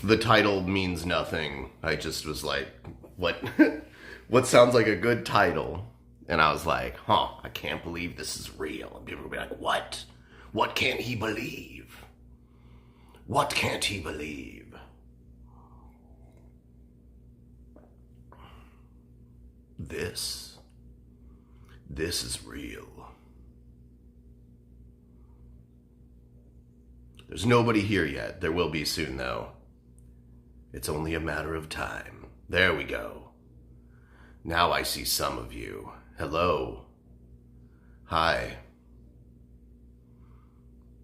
The title means nothing. I just was like, what what sounds like a good title? And I was like, I can't believe this is real. And people would be like, what? What can't he believe? What can't he believe? This is real. There's nobody here yet. There will be soon, though. It's only a matter of time. There we go. Now I see some of you. Hello. Hi.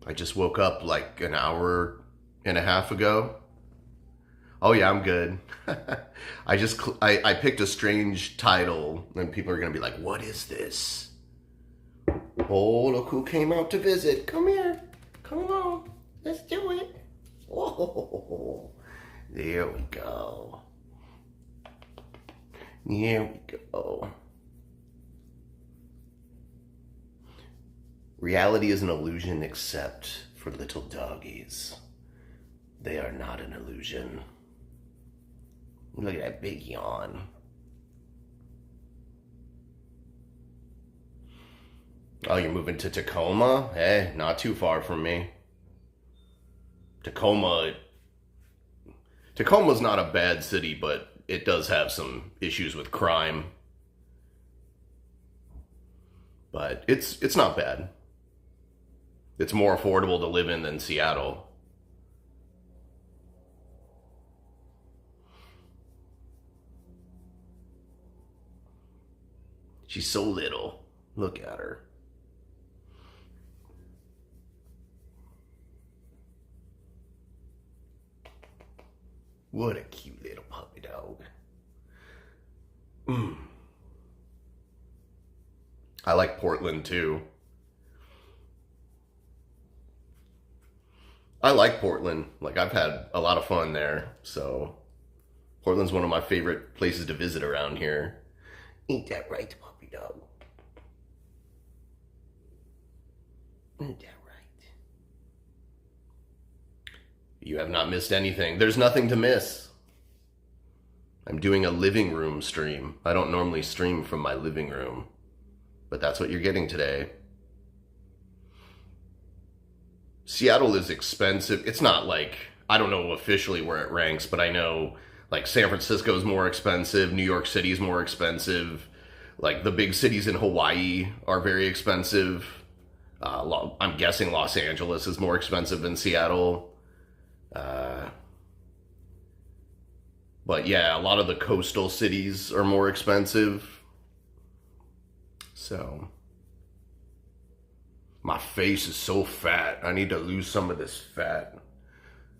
I just woke up like an hour and a half ago. Oh yeah, I'm good. I picked a strange title and people are going to be like, what is this? Oh, look who came out to visit. Come here. Come on. Let's do it. Whoa. There we go. There we go. Reality is an illusion except for little doggies. They are not an illusion. Look at that big yawn. Oh, you're moving to Tacoma? Hey, not too far from me. Tacoma's not a bad city, but it does have some issues with crime. But it's not bad. It's more affordable to live in than Seattle. She's so little. Look at her. What a cute little puppy dog. I like Portland too. I like Portland. Like, I've had a lot of fun there. So Portland's one of my favorite places to visit around here. Ain't that right, puppy dog? Ain't that right? You have not missed anything. There's nothing to miss. I'm doing a living room stream. I don't normally stream from my living room, but that's what you're getting today. Seattle is expensive. It's not like, I don't know officially where it ranks, but I know like San Francisco is more expensive. New York City is more expensive. Like the big cities in Hawaii are very expensive. I'm guessing Los Angeles is more expensive than Seattle. But yeah, a lot of the coastal cities are more expensive. So, my face is so fat. I need to lose some of this fat.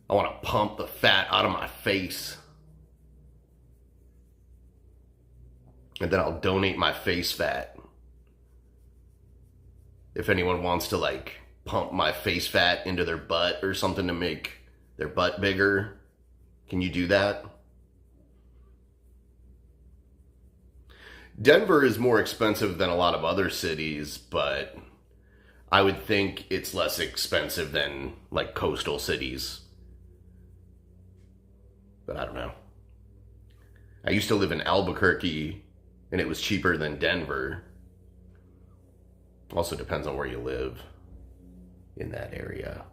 I want to pump the fat out of my face. And then I'll donate my face fat. If anyone wants to like pump my face fat into their butt or something to make their butt bigger, can you do that? Denver is more expensive than a lot of other cities, but I would think it's less expensive than like coastal cities. But I don't know. I used to live in Albuquerque and it was cheaper than Denver. Also depends on where you live in that area.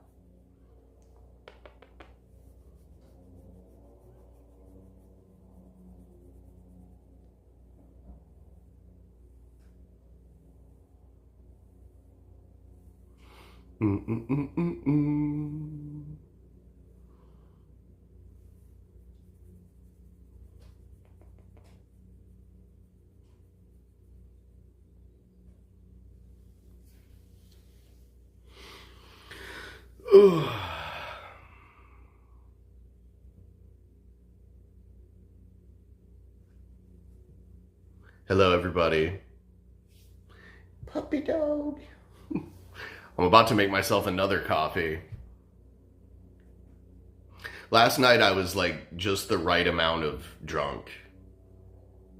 Hello, everybody. Puppy dog. I'm about to make myself another coffee. Last night I was like just the right amount of drunk.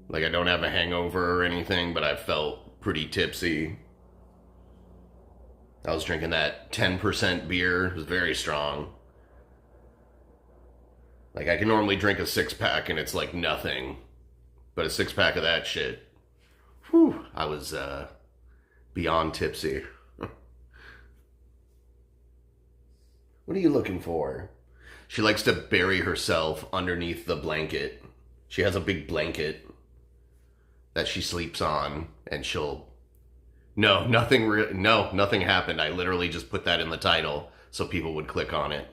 Like I don't have a hangover or anything, but I felt pretty tipsy. I was drinking that 10% beer. It was very strong. Like, I can normally drink a six-pack and it's like nothing. But a six-pack of that shit, whew, I was beyond tipsy. What are you looking for? She likes to bury herself underneath the blanket. She has a big blanket that she sleeps on, and she'll... No, nothing happened. I literally just put that in the title so people would click on it.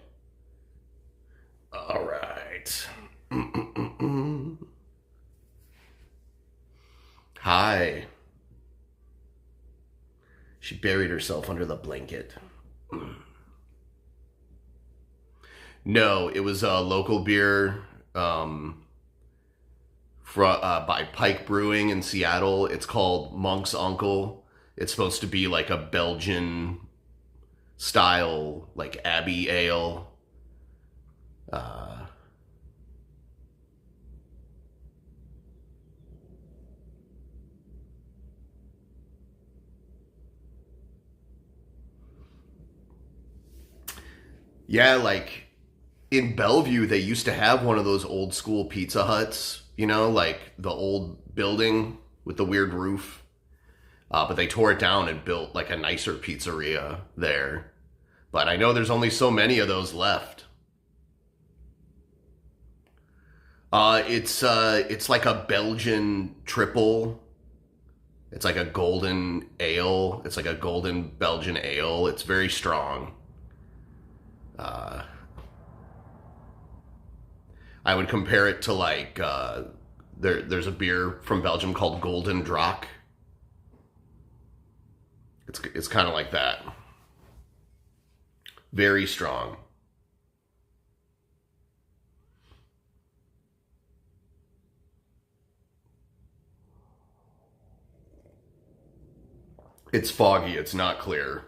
All right. Hi. She buried herself under the blanket. No, it was a local beer by Pike Brewing in Seattle. It's called Monk's Uncle. It's supposed to be like a Belgian style, like Abbey Ale. Yeah, like in Bellevue, they used to have one of those old school Pizza Huts, you know, like the old building with the weird roof. But they tore it down and built like a nicer pizzeria there. But I know there's only so many of those left. It's like a Belgian triple. It's like a golden ale. It's like a golden Belgian ale. It's very strong. I would compare it to like there's a beer from Belgium called Golden Drac. It's kind of like that. Very strong. It's foggy. It's not clear.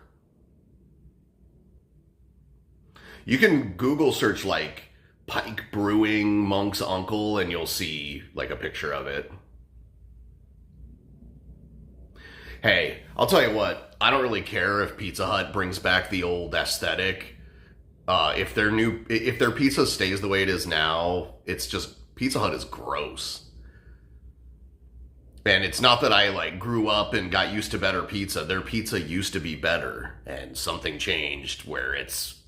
You can Google search like Pike Brewing Monk's Uncle and you'll see like a picture of it. Hey, I'll tell you what, I don't really care if Pizza Hut brings back the old aesthetic. If their pizza stays the way it is now, it's just, Pizza Hut is gross. And it's not that I like grew up and got used to better pizza. Their pizza used to be better and something changed where it's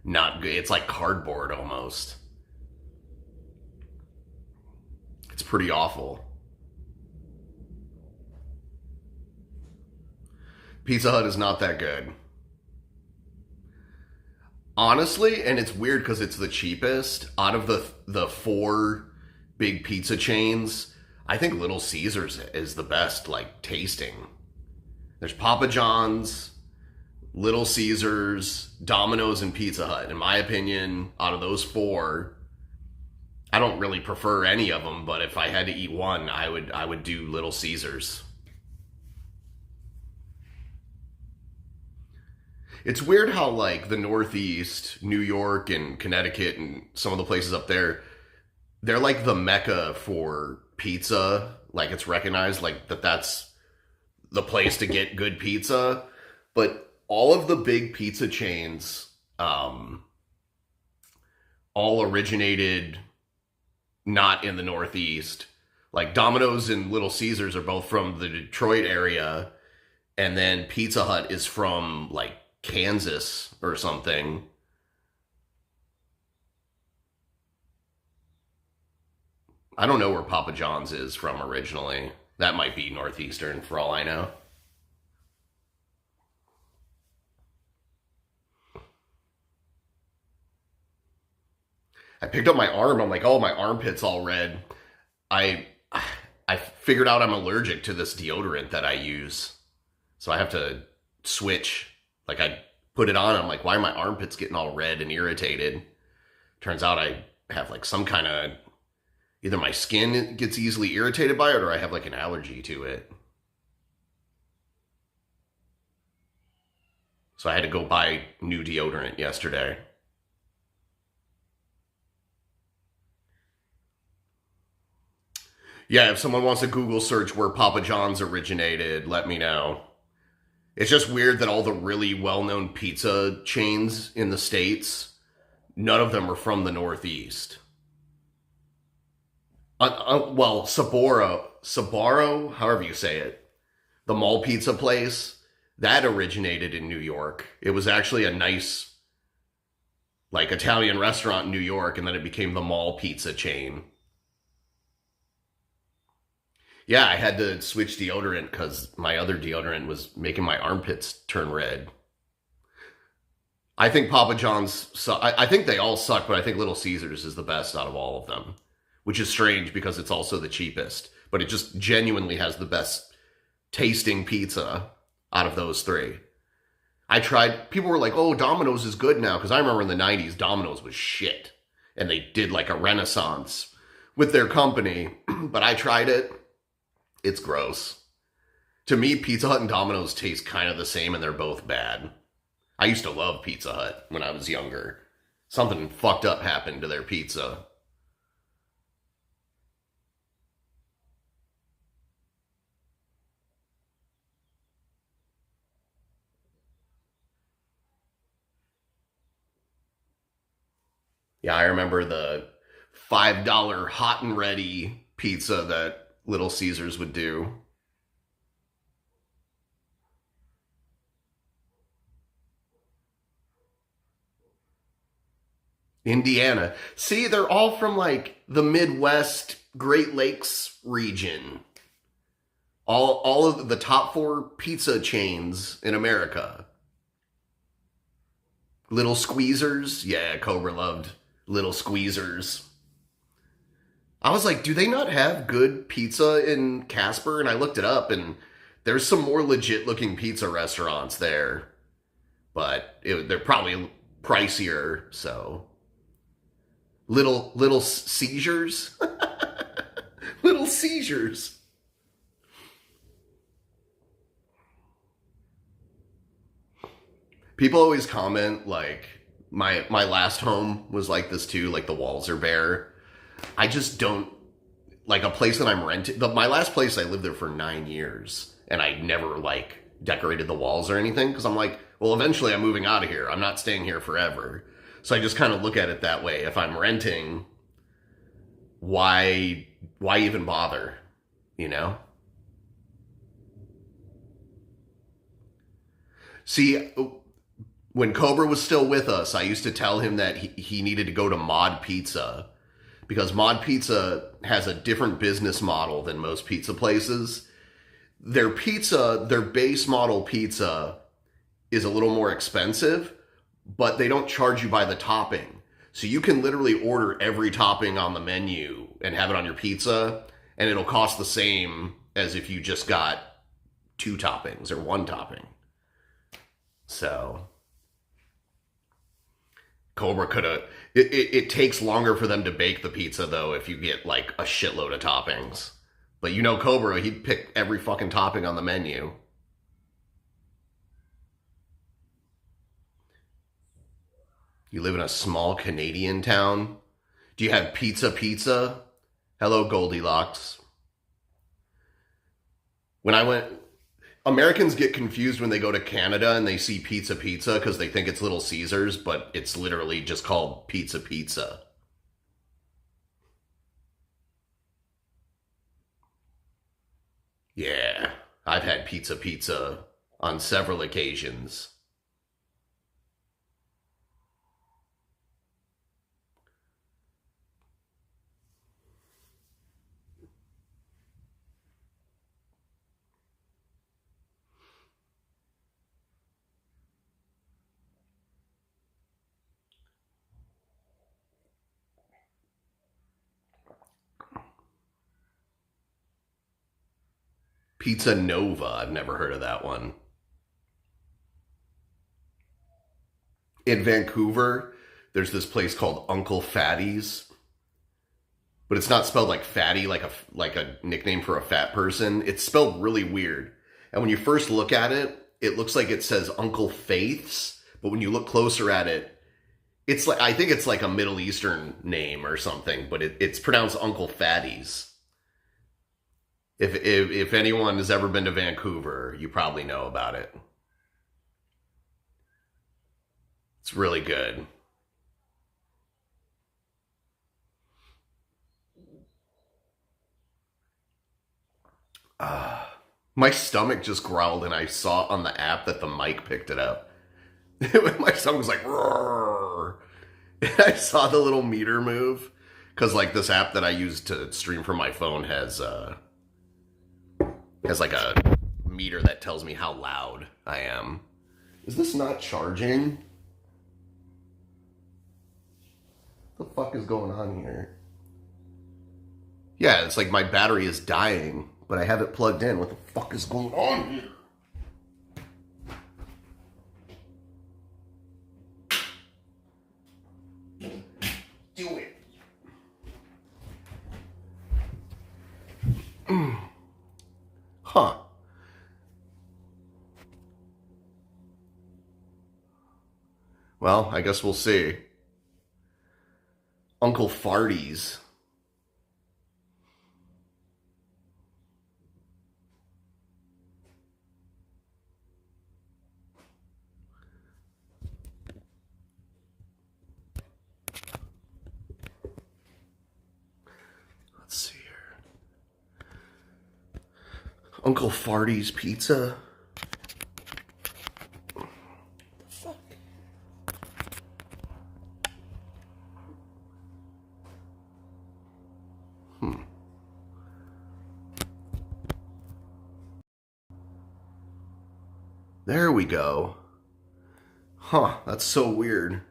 not good. It's like cardboard almost. It's pretty awful. Pizza Hut is not that good. Honestly, and it's weird because it's the cheapest, out of the four big pizza chains, I think Little Caesars is the best, like, tasting. There's Papa John's, Little Caesars, Domino's, and Pizza Hut. In my opinion, out of those four, I don't really prefer any of them, but if I had to eat one, I would do Little Caesars. It's weird how, like, the Northeast, New York and Connecticut and some of the places up there, they're like the mecca for pizza. Like, it's recognized, like, that's the place to get good pizza. But all of the big pizza chains, all originated not in the Northeast. Like, Domino's and Little Caesars are both from the Detroit area. And then Pizza Hut is from, like, Kansas or something. I don't know where Papa John's is from originally. That might be Northeastern for all I know. I picked up my arm. I'm like, oh, my armpit's all red. I figured out I'm allergic to this deodorant that I use. So I have to switch. Like, I put it on, I'm like, why are my armpits getting all red and irritated? Turns out I have, like, some kind of... Either my skin gets easily irritated by it, or I have, like, an allergy to it. So I had to go buy new deodorant yesterday. Yeah, if someone wants to Google search where Papa John's originated, let me know. It's just weird that all the really well-known pizza chains in the States, none of them are from the Northeast. Well, Saboro, however you say it, the mall pizza place, that originated in New York. It was actually a nice, like, Italian restaurant in New York, and then it became the mall pizza chain. Yeah, I had to switch deodorant because my other deodorant was making my armpits turn red. I think Papa John's, I think they all suck, but I think Little Caesars is the best out of all of them, which is strange because it's also the cheapest, but it just genuinely has the best tasting pizza out of those three. I tried, people were like, oh, Domino's is good now, because I remember in the 90s, Domino's was shit. And they did like a renaissance with their company, but I tried it. It's gross. To me, Pizza Hut and Domino's taste kind of the same, and they're both bad. I used to love Pizza Hut when I was younger. Something fucked up happened to their pizza. Yeah, I remember the $5 hot and ready pizza that Little Caesars would do. Indiana. See, they're all from like the Midwest, Great Lakes region. All of the top four pizza chains in America. Little Squeezers. Yeah, Cobra loved Little Squeezers. I was like, do they not have good pizza in Casper? And I looked it up, and there's some more legit looking pizza restaurants there, but they're probably pricier. So little seizures, little seizures. People always comment like my last home was like this too. Like the walls are bare. I just don't like a place that I'm renting. My last place I lived there for 9 years, and I never like decorated the walls or anything because I'm like, well, eventually I'm moving out of here. I'm not staying here forever. So I just kind of look at it that way. If I'm renting, why even bother? You know? See, when Cobra was still with us, I used to tell him that he needed to go to Mod Pizza because Mod Pizza has a different business model than most pizza places. Their pizza, their base model pizza is a little more expensive, but they don't charge you by the topping. So you can literally order every topping on the menu and have it on your pizza, and it'll cost the same as if you just got two toppings or one topping. So Cobra could have. It takes longer for them to bake the pizza though if you get like a shitload of toppings. But you know Cobra, he'd pick every fucking topping on the menu. You live in a small Canadian town. Do you have pizza? Hello, Goldilocks. When I went, Americans get confused when they go to Canada and they see pizza because they think it's Little Caesars, but it's literally just called pizza. Yeah, I've had pizza on several occasions. Pizza Nova, I've never heard of that one. In Vancouver, there's this place called Uncle Fatty's, but it's not spelled like fatty, like a nickname for a fat person. It's spelled really weird. And when you first look at it, it looks like it says Uncle Faith's, but when you look closer at it, it's like I think it's like a Middle Eastern name or something, but it's pronounced Uncle Fatty's. If anyone has ever been to Vancouver, you probably know about it. It's really good. My stomach just growled, and I saw on the app that the mic picked it up. My stomach was like, roar. And I saw the little meter move. Because, like, this app that I use to stream from my phone has like a meter that tells me how loud I am. Is this not charging? What the fuck is going on here? Yeah, it's like my battery is dying, but I have it plugged in. What the fuck is going on here? Do it. Huh. Well, I guess we'll see. Uncle Farties. Let's see here. Uncle Farty's Pizza. What the fuck? There we go. Huh, that's so weird.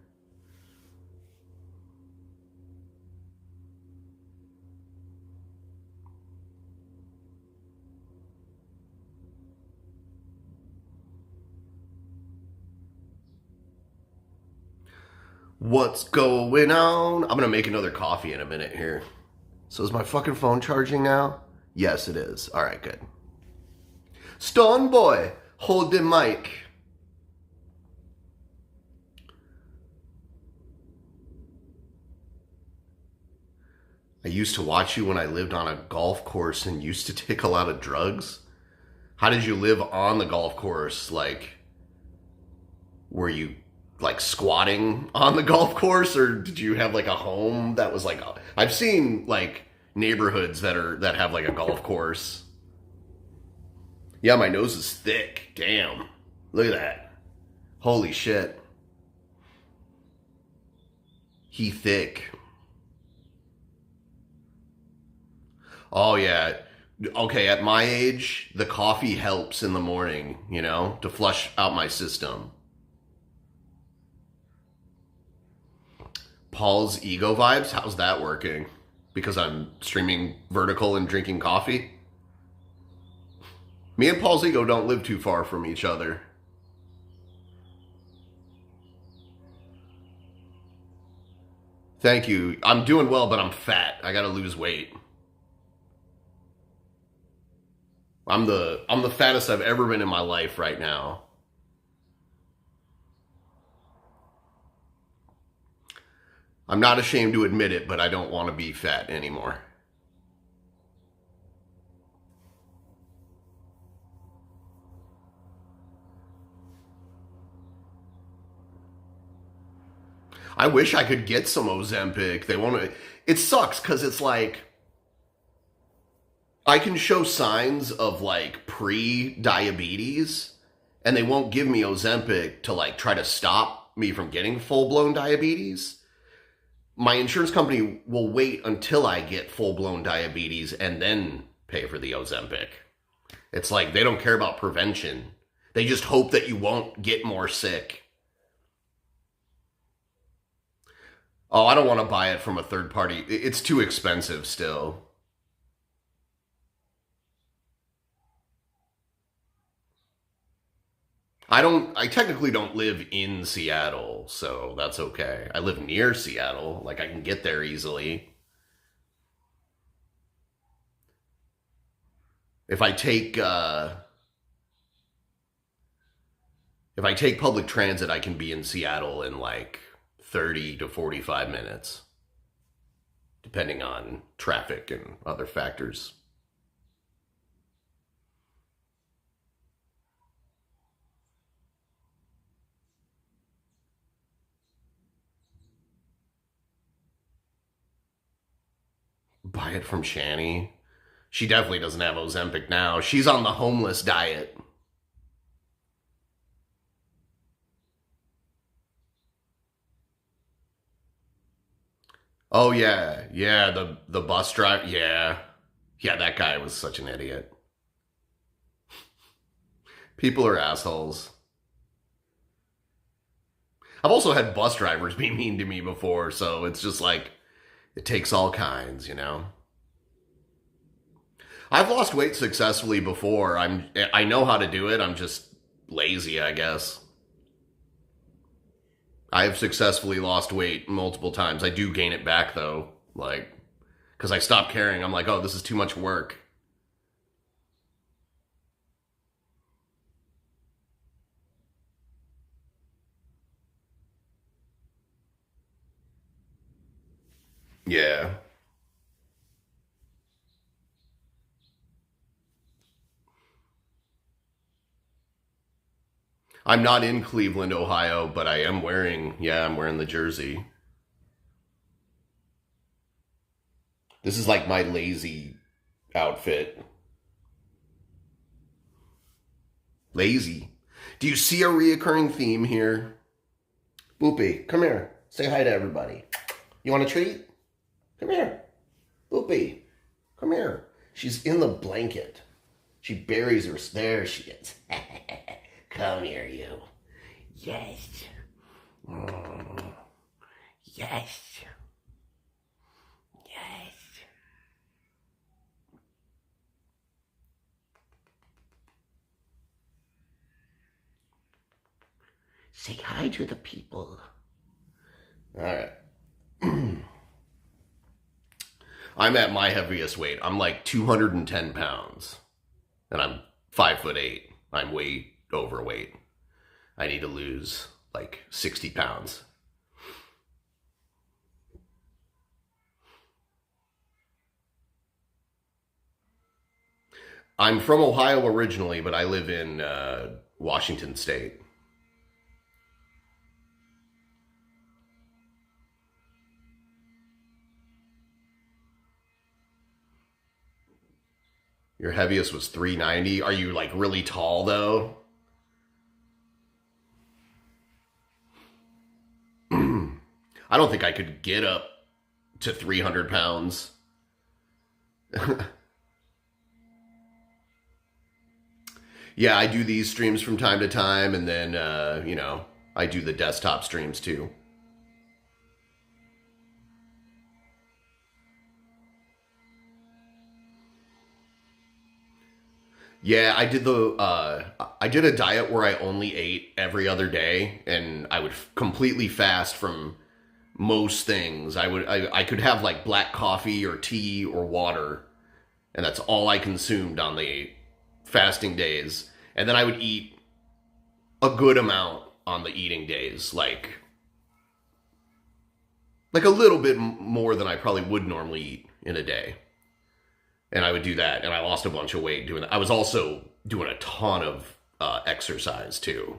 What's going on? I'm gonna make another coffee in a minute here. So is my fucking phone charging now? Yes, it is. All right, good. Stone boy, hold the mic. I used to watch you when I lived on a golf course and used to take a lot of drugs. How did you live on the golf course? Like, were you like squatting on the golf course, or did you have like a home that was like? I've seen like neighborhoods that have like a golf course. Yeah, my nose is thick. Damn, look at that. Holy shit. He thick. Oh yeah. Okay, at my age, the coffee helps in the morning, you know, to flush out my system. Paul's ego vibes, how's that working? Because I'm streaming vertical and drinking coffee? Me and Paul's ego don't live too far from each other. Thank you. I'm doing well, but I'm fat. I gotta lose weight. I'm the fattest I've ever been in my life right now. I'm not ashamed to admit it, but I don't want to be fat anymore. I wish I could get some Ozempic. They won't. It sucks because it's like I can show signs of like pre-diabetes, and they won't give me Ozempic to like try to stop me from getting full-blown diabetes. My insurance company will wait until I get full-blown diabetes and then pay for the Ozempic. It's like they don't care about prevention. They just hope that you won't get more sick. Oh, I don't want to buy it from a third party. It's too expensive still. I technically don't live in Seattle, so that's okay. I live near Seattle. Like I can get there easily. If I take, if I take public transit, I can be in Seattle in like 30 to 45 minutes, depending on traffic and other factors. Buy it from Shani. She definitely doesn't have Ozempic now. She's on the homeless diet. Oh yeah, yeah. The bus driver. Yeah, yeah. That guy was such an idiot. People are assholes. I've also had bus drivers be mean to me before, so it's just like it takes all kinds, you know. I've lost weight successfully before. I know how to do it. I'm just lazy, I guess. I've successfully lost weight multiple times. I do gain it back though, like because I stopped caring. I'm like, oh, this is too much work. Yeah, I'm not in Cleveland, Ohio, but I am wearing. Yeah, I'm wearing the jersey. This is like my lazy outfit. Lazy. Do you see a reoccurring theme here? Boopy, come here. Say hi to everybody. You want a treat? Come here. Boopy, come here. She's in the blanket. She buries her. There she is. Come here, you. Yes. Mm. Yes. Yes. Say hi to the people. All right. I'm at my heaviest weight. I'm like 210 pounds. And I'm 5'8". I'm way overweight. I need to lose like 60 pounds. I'm from Ohio originally, but I live in Washington State. Your heaviest was 390. Are you like really tall though? I don't think I could get up to 300 pounds. Yeah, I do these streams from time to time, and then, I do the desktop streams too. Yeah, I did a diet where I only ate every other day, and I would completely fast from most things. I could have like black coffee or tea or water, and that's all I consumed on the fasting days. And then I would eat a good amount on the eating days, like a little bit more than I probably would normally eat in a day. And I would do that, and I lost a bunch of weight doing that. I was also doing a ton of exercise too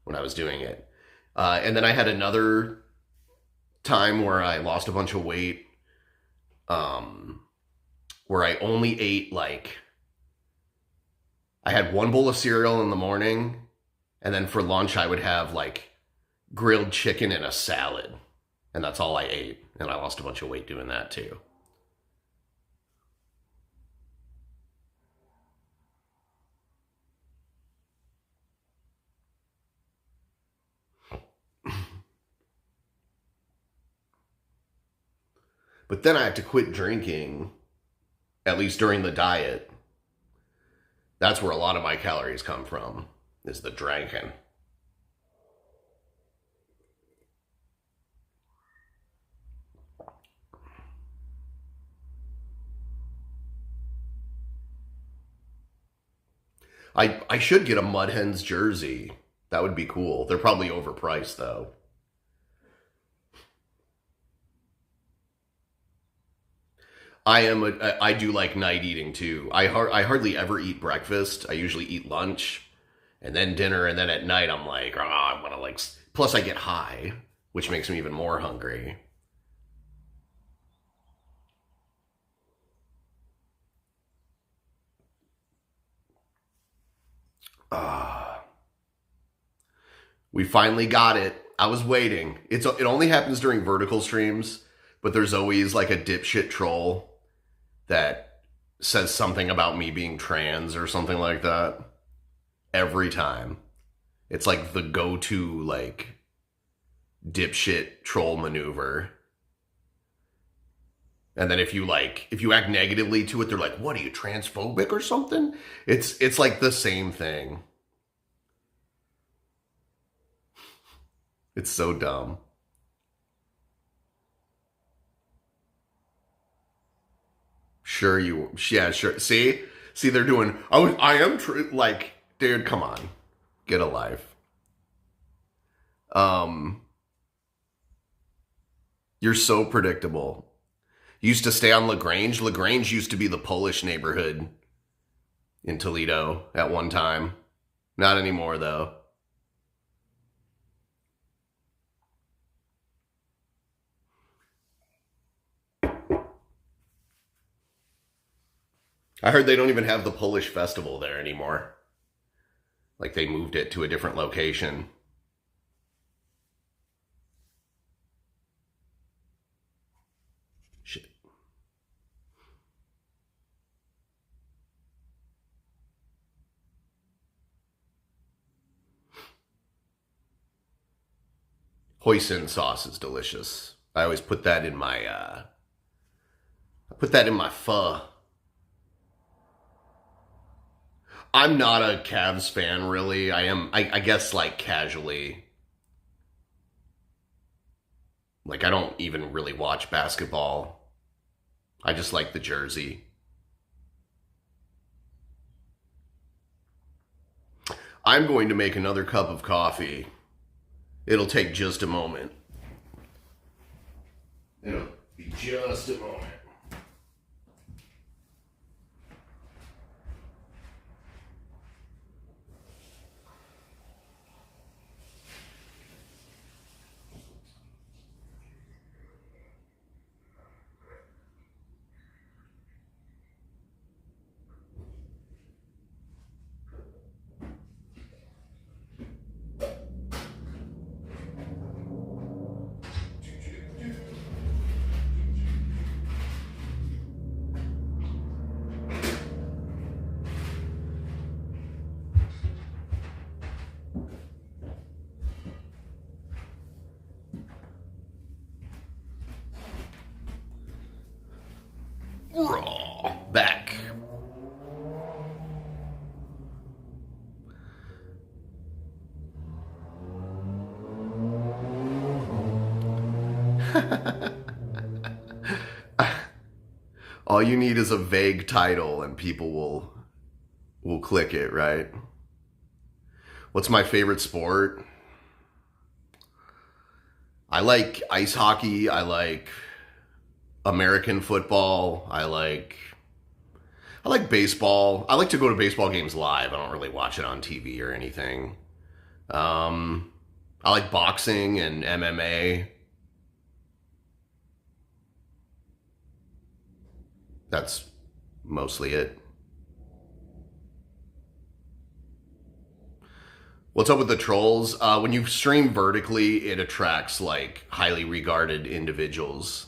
when I was doing it. And then I had another time where I lost a bunch of weight, um, where I only ate like I had one bowl of cereal in the morning, and then for lunch I would have like grilled chicken and a salad, and that's all I ate. And I lost a bunch of weight doing that too. But then I had to quit drinking, at least during the diet. That's where a lot of my calories come from, is the drinking. I should get a Mud Hens jersey. That would be cool. They're probably overpriced though. I do like night eating too. I hardly ever eat breakfast. I usually eat lunch and then dinner, and then at night I'm like, oh, I want to like. Plus I get high, which makes me even more hungry. We finally got it. I was waiting. It only happens during vertical streams, but there's always like a dipshit troll that says something about me being trans or something like that. Every time. It's like the go-to like dipshit troll maneuver. And then if you act negatively to it, they're like, "What are you, transphobic or something?" It's like the same thing. It's so dumb. Yeah, sure. See, they're doing. I am true. Like, dude, come on, get a life. Um, you're so predictable. Used to stay on Lagrange. Lagrange used to be the Polish neighborhood in Toledo at one time. Not anymore, though. I heard they don't even have the Polish festival there anymore. Like they moved it to a different location. Shit. Hoisin sauce is delicious. I always put that in my pho. I'm not a Cavs fan, really. I guess, like, casually. Like, I don't even really watch basketball. I just like the jersey. I'm going to make another cup of coffee. It'll take just a moment. It'll be just a moment. Raw. Back. All you need is a vague title and people will click it, right? What's my favorite sport? I like ice hockey. I like American football. I like baseball. I like to go to baseball games live. I don't really watch it on TV or anything. I like boxing and MMA. That's mostly it. What's up with the trolls? When you stream vertically, it attracts like highly regarded individuals.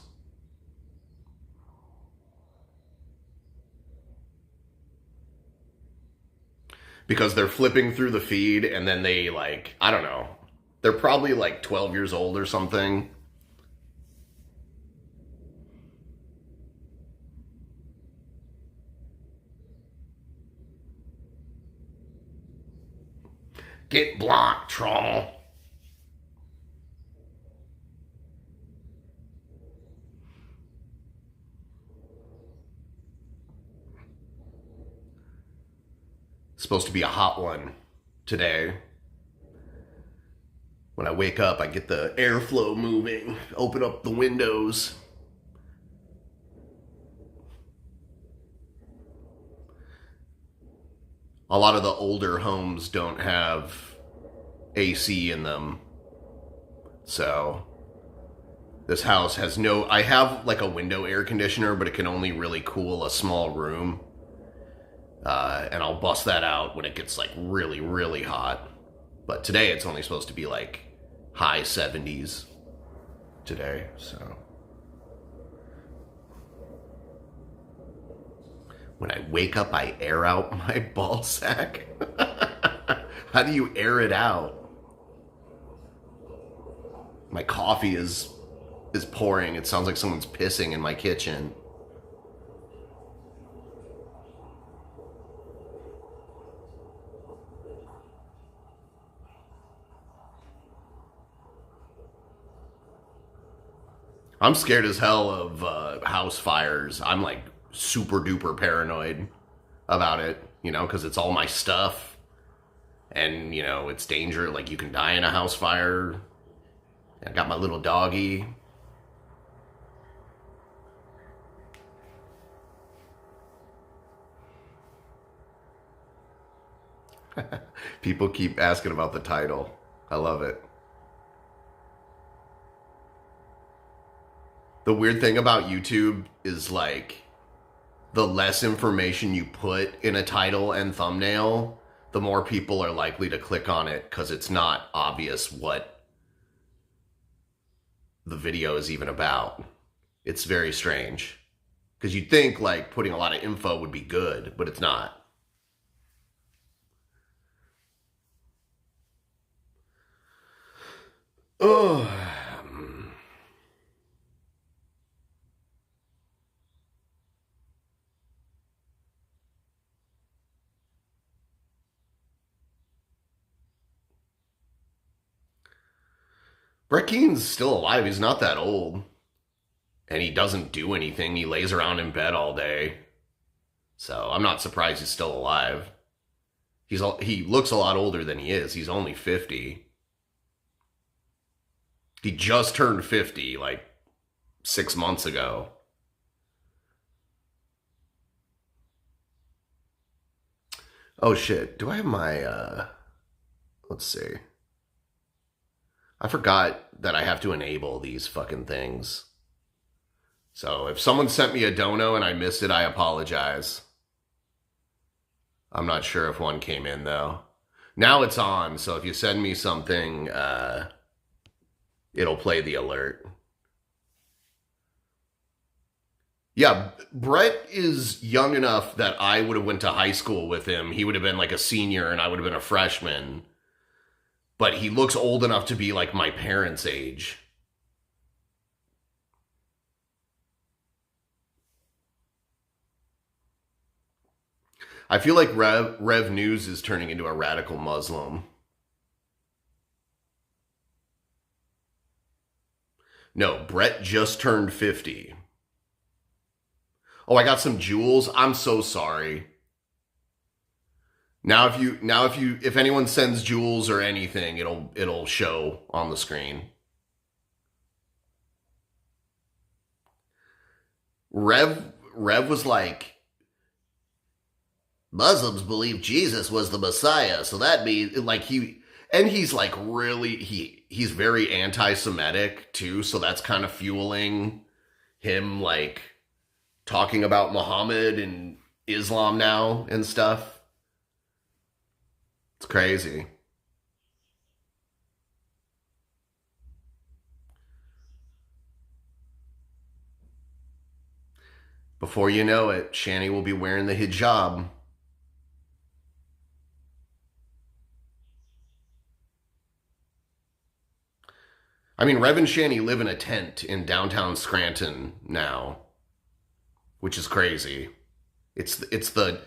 Because they're flipping through the feed and then they like, I don't know. They're probably like 12 years old or something. Get blocked, troll. Supposed to be a hot one today. When I wake up, I get the airflow moving, open up the windows. A lot of the older homes don't have AC in them. So this house has no, I have like a window air conditioner, but it can only really cool a small room. And I'll bust that out when it gets like really, really hot. But today it's only supposed to be like high 70s today, so. When I wake up, I air out my ball sack. How do you air it out? My coffee is pouring. It sounds like someone's pissing in my kitchen. I'm scared as hell of house fires. I'm like super duper paranoid about it, you know, because it's all my stuff. And, you know, it's danger. Like, you can die in a house fire. I got my little doggy. People keep asking about the title. I love it. The weird thing about YouTube is, like, the less information you put in a title and thumbnail, the more people are likely to click on it because it's not obvious what the video is even about. It's very strange. Because you'd think, like, putting a lot of info would be good, but it's not. Oh. Brett Keen's still alive. He's not that old. And he doesn't do anything. He lays around in bed all day. So I'm not surprised he's still alive. He looks a lot older than he is. He's only 50. He just turned 50 like 6 months ago. Oh shit. Do I have my let's see. I forgot that I have to enable these fucking things. So if someone sent me a dono and I missed it, I apologize. I'm not sure if one came in though. Now it's on, so if you send me something, it'll play the alert. Yeah, Brett is young enough that I would have went to high school with him. He would have been like a senior and I would have been a freshman. But he looks old enough to be like my parents' age. I feel like Rev News is turning into a radical Muslim. No, Brett just turned 50. Oh, I got some jewels. I'm so sorry. If anyone sends jewels or anything, it'll show on the screen. Rev was like, Muslims believe Jesus was the Messiah, so that means like he's like really he's very anti-Semitic too, so that's kind of fueling him like talking about Muhammad and Islam now and stuff. It's crazy. Before you know it, Shani will be wearing the hijab. I mean, Rev and Shani live in a tent in downtown Scranton now, which is crazy. It's the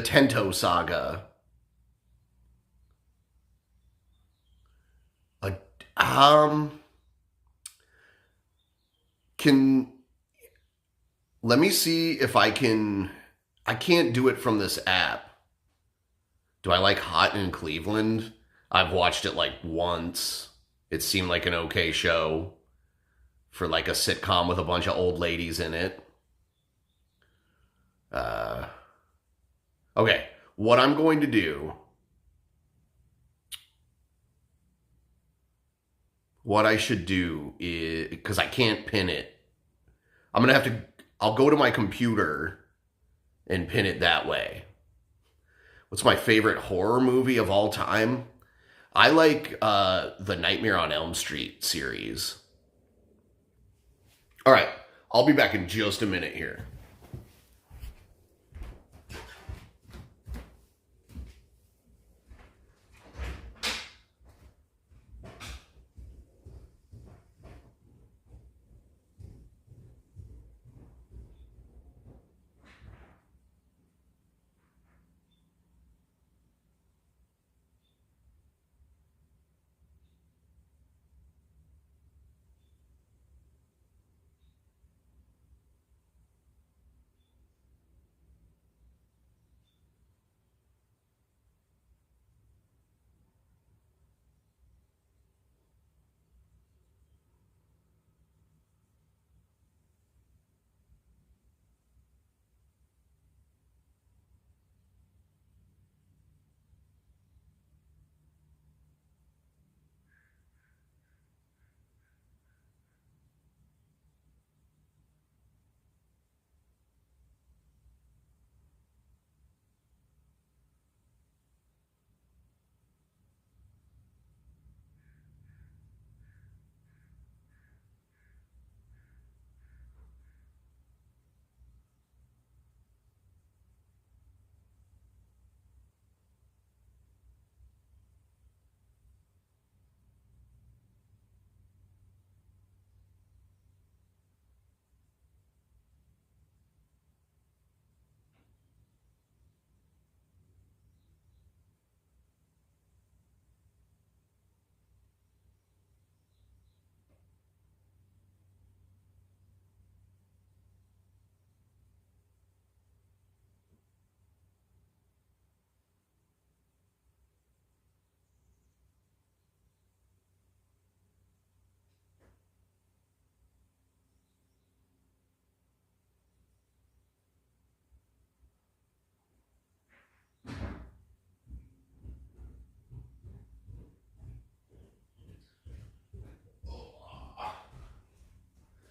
Tento saga. Can let me see if I can. I can't do it from this app. Do I like Hot in Cleveland? I've watched it like once. It seemed like an okay show for like a sitcom with a bunch of old ladies in it. Okay, what I'm going to do, what I should do is, because I can't pin it, I'll go to my computer and pin it that way. What's my favorite horror movie of all time? I like the Nightmare on Elm Street series. All right, I'll be back in just a minute here.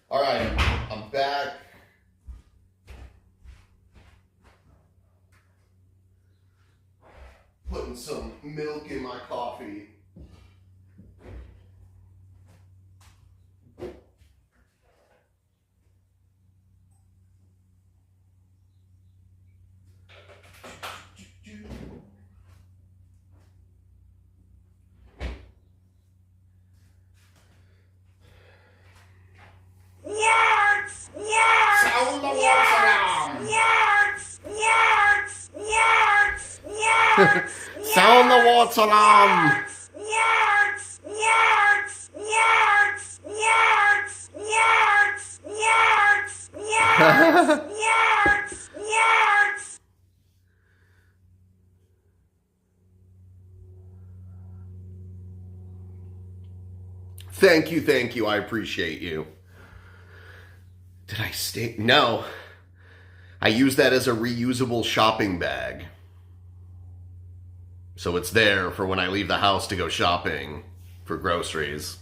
All right, I'm back. Putting some milk in my coffee. Sound the water alarm! Thank you, I appreciate you. Did I stay? No. I use that as a reusable shopping bag. So it's there for when I leave the house to go shopping for groceries.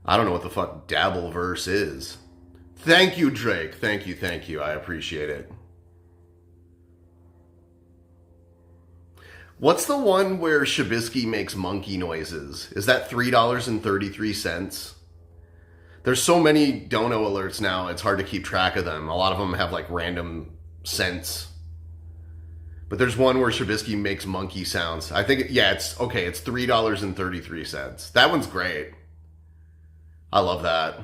I don't know what the fuck Dabbleverse is. Thank you, Drake. Thank you. I appreciate it. What's the one where Shabisky makes monkey noises? Is that $3.33? There's so many Dono alerts now, it's hard to keep track of them. A lot of them have like random cents. But there's one where Shabisky makes monkey sounds. I think, it's $3.33. That one's great. I love that.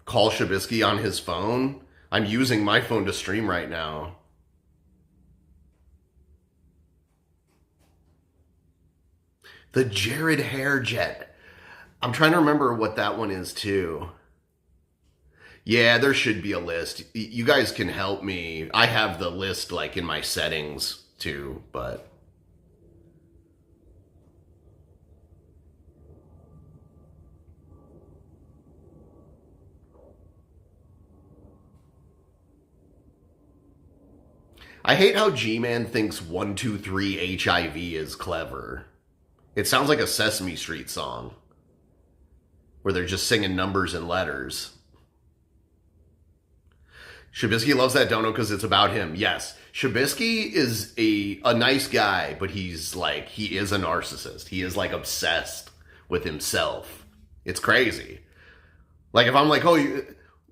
Call Shabisky on his phone? I'm using my phone to stream right now. The Jared Hair Jet. I'm trying to remember what that one is too. Yeah, there should be a list. You guys can help me. I have the list like in my settings too, but... I hate how G-Man thinks 123 HIV is clever. It sounds like a Sesame Street song where they're just singing numbers and letters. Shabisky loves that dono because it's about him. Yes, Shabisky is a nice guy, but he is a narcissist. He is like obsessed with himself. It's crazy. Like if I'm like, oh,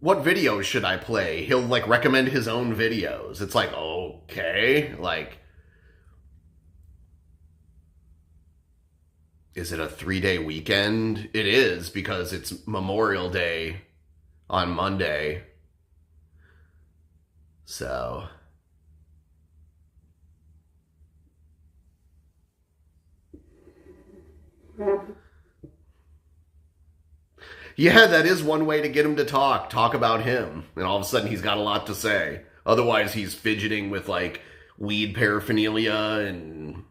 what videos should I play? He'll like recommend his own videos. It's like, okay, like, is it a 3-day weekend? It is, because it's Memorial Day on Monday. So, yeah, that is one way to get him to talk about him. And all of a sudden he's got a lot to say. Otherwise he's fidgeting with like weed paraphernalia and...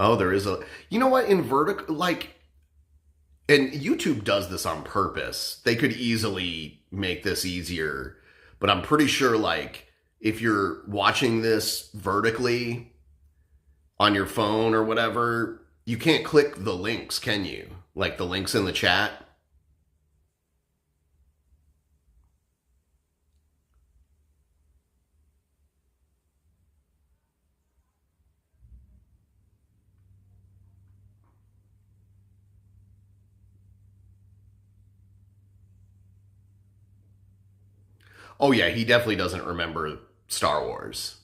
Oh, there is a... You know what? In vertical, like... And YouTube does this on purpose. They could easily make this easier. But I'm pretty sure, like, if you're watching this vertically on your phone or whatever, you can't click the links, can you? Like the links in the chat. Oh yeah, he definitely doesn't remember Star Wars.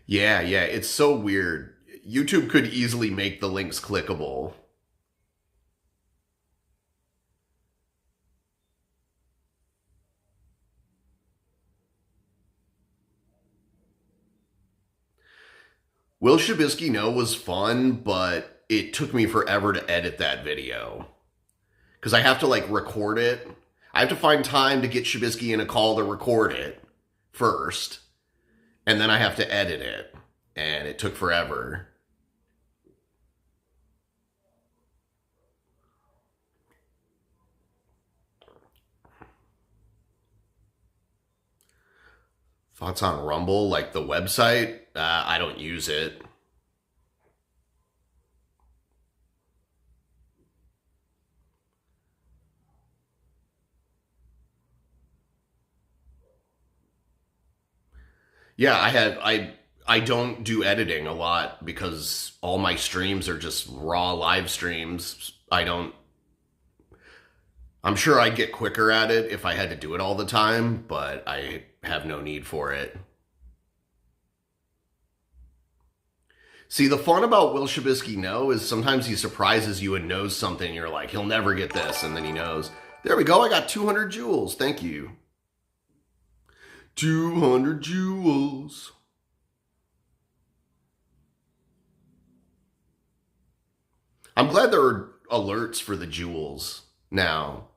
Yeah, yeah, it's so weird. YouTube could easily make the links clickable. Will Shabisky Know was fun, but it took me forever to edit that video. Because I have to like record it. I have to find time to get Shabisky in a call to record it first. And then I have to edit it. And it took forever. Thoughts on Rumble, like the website? I don't use it. Yeah, I don't do editing a lot because all my streams are just raw live streams. I'm sure I'd get quicker at it if I had to do it all the time, but I have no need for it. See, the fun about Will Shabisky Know is sometimes he surprises you and knows something. You're like, he'll never get this. And then he knows. There we go. I got 200 jewels. Thank you. 200 jewels. I'm glad there are alerts for the jewels now.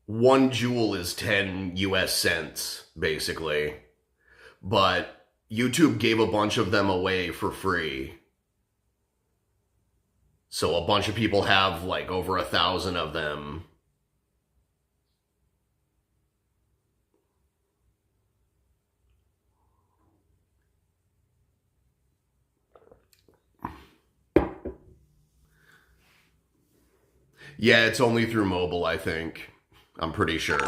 One jewel is 10 US cents, basically. But YouTube gave a bunch of them away for free. So a bunch of people have like over 1,000 of them. Yeah, it's only through mobile, I think. I'm pretty sure.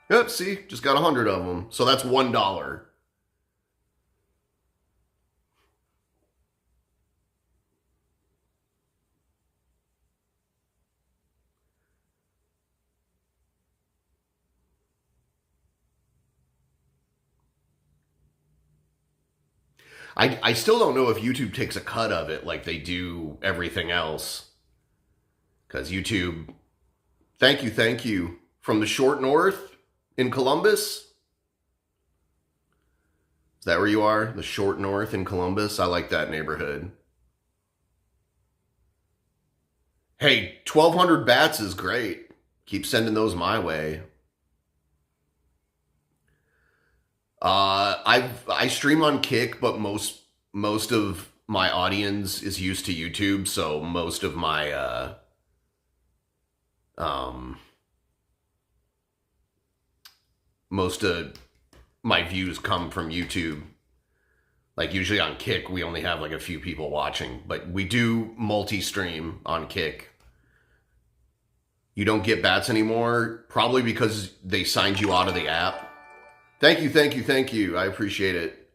Yep, see, just got 100 of them. So that's $1. I still don't know if YouTube takes a cut of it like they do everything else. Because YouTube, thank you. From the short north in Columbus. Is that where you are? The short north in Columbus? I like that neighborhood. Hey, 1,200 bats is great. Keep sending those my way. I stream on Kick, but most of my audience is used to YouTube, so most of my most of my views come from YouTube. Like usually on Kick, we only have like a few people watching, but we do multi-stream on Kick. You don't get bats anymore, probably because they signed you out of the app. Thank you. I appreciate it.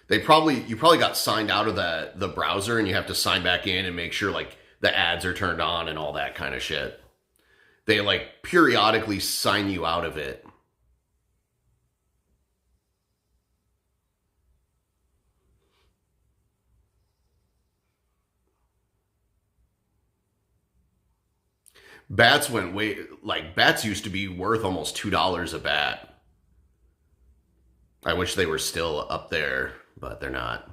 You probably got signed out of the browser and you have to sign back in and make sure like the ads are turned on and all that kind of shit. They like periodically sign you out of it. Bats went way, like bats used to be worth almost $2 a bat. I wish they were still up there, but they're not.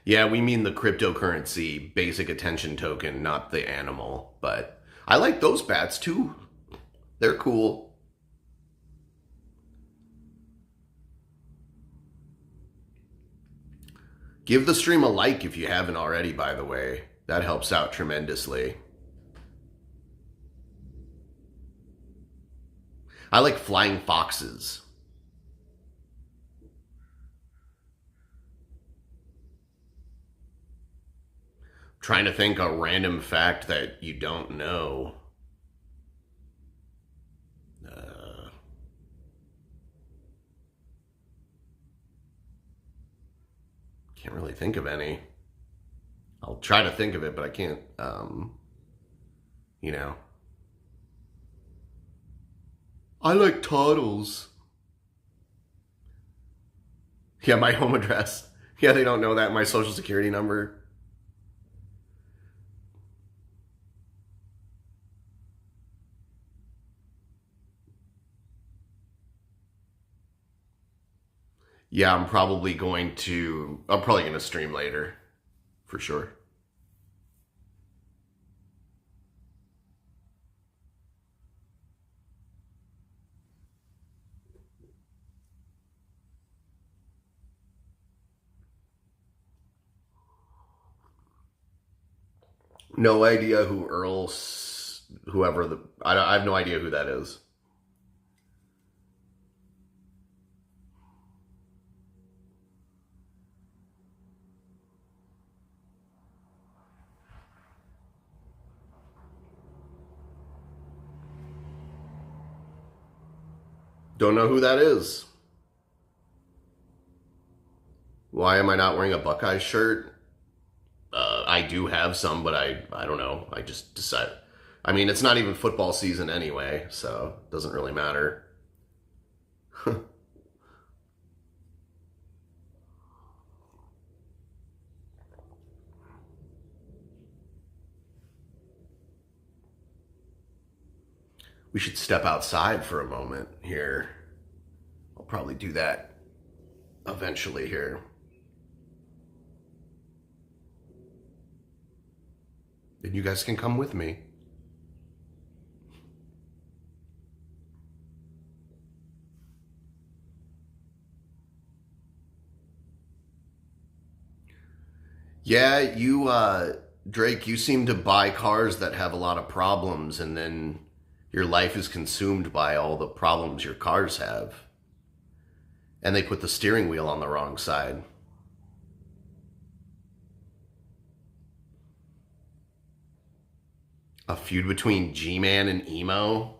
Yeah, we mean the cryptocurrency basic attention token, not the animal. But I like those bats too. They're cool. Give the stream a like if you haven't already, by the way. That helps out tremendously. I like flying foxes. Trying to think a random fact that you don't know. Can't really think of any. I'll try to think of it, but I can't, you know. I like toddles. Yeah, my home address. Yeah, they don't know that. My social security number. Yeah, I'm probably going to stream later, for sure. No idea who I have no idea who that is. Don't know who that is. Why am I not wearing a Buckeye shirt? I do have some, but I don't know. I just decided. I mean, it's not even football season anyway, so it doesn't really matter. We should step outside for a moment here. I'll probably do that eventually here. And you guys can come with me. Yeah, Drake, you seem to buy cars that have a lot of problems, and then your life is consumed by all the problems your cars have. And they put the steering wheel on the wrong side. A feud between G-Man and Emo?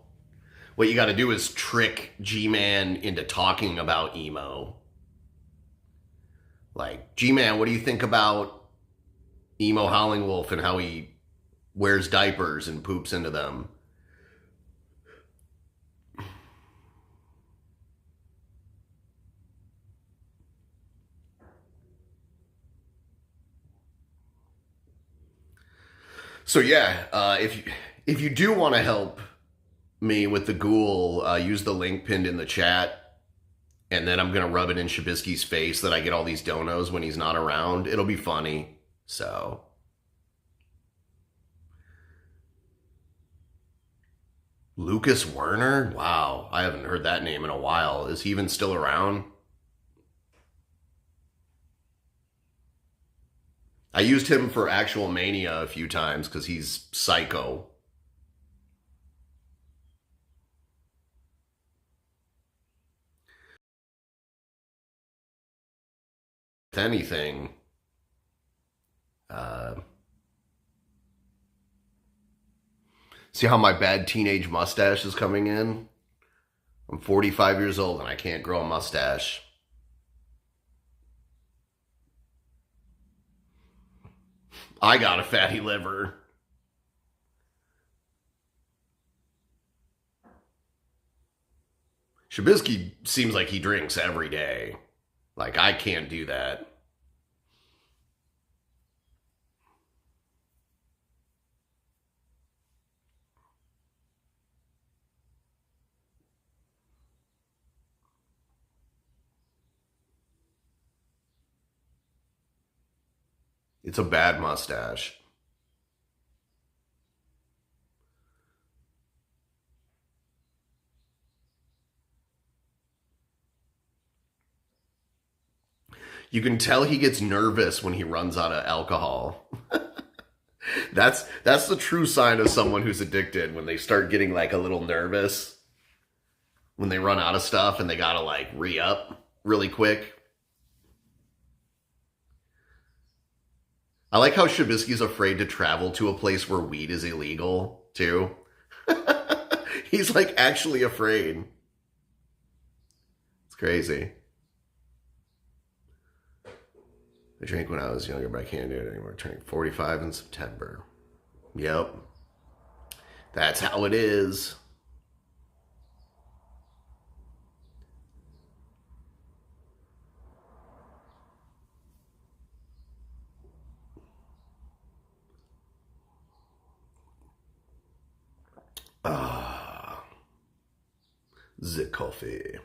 What you gotta do is trick G-Man into talking about Emo. Like, G-Man, what do you think about Emo Howling Wolf and how he wears diapers and poops into them? So yeah, if you do want to help me with the ghoul, use the link pinned in the chat, and then I'm gonna rub it in Shabisky's face that I get all these donos when he's not around. It'll be funny. So Lucas Werner? Wow, I haven't heard that name in a while. Is he even still around? I used him for Actual Mania a few times because he's psycho. If anything, uh, see how my bad teenage mustache is coming in? I'm 45 years old and I can't grow a mustache. I got a fatty liver. Shabisky seems like he drinks every day. Like, I can't do that. It's a bad mustache. You can tell he gets nervous when he runs out of alcohol. That's the true sign of someone who's addicted, when they start getting like a little nervous when they run out of stuff and they gotta like re-up really quick. I like how Shabisky's afraid to travel to a place where weed is illegal too. He's like actually afraid. It's crazy. I drank when I was younger, but I can't do it anymore. Turning 45 in September. Yep. That's how it is. Ah, the coffee.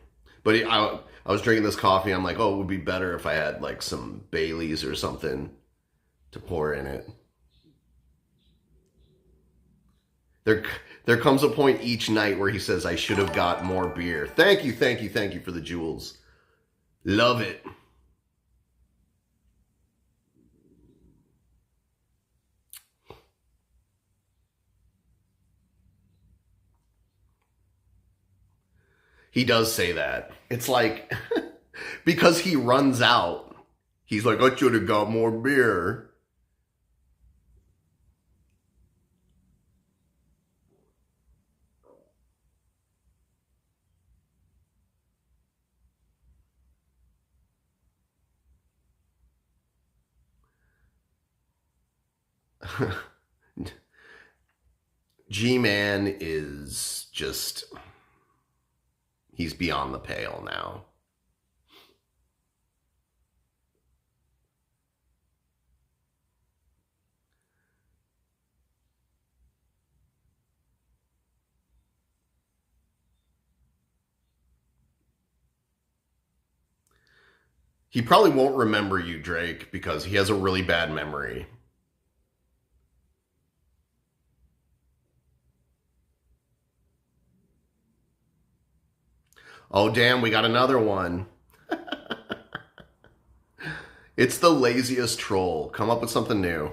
But I was drinking this coffee. I'm like, oh, it would be better if I had like some Baileys or something to pour in it. There, there comes a point each night where he says, I should have got more beer. Thank you, thank you, thank you for the jewels. Love it. He does say that. It's like, because he runs out, he's like, I should have got more beer. G-Man is just, he's beyond the pale now. He probably won't remember you, Drake, because he has a really bad memory. Oh, damn, we got another one. It's the laziest troll. Come up with something new.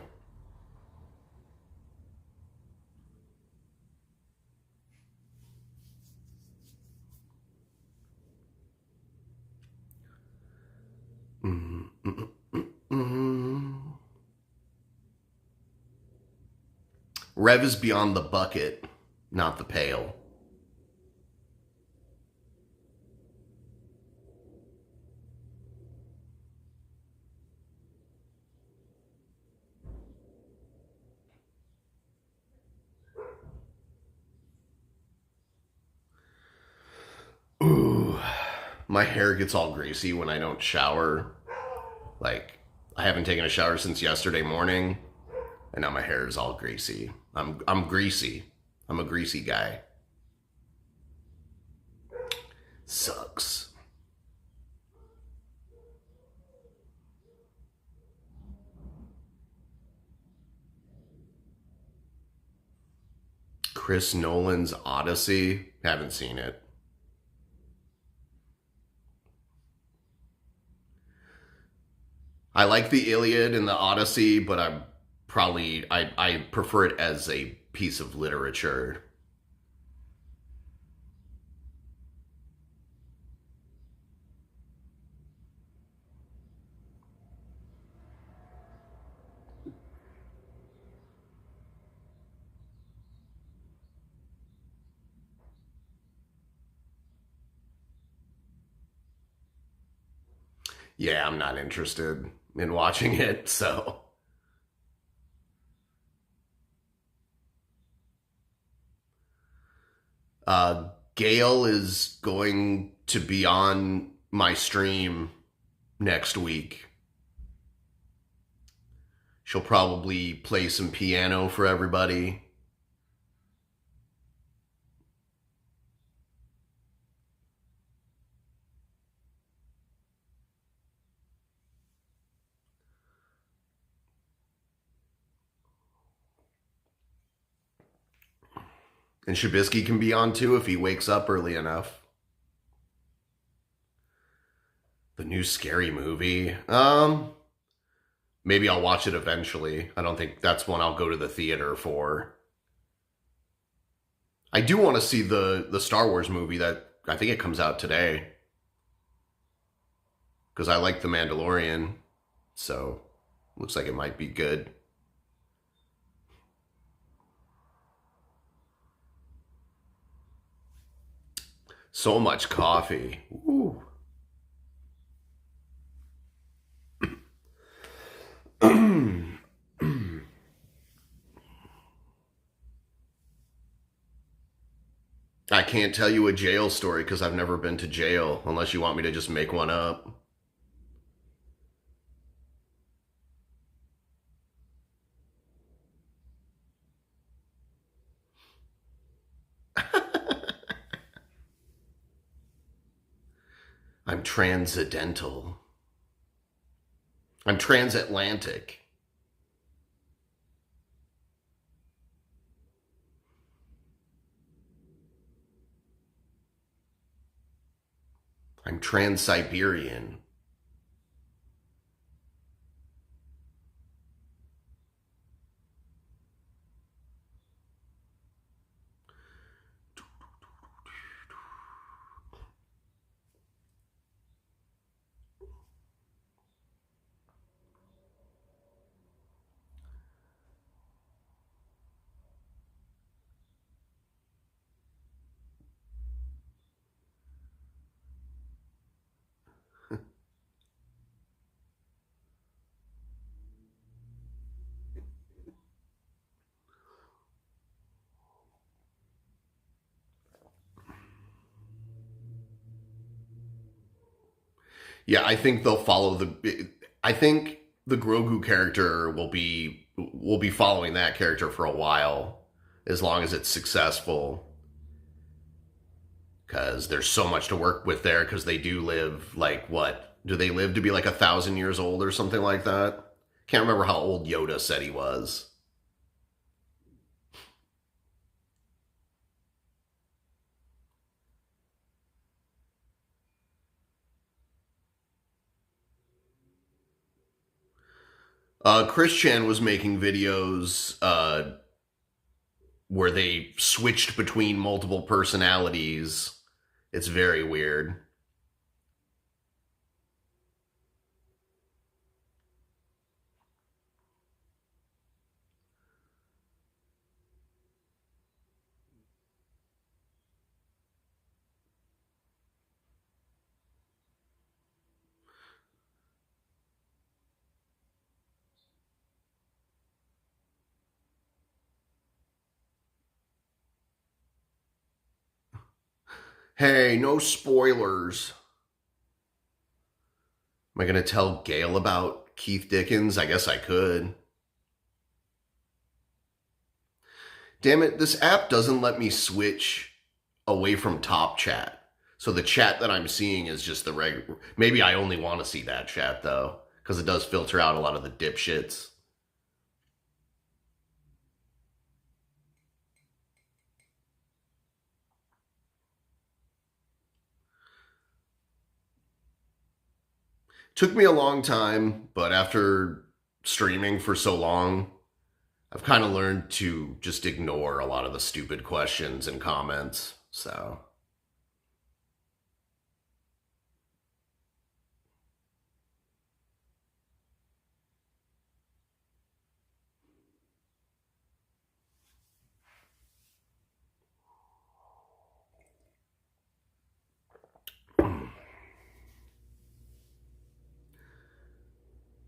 Rev is beyond the bucket, not the pail. Ooh, my hair gets all greasy when I don't shower. Like, I haven't taken a shower since yesterday morning. And now my hair is all greasy. I'm greasy. I'm a greasy guy. Sucks. Chris Nolan's Odyssey. Haven't seen it. I like the Iliad and the Odyssey, but I prefer it as a piece of literature. Yeah, I'm not interested in watching it, so Gail is going to be on my stream next week. She'll probably play some piano for everybody. And Shabisky can be on too if he wakes up early enough. The new scary movie. Maybe I'll watch it eventually. I don't think that's one I'll go to the theater for. I do want to see the Star Wars movie that I think it comes out today. Because I like The Mandalorian. So, looks like it might be good. So much coffee. Ooh. I can't tell you a jail story because I've never been to jail, unless you want me to just make one up. I'm transcendental. I'm transatlantic. I'm trans-Siberian. Yeah, I think they'll follow the. I think the Grogu character will be following that character for a while, as long as it's successful. Because there's so much to work with there. Because they do live like what? Do they live to be like 1,000 years old or something like that? Can't remember how old Yoda said he was. Chris Chan was making videos where they switched between multiple personalities. It's very weird. Hey, no spoilers. Am I going to tell Gail about Keith Dickens? I guess I could. Damn it, this app doesn't let me switch away from top chat. So the chat that I'm seeing is just the regular. Maybe I only want to see that chat though, because it does filter out a lot of the dipshits. Took me a long time, but after streaming for so long, I've kind of learned to just ignore a lot of the stupid questions and comments. So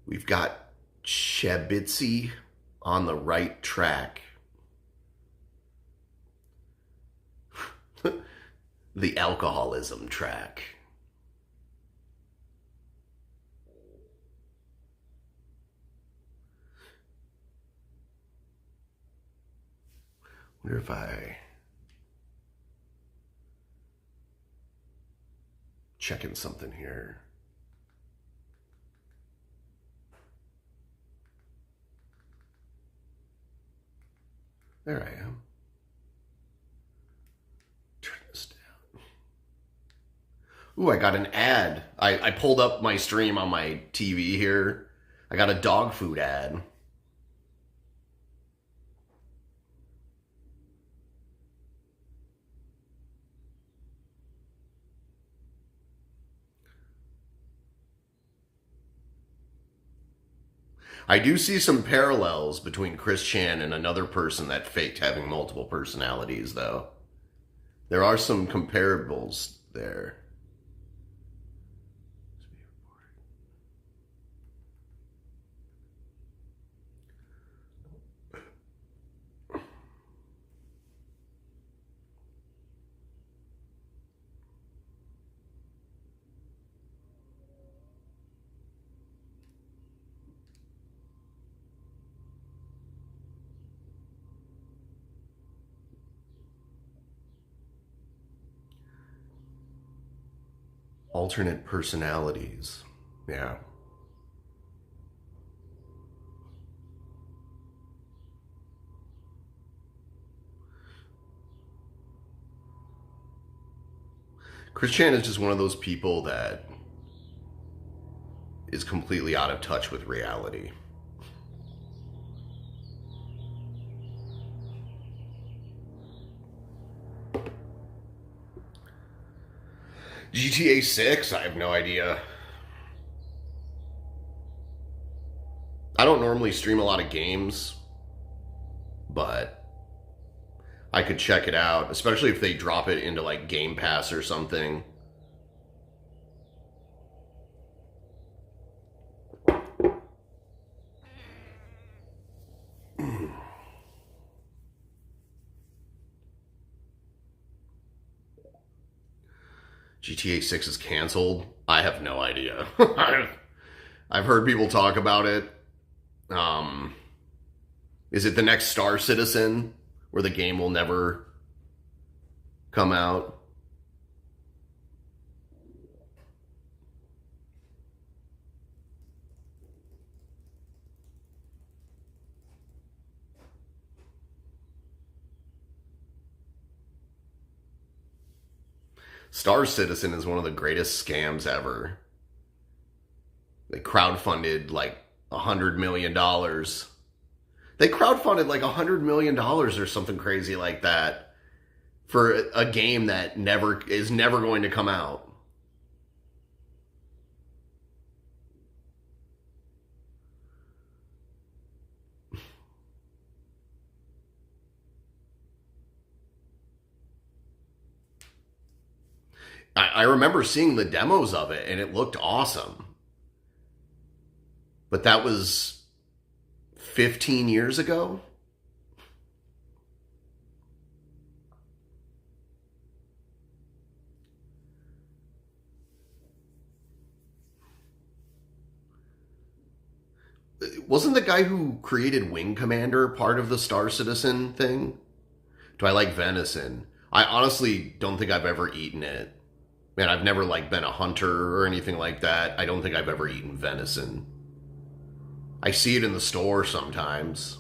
we've got Chebitsy on the right track. The alcoholism track. Wonder if I checking something here. There I am. Turn this down. Ooh, I got an ad. I pulled up my stream on my TV here. I got a dog food ad. I do see some parallels between Chris Chan and another person that faked having multiple personalities, though. There are some comparables there. Alternate personalities. Yeah. Chris Chan is just one of those people that is completely out of touch with reality. GTA 6? I have no idea. I don't normally stream a lot of games, but I could check it out, especially if they drop it into like Game Pass or something. GTA 6 is canceled. I have no idea. I've heard people talk about it. Is it the next Star Citizen where the game will never come out? Star Citizen is one of the greatest scams ever. They crowdfunded like $100 million. They crowdfunded like $100 million or something crazy like that for a game that is never going to come out. I remember seeing the demos of it and it looked awesome. But that was 15 years ago. Wasn't the guy who created Wing Commander part of the Star Citizen thing? Do I like venison? I honestly don't think I've ever eaten it. Man, I've never like been a hunter or anything like that. I don't think I've ever eaten venison. I see it in the store sometimes.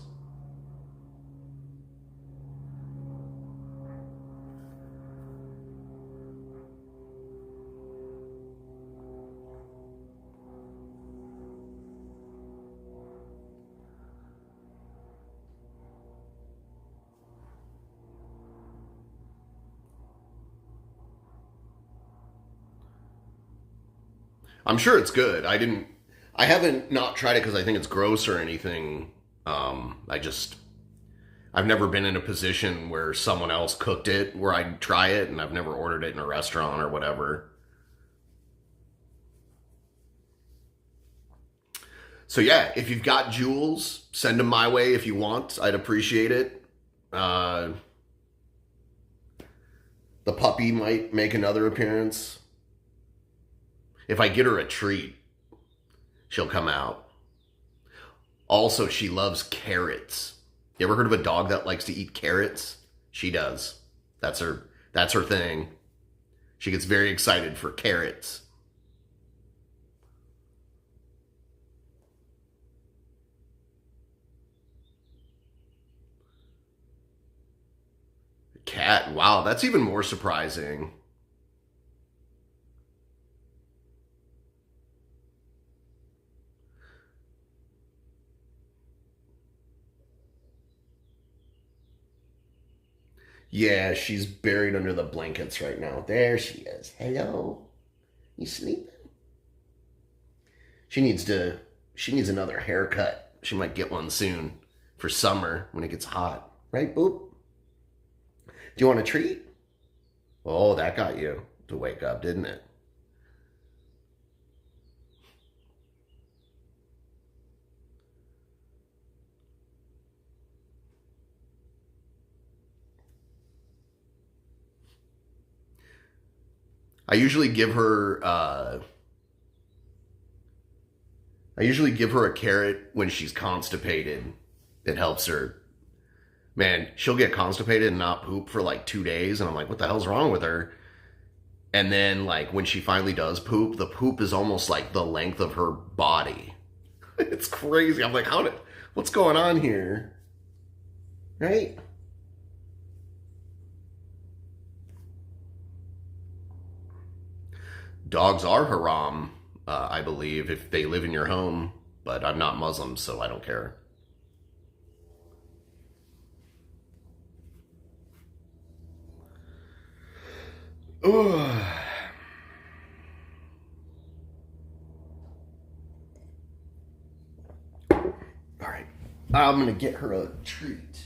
I'm sure it's good. I haven't not tried it because I think it's gross or anything. I just, I've never been in a position where someone else cooked it where I'd try it, and I've never ordered it in a restaurant or whatever. So yeah, if you've got jewels, send them my way if you want. I'd appreciate it. Uh, the puppy might make another appearance. If I get her a treat, she'll come out. Also, she loves carrots. You ever heard of a dog that likes to eat carrots? She does. That's her thing. She gets very excited for carrots. Cat, wow, that's even more surprising. Yeah, she's buried under the blankets right now. There she is. Hello. You sleeping? She needs to she needs another haircut. She might get one soon for summer when it gets hot. Right, Boop? Do you want a treat? Oh, that got you to wake up, didn't it? I usually give her I usually give her a carrot when she's constipated. It helps her. Man, she'll get constipated and not poop for like 2 days, and I'm like, what the hell's wrong with her? And then like when she finally does poop, the poop is almost like the length of her body. It's crazy. I'm like, what's going on here? Right? Dogs are haram, I believe, if they live in your home. But I'm not Muslim, so I don't care. Ugh. All right, I'm gonna get her a treat.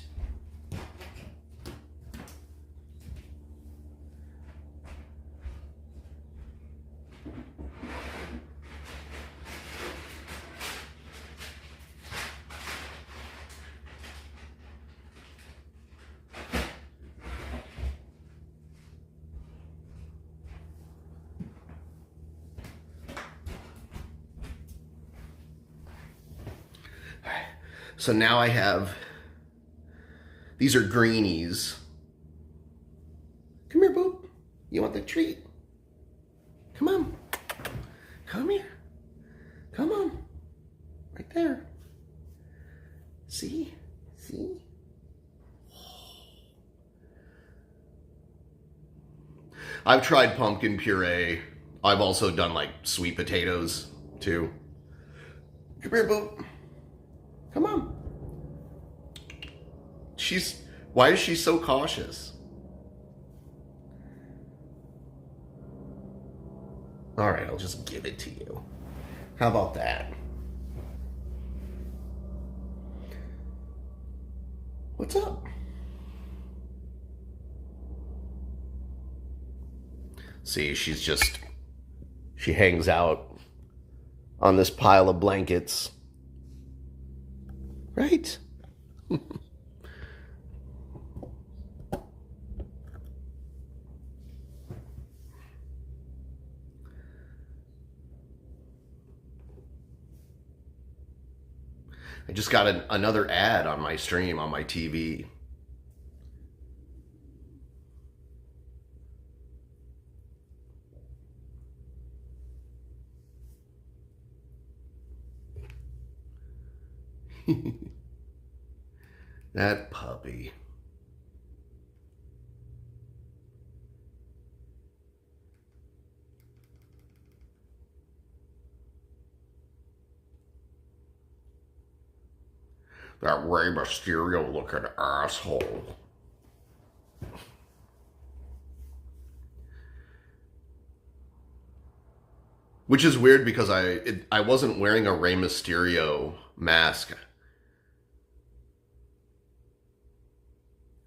So now I have, these are greenies. Come here, Boop. You want the treat? Come on. Come here. Come on. Right there. See? See? I've tried pumpkin puree. I've also done like sweet potatoes too. Come here, Boop. Come on. Why is she so cautious? All right, I'll just give it to you. How about that? What's up? See, she hangs out on this pile of blankets. Right? I just got another ad on my stream on my TV. That puppy. That Rey Mysterio looking asshole. Which is weird because I wasn't wearing a Rey Mysterio mask.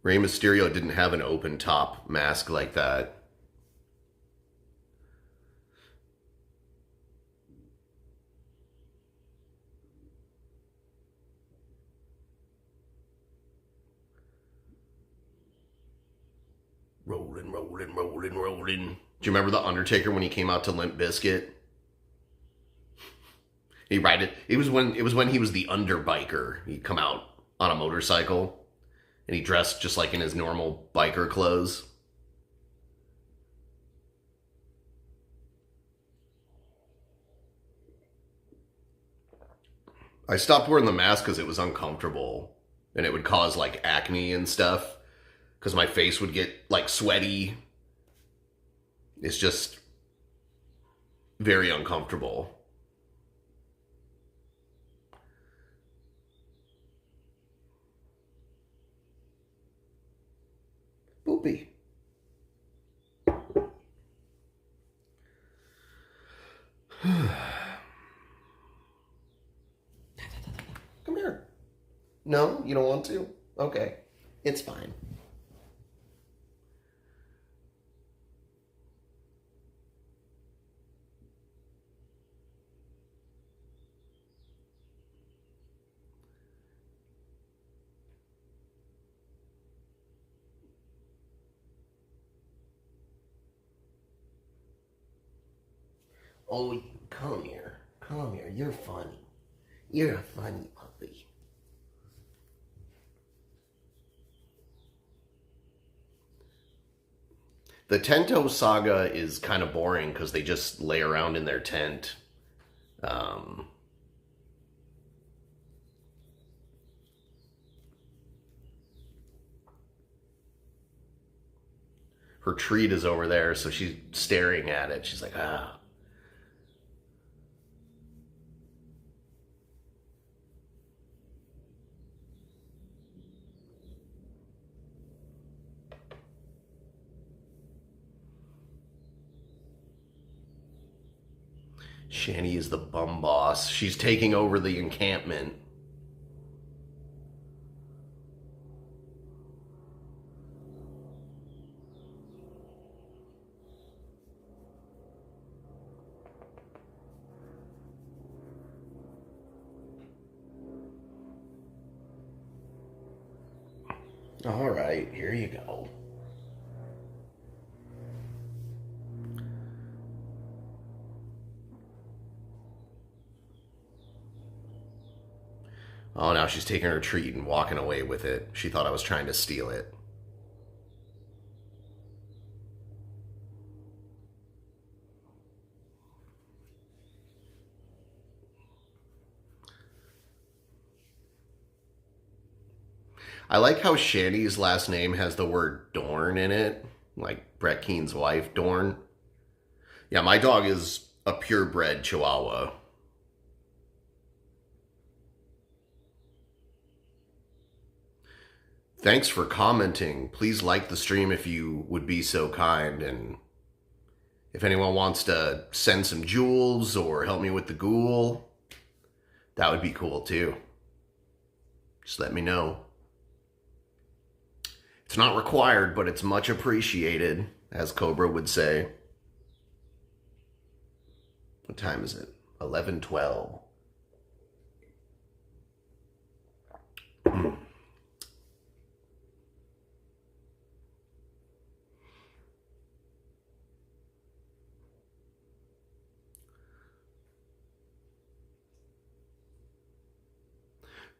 Rey Mysterio didn't have an open top mask like that. Rolling, rolling, rolling, rolling. Do you remember The Undertaker when he came out to Limp Bizkit? He ride it. It was when he was the underbiker. He'd come out on a motorcycle and he dressed just like in his normal biker clothes. I stopped wearing the mask because it was uncomfortable and it would cause like acne and stuff because my face would get like sweaty. It's just very uncomfortable. Boopy. Come here. No, you don't want to? Okay. It's fine. Oh, come here. Come here. You're funny. You're a funny puppy. The Tento saga is kind of boring because they just lay around in their tent. Um, Her treat is over there, so she's staring at it. She's like, ah. Shani is the bum boss. She's taking over the encampment. All right, here you go. Oh, now she's taking her treat and walking away with it. She thought I was trying to steal it. I like how Shani's last name has the word Dorn in it, like Brett Keene's wife, Dorn. Yeah, my dog is a purebred Chihuahua. Thanks for commenting. Please like the stream if you would be so kind. And if anyone wants to send some jewels or help me with the ghoul, that would be cool too. Just let me know. It's not required, but it's much appreciated, as Cobra would say. What time is it? 11:12.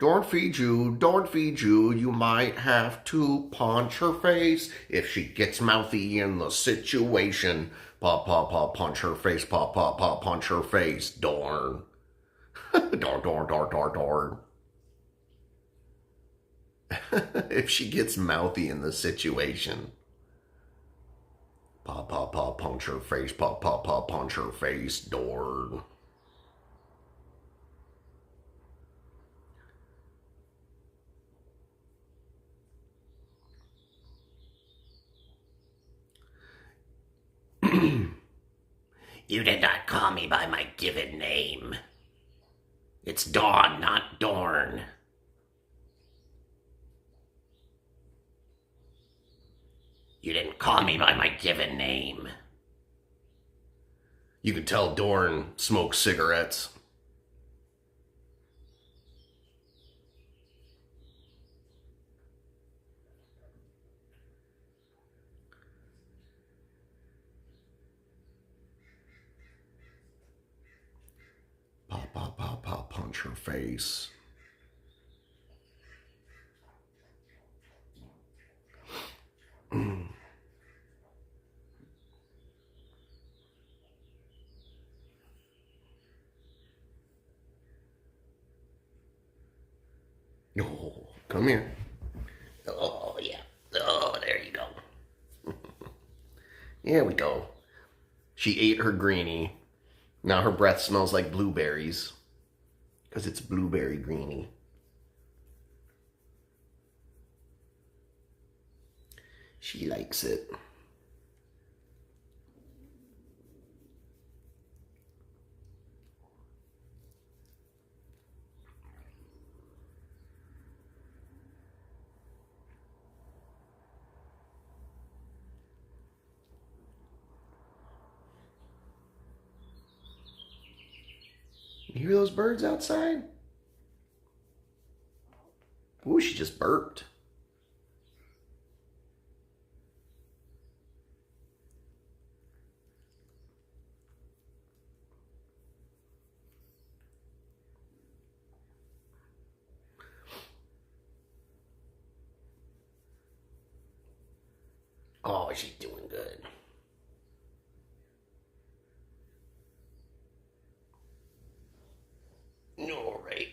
Don't feed you, you might have to punch her face if she gets mouthy in the situation. Paw, paw, paw, punch her face, paw, paw, paw, punch her face, darn. Darn, darn, darn, darn, darn. if she gets mouthy in the situation. Paw, paw, paw, punch her face. Paw, paw, paw, punch her face. Door. You did not call me by my given name. It's Dawn, not Dorn. You didn't call me by my given name. You can tell Dorn smokes cigarettes. Pop, pop, pop, pop, punch her face. Oh, come here. Oh, yeah. Oh, there you go. Here we go. She ate her greenie. Now her breath smells like blueberries. Because it's blueberry greenie. She likes it. You hear those birds outside? Ooh, she just burped. Oh, she's doing good. All right.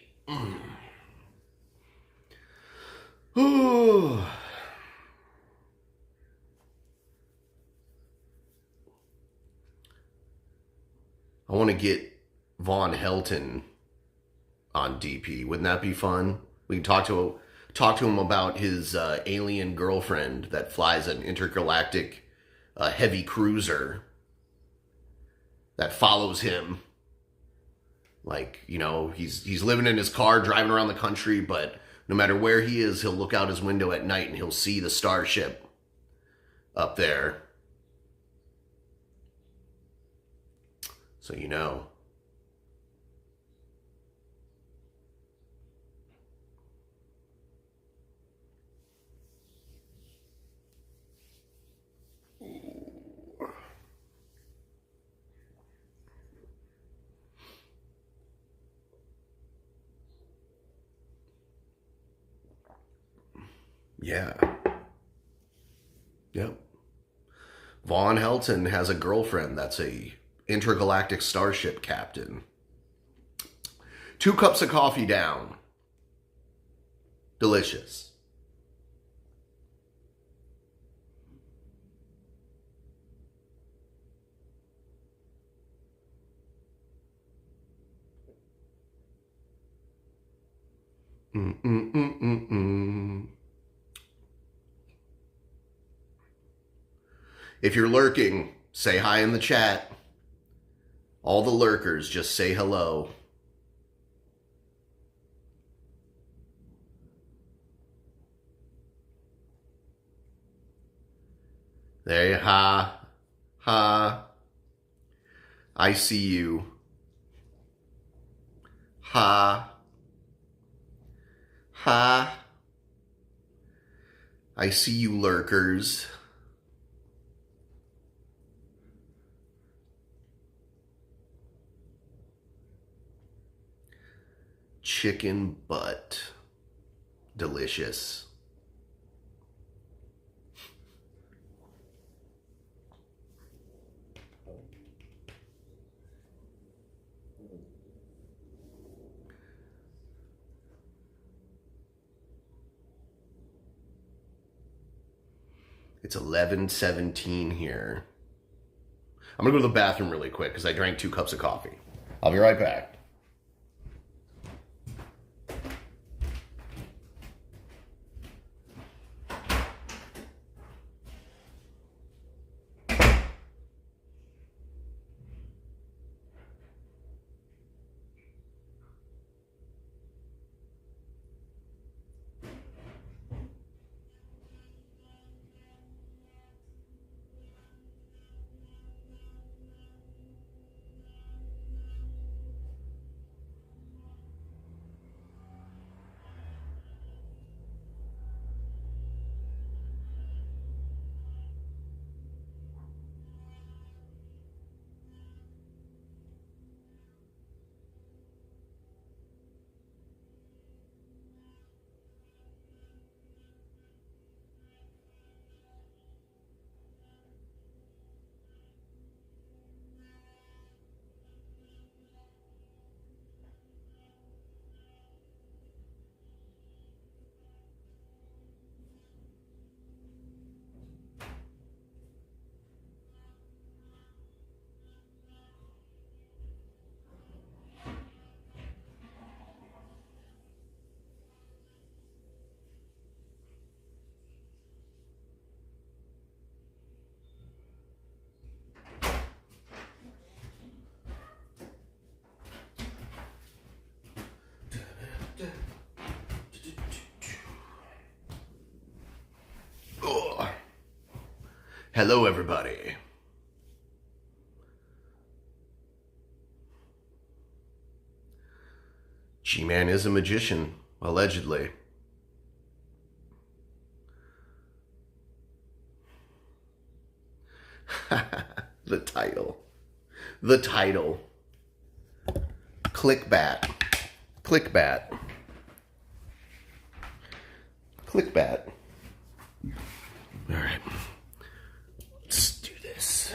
Ooh. I want to get Von Helton on DP. Wouldn't that be fun? We can talk to him about his alien girlfriend that flies an intergalactic heavy cruiser that follows him. Like, you know, he's living in his car, driving around the country, but no matter where he is, he'll look out his window at night and he'll see the starship up there. So you know. Yeah. Yep. Von Helton has a girlfriend that's a intergalactic starship captain. 2 cups of coffee down. Delicious. If you're lurking, say hi in the chat. All the lurkers, just say hello. There you ha. I see you. Ha. I see you lurkers. Chicken butt. Delicious. It's 11:17 here. I'm gonna go to the bathroom really quick because I drank 2 cups of coffee. I'll be right back. Oh. Hello, everybody. G-Man is a magician, allegedly. The title. The title. Clickbat. Clickbat. Clickbat. All right. Let's do this.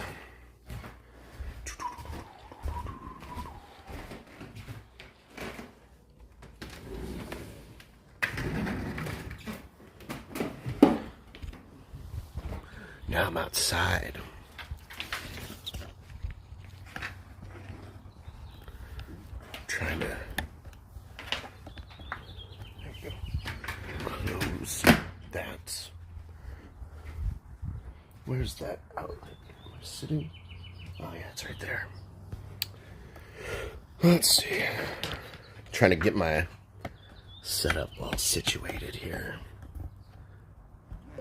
Now I'm outside. Trying to close that. Where's that outlet? Am I sitting? Oh yeah, it's right there. Let's see. Trying to get my setup all situated here.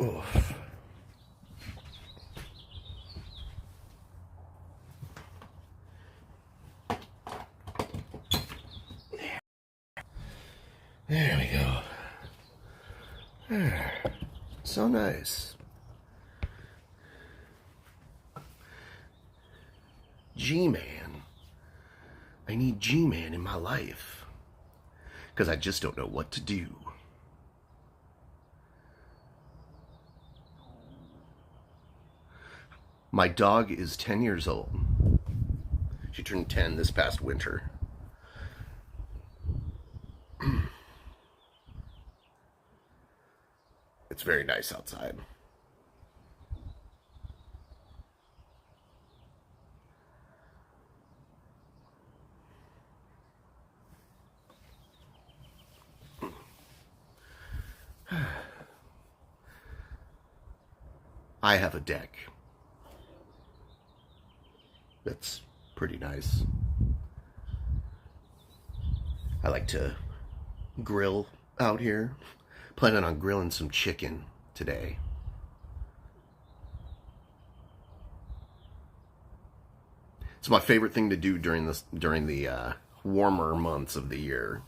Oof. There we go. There. So nice. G-Man. I need G-Man in my life. Because I just don't know what to do. My dog is 10 years old. She turned 10 this past winter. It's very nice outside. I have a deck. That's pretty nice. I like to grill out here. Planning on grilling some chicken today. It's my favorite thing to do during the warmer months of the year.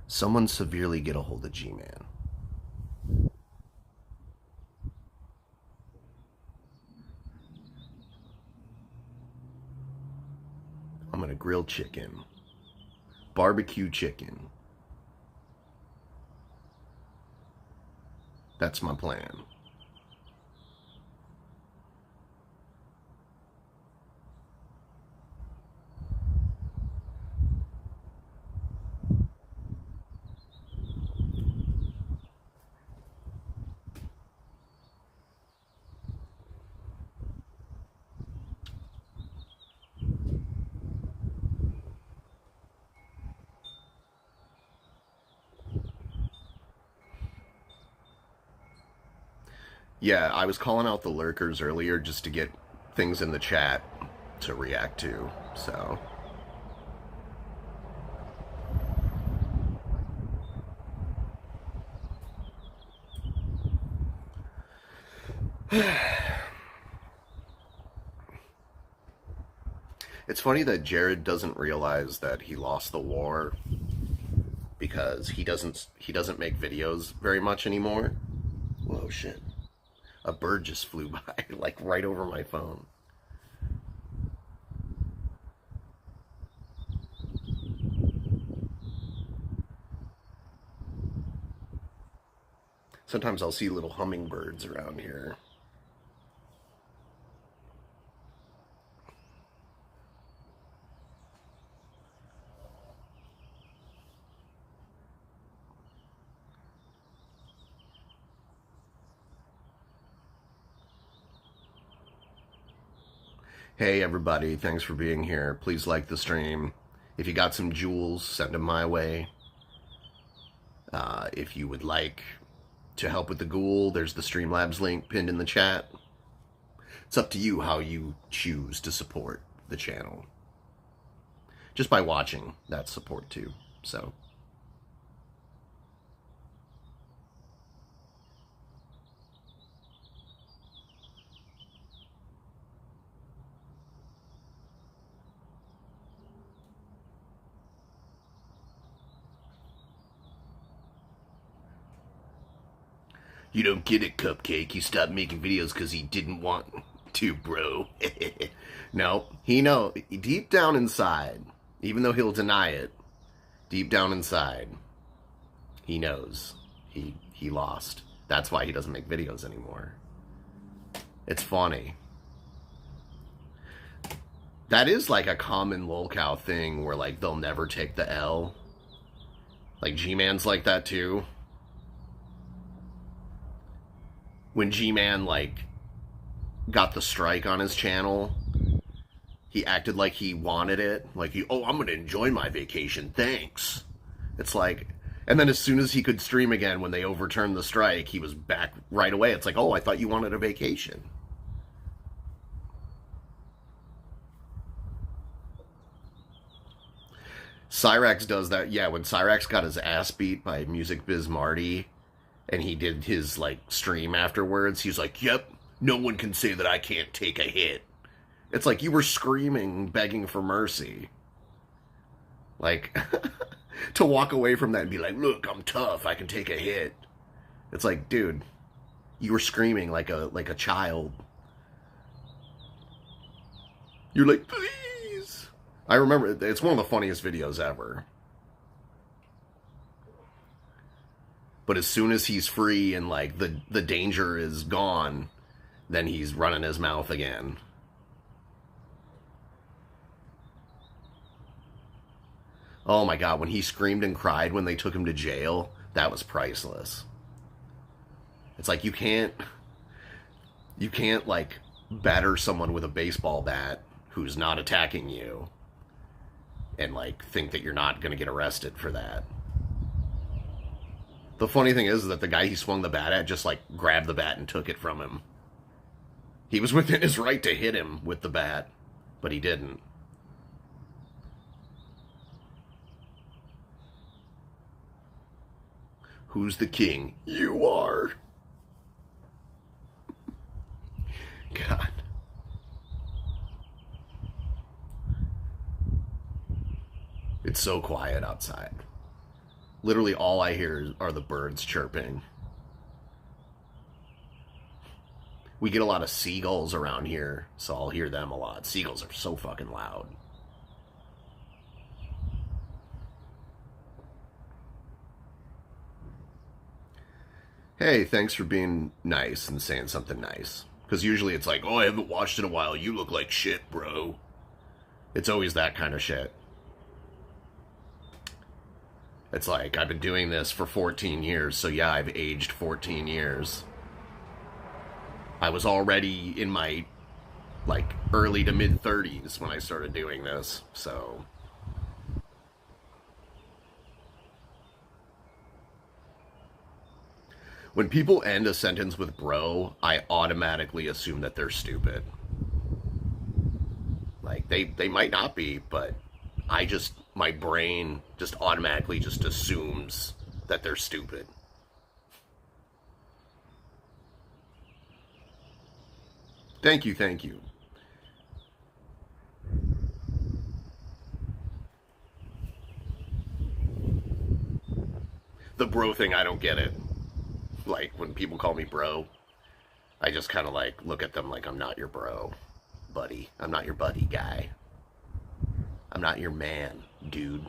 Someone severely get a hold of G-Man. I'm gonna grill chicken. Barbecue chicken. That's my plan. Yeah, I was calling out the lurkers earlier just to get things in the chat to react to, so. It's funny that Jared doesn't realize that he lost the war because he doesn't make videos very much anymore. Whoa, shit. A bird just flew by, like right over my phone. Sometimes I'll see little hummingbirds around here. Hey everybody, thanks for being here. Please like the stream. If you got some jewels, send them my way. If you would like to help with the ghoul, there's the Streamlabs link pinned in the chat. It's up to you how you choose to support the channel. Just by watching, that's support too, so. You don't get it, Cupcake. He stopped making videos because he didn't want to, bro. No, he knows. Deep down inside, even though he'll deny it, deep down inside, he knows he lost. That's why he doesn't make videos anymore. It's funny. That is like a common lolcow thing where like they'll never take the L. Like G-Man's like that too. When G-Man like got the strike on his channel, he acted like he wanted it. Like, I'm going to enjoy my vacation, thanks. It's like, and then as soon as he could stream again when they overturned the strike, he was back right away. It's like, oh, I thought you wanted a vacation. Cyrax does that. Yeah, when Cyrax got his ass beat by Music Biz Marty, and he did his, like, stream afterwards, he was like, yep, no one can say that I can't take a hit. It's like you were screaming, begging for mercy. Like, to walk away from that and be like, look, I'm tough, I can take a hit. It's like, dude, you were screaming like a child. You're like, please. I remember, it's one of the funniest videos ever. But as soon as he's free and like the danger is gone, then he's running his mouth again. Oh my god, when he screamed and cried when they took him to jail, that was priceless. It's like you can't like batter someone with a baseball bat who's not attacking you and like think that you're not going to get arrested for that. The funny thing is that the guy he swung the bat at just like grabbed the bat and took it from him. He was within his right to hit him with the bat, but he didn't. Who's the king? You are. God. It's so quiet outside. Literally all I hear are the birds chirping. We get a lot of seagulls around here, so I'll hear them a lot. Seagulls are so fucking loud. hey, thanks for being nice and saying something nice. Because usually it's like, oh, I haven't watched in a while. You look like shit, bro. It's always that kind of shit. It's like, I've been doing this for 14 years, so yeah, I've aged 14 years. I was already in my, like, early to mid 30s when I started doing this, so. When people end a sentence with bro, I automatically assume that they're stupid. Like, they might not be, but my brain just automatically just assumes that they're stupid. Thank you, thank you. The bro thing, I don't get it. Like, when people call me bro, I just kind of like look at them like I'm not your bro, buddy. I'm not your buddy guy. I'm not your man, dude.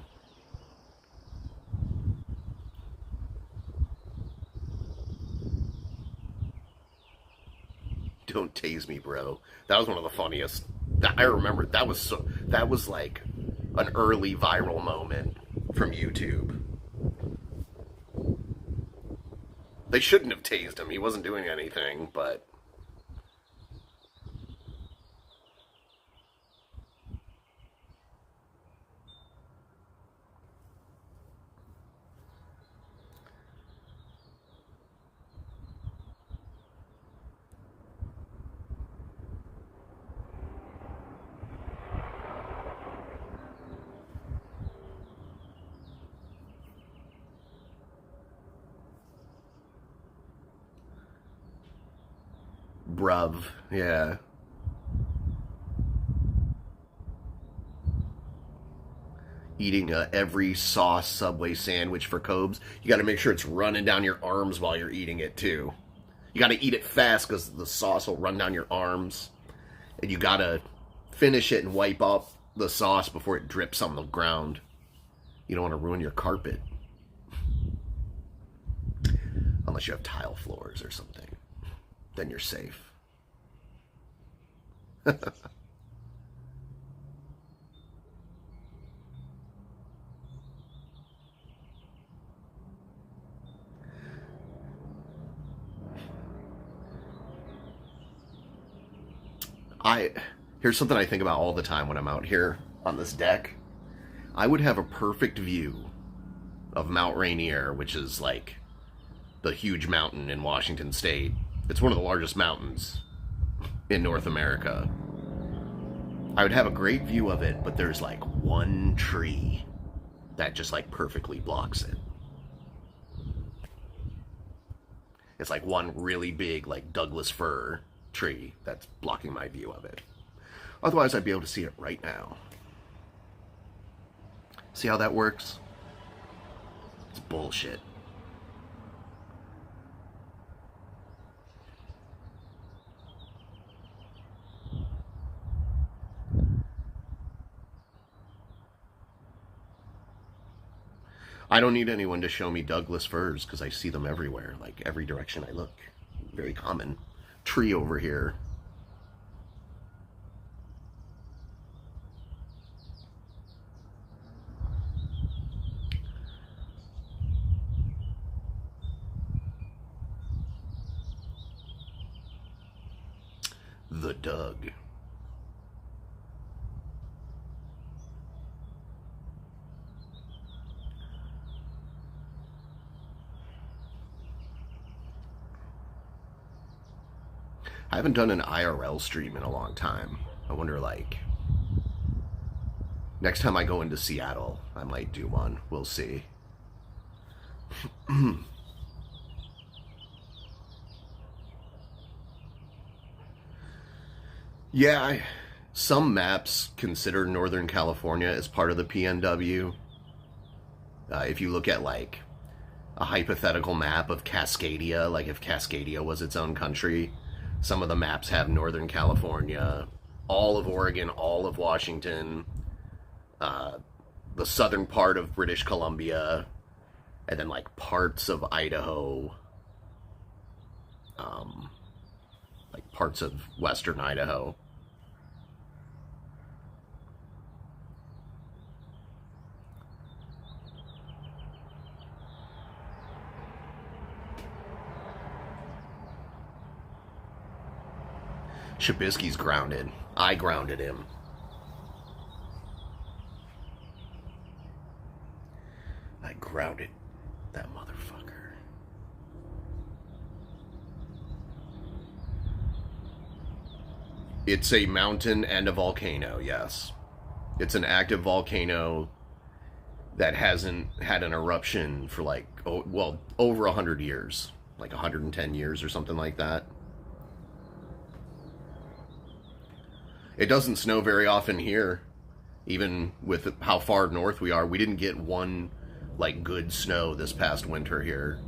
Don't tase me, bro. That was one of the funniest. I remember that was like an early viral moment from YouTube. They shouldn't have tased him. He wasn't doing anything, but bruv, yeah. Eating every sauce Subway sandwich for Cobes, you got to make sure it's running down your arms while you're eating it too. You got to eat it fast because the sauce will run down your arms, and you got to finish it and wipe off the sauce before it drips on the ground. You don't want to ruin your carpet, unless you have tile floors or something. Then you're safe. I Here's something I think about all the time when I'm out here on this deck. I would have a perfect view of Mount Rainier, which is like the huge mountain in Washington State. It's one of the largest mountains in North America. I would have a great view of it, but there's like one tree that just like perfectly blocks it. It's like one really big, like Douglas fir tree that's blocking my view of it. Otherwise, I'd be able to see it right now. See how that works? It's bullshit. I don't need anyone to show me Douglas firs because I see them everywhere, like every direction I look. Very common. Tree over here. The Doug. I haven't done an IRL stream in a long time. I wonder, like, next time I go into Seattle, I might do one. We'll see. Yeah, some maps consider Northern California as part of the PNW. If you look at, like, a hypothetical map of Cascadia, like if Cascadia was its own country, some of the maps have Northern California, all of Oregon, all of Washington, the southern part of British Columbia, and then like parts of Idaho. um, like parts of western Idaho. Shabisky's grounded. I grounded him. I grounded that motherfucker. It's a mountain and a volcano, yes. It's an active volcano that hasn't had an eruption for like, oh, well, over 100 years. Like 110 years or something like that. It doesn't snow very often here, even with how far north we are. We didn't get one like good snow this past winter here.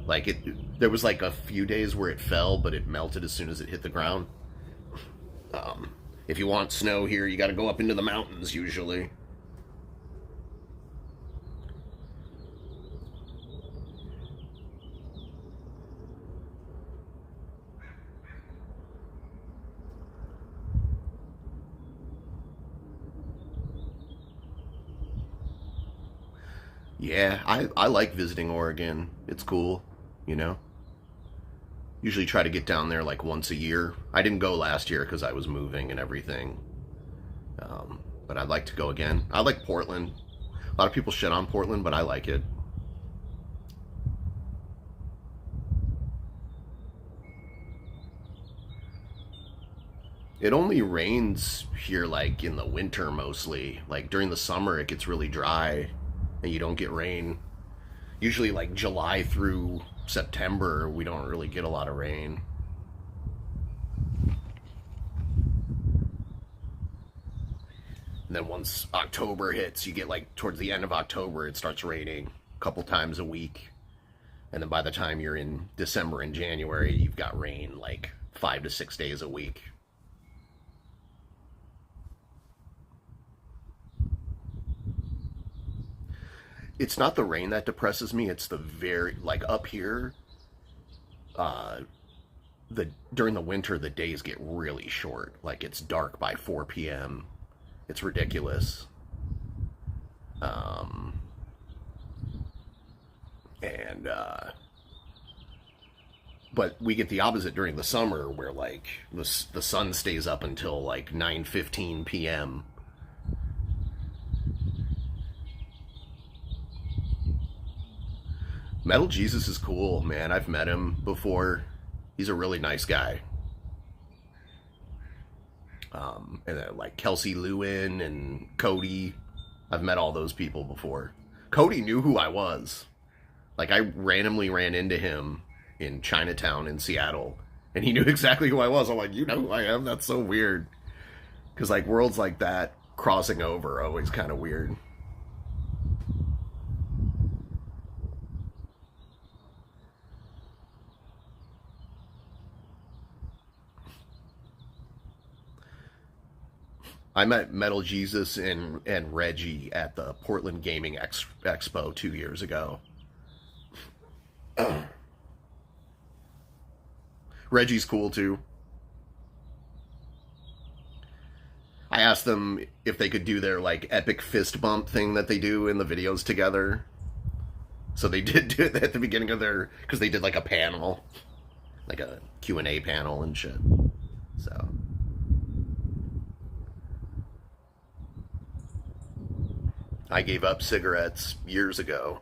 Like there was like a few days where it fell, but it melted as soon as it hit the ground. If you want snow here, you got to go up into the mountains usually. Yeah, I like visiting Oregon. It's cool, you know. Usually try to get down there like once a year. I didn't go last year because I was moving and everything. But I'd like to go again. I like Portland. A lot of people shit on Portland, but I like it. It only rains here like in the winter mostly. Like during the summer it gets really dry and you don't get rain. Usually like July through September we don't really get a lot of rain. And then once October hits, you get like towards the end of October it starts raining a couple times a week. And then by the time you're in December and January, you've got rain like 5 to 6 days a week. It's not the rain that depresses me. It's the very like up here. Uh, the during the winter the days get really short. Like it's dark by 4 p.m. It's ridiculous. Um, and But we get the opposite during the summer, where like the sun stays up until like 9:15 p.m. Metal Jesus is cool, man. I've met him before. He's a really nice guy. And like Kelsey Lewin and Cody, I've met all those people before. Cody knew who I was. Like I randomly ran into him in Chinatown in Seattle, and he knew exactly who I was. I'm like, you know who I am? That's so weird. Because like worlds like that crossing over are always kind of weird. I met Metal Jesus and Reggie at the Portland Gaming Expo 2 years ago. Reggie's cool too. I asked them if they could do their like epic fist bump thing that they do in the videos together. So they did do it at the beginning of their, because they did like a panel, like a Q&A panel and shit. So I gave up cigarettes years ago.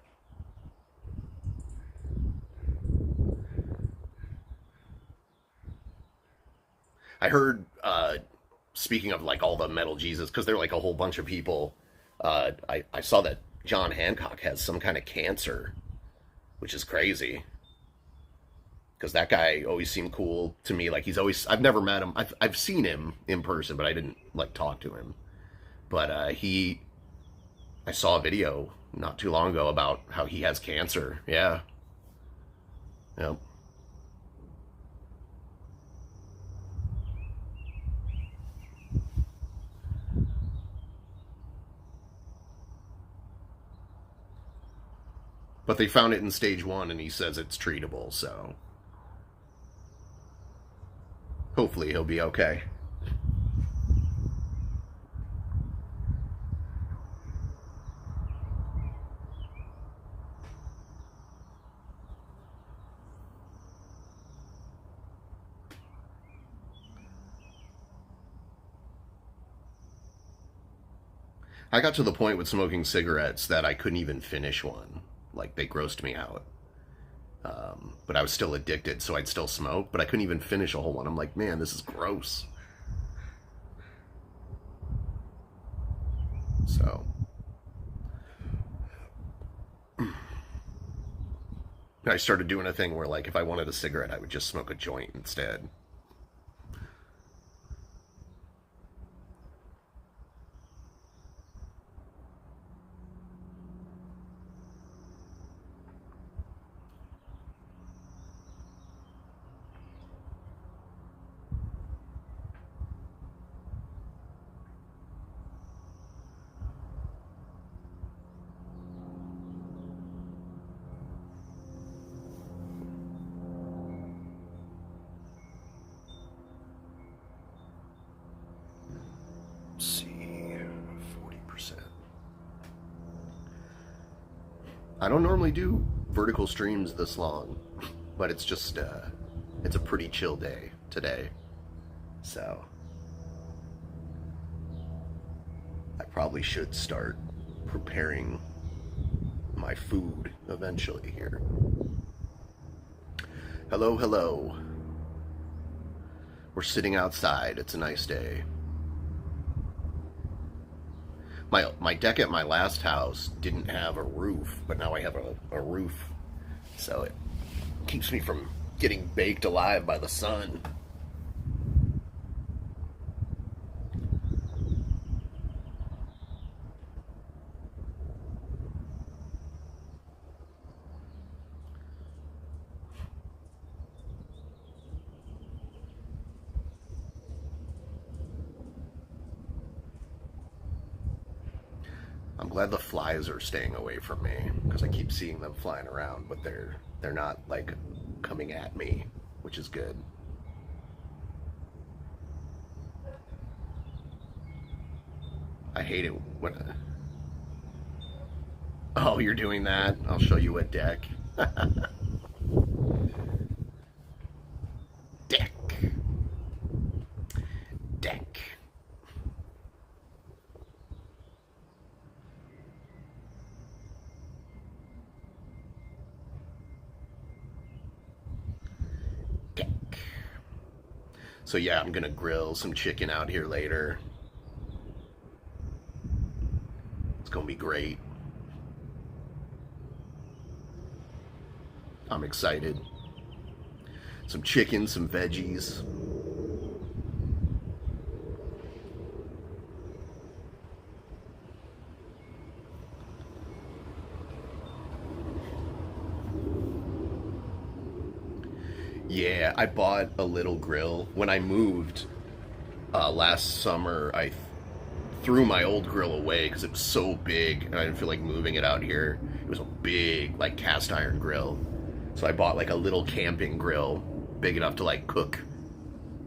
I heard, speaking of like all the Metal Jesus, because they're like a whole bunch of people, I saw that John Hancock has some kind of cancer, which is crazy. Because that guy always seemed cool to me. Like he's always, I've never met him. I've seen him in person, but I didn't like talk to him. But I saw a video not too long ago about how he has cancer. Yeah. Yep. But they found it in stage 1, and he says it's treatable. So Hopefully he'll be okay. I got to the point with smoking cigarettes that I couldn't even finish one. Like, they grossed me out. But I was still addicted, so I'd still smoke, but I couldn't even finish a whole one. I'm like, man, this is gross. So, I started doing a thing where, like, if I wanted a cigarette, I would just smoke a joint instead. Let's see, 40%. I don't normally do vertical streams this long, but it's just, it's a pretty chill day today. So, I probably should start preparing my food eventually here. Hello, hello. We're sitting outside. It's a nice day. My deck at my last house didn't have a roof, but now I have a roof. So it keeps me from getting baked alive by the sun. I'm glad the flies are staying away from me because I keep seeing them flying around, but they're not like coming at me, which is good. I hate it when. Oh, you're doing that? I'll show you a deck. Deck. Deck. Deck. So yeah, I'm gonna grill some chicken out here later. It's gonna be great. I'm excited. Some chicken, some veggies. Yeah, I bought a little grill. When I moved last summer, I threw my old grill away because it was so big and I didn't feel like moving it out here. It was a big, like, cast iron grill. So I bought like a little camping grill big enough to like cook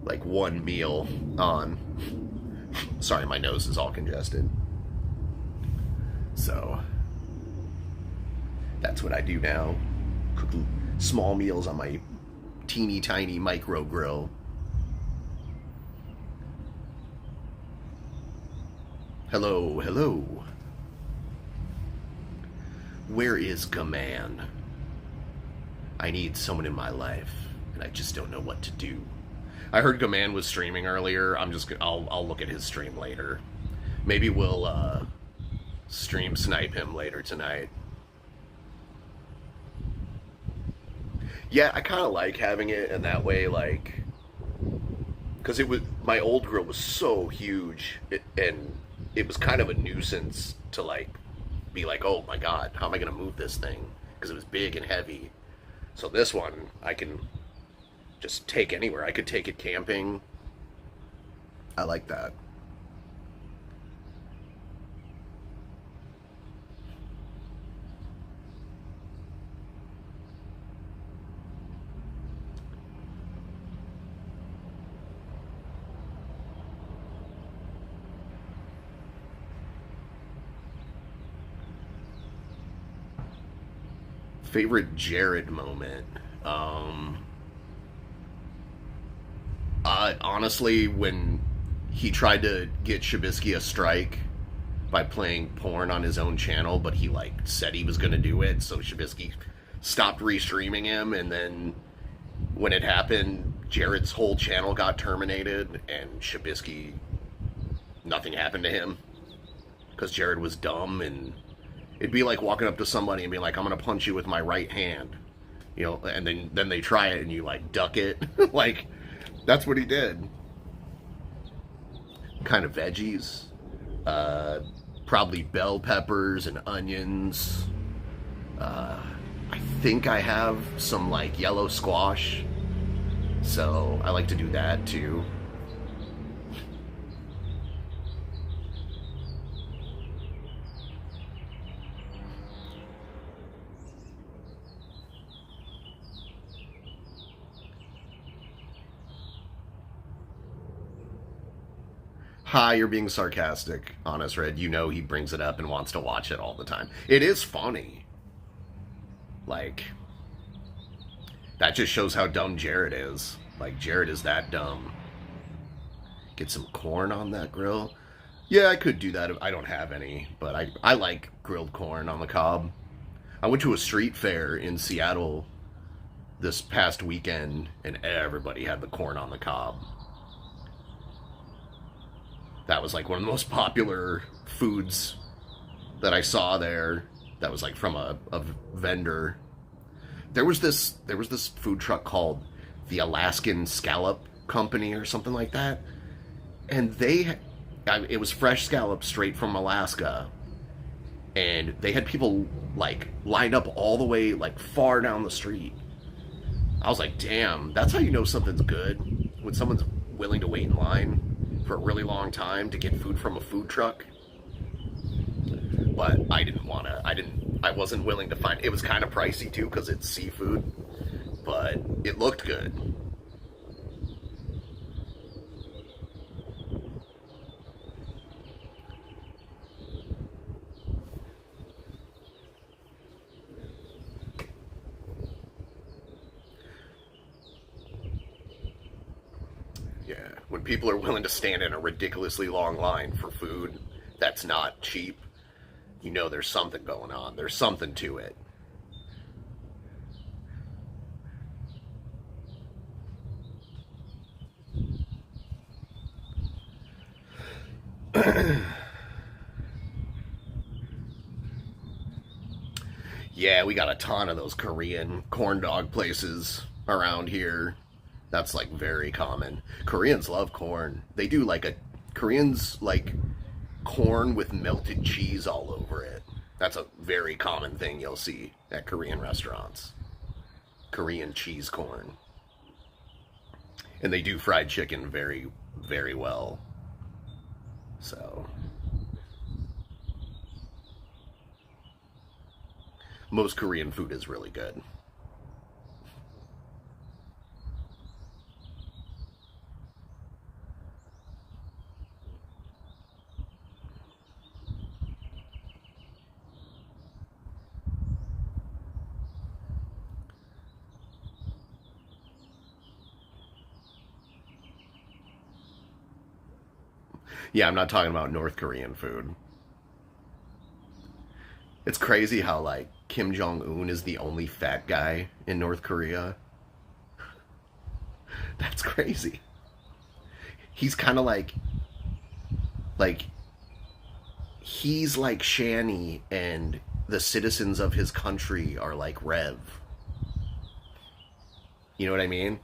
like one meal on. Sorry, my nose is all congested. So that's what I do now. Cook small meals on my teeny tiny micro grill. Hello, hello. Where is Gaman? I need someone in my life, and I just don't know what to do. I heard Gaman was streaming earlier. I'll look at his stream later. Maybe we'll stream snipe him later tonight. Yeah, I kind of like having it in that way, like, because my old grill was so huge, and it was kind of a nuisance to like be like, oh my god, how am I gonna move this thing? Because it was big and heavy. So this one I can just take anywhere. I could take it camping. I like that. Favorite Jared moment. Um, Honestly, when he tried to get Shabisky a strike by playing porn on his own channel, but he like said he was going to do it, so Shabisky stopped restreaming him, and then when it happened, Jared's whole channel got terminated, and Shabisky, nothing happened to him because Jared was dumb, and it'd be like walking up to somebody and being like, "I'm going to punch you with my right hand," you know, and then they try it and you like duck it, like that's what he did. Kind of veggies, uh, probably bell peppers and onions. I think I have some like yellow squash, so I like to do that too. Hi, you're being sarcastic, Honest Red. You know he brings it up and wants to watch it all the time. It is funny. Like, that just shows how dumb Jared is. Like, Jared is that dumb. Get some corn on that grill. Yeah, I could do that. I don't have any, but I like grilled corn on the cob. I went to a street fair in Seattle this past weekend, and everybody had the corn on the cob. That was like one of the most popular foods that I saw there. That was like from a vendor. There was this food truck called the Alaskan Scallop Company or something like that, and it was fresh scallops straight from Alaska, and they had people like lined up all the way like far down the street. I was like, damn, that's how you know something's good, when someone's willing to wait in line for a really long time to get food from a food truck. But I wasn't willing to find, it was kind of pricey too because it's seafood, but it looked good. Yeah, when people are willing to stand in a ridiculously long line for food that's not cheap, you know there's something going on. There's something to it. Yeah, we got a ton of those Korean corn dog places around here. That's like very common. Koreans love corn. They do like Koreans like corn with melted cheese all over it. That's a very common thing you'll see at Korean restaurants. Korean cheese corn. And they do fried chicken very, very well. So, most Korean food is really good. Yeah, I'm not talking about North Korean food. It's crazy how like Kim Jong Un is the only fat guy in North Korea. That's crazy. He's kind of like he's like Shani, and the citizens of his country are like Rev. You know what I mean?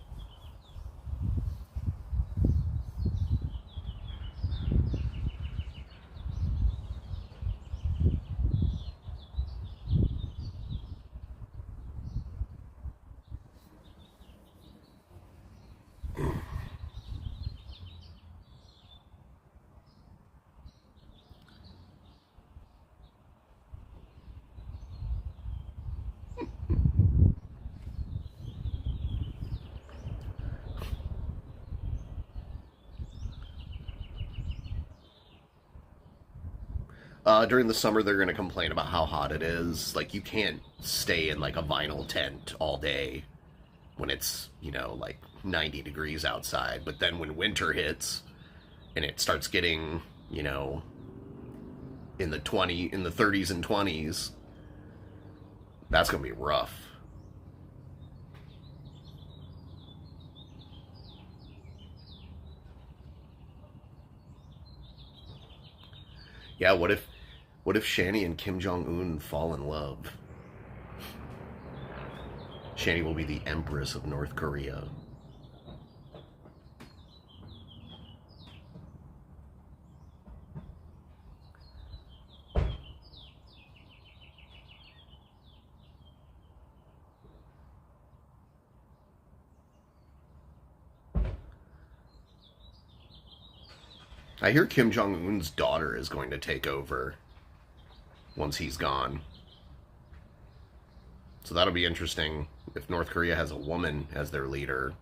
During the summer, they're going to complain about how hot it is. Like, you can't stay in like a vinyl tent all day when it's, like 90 degrees outside. But then when winter hits and it starts getting, in the 30s and 20s, that's going to be rough. Yeah, what if Shani and Kim Jong Un fall in love? Shani will be the Empress of North Korea. I hear Kim Jong Un's daughter is going to take over once he's gone. So that'll be interesting if North Korea has a woman as their leader,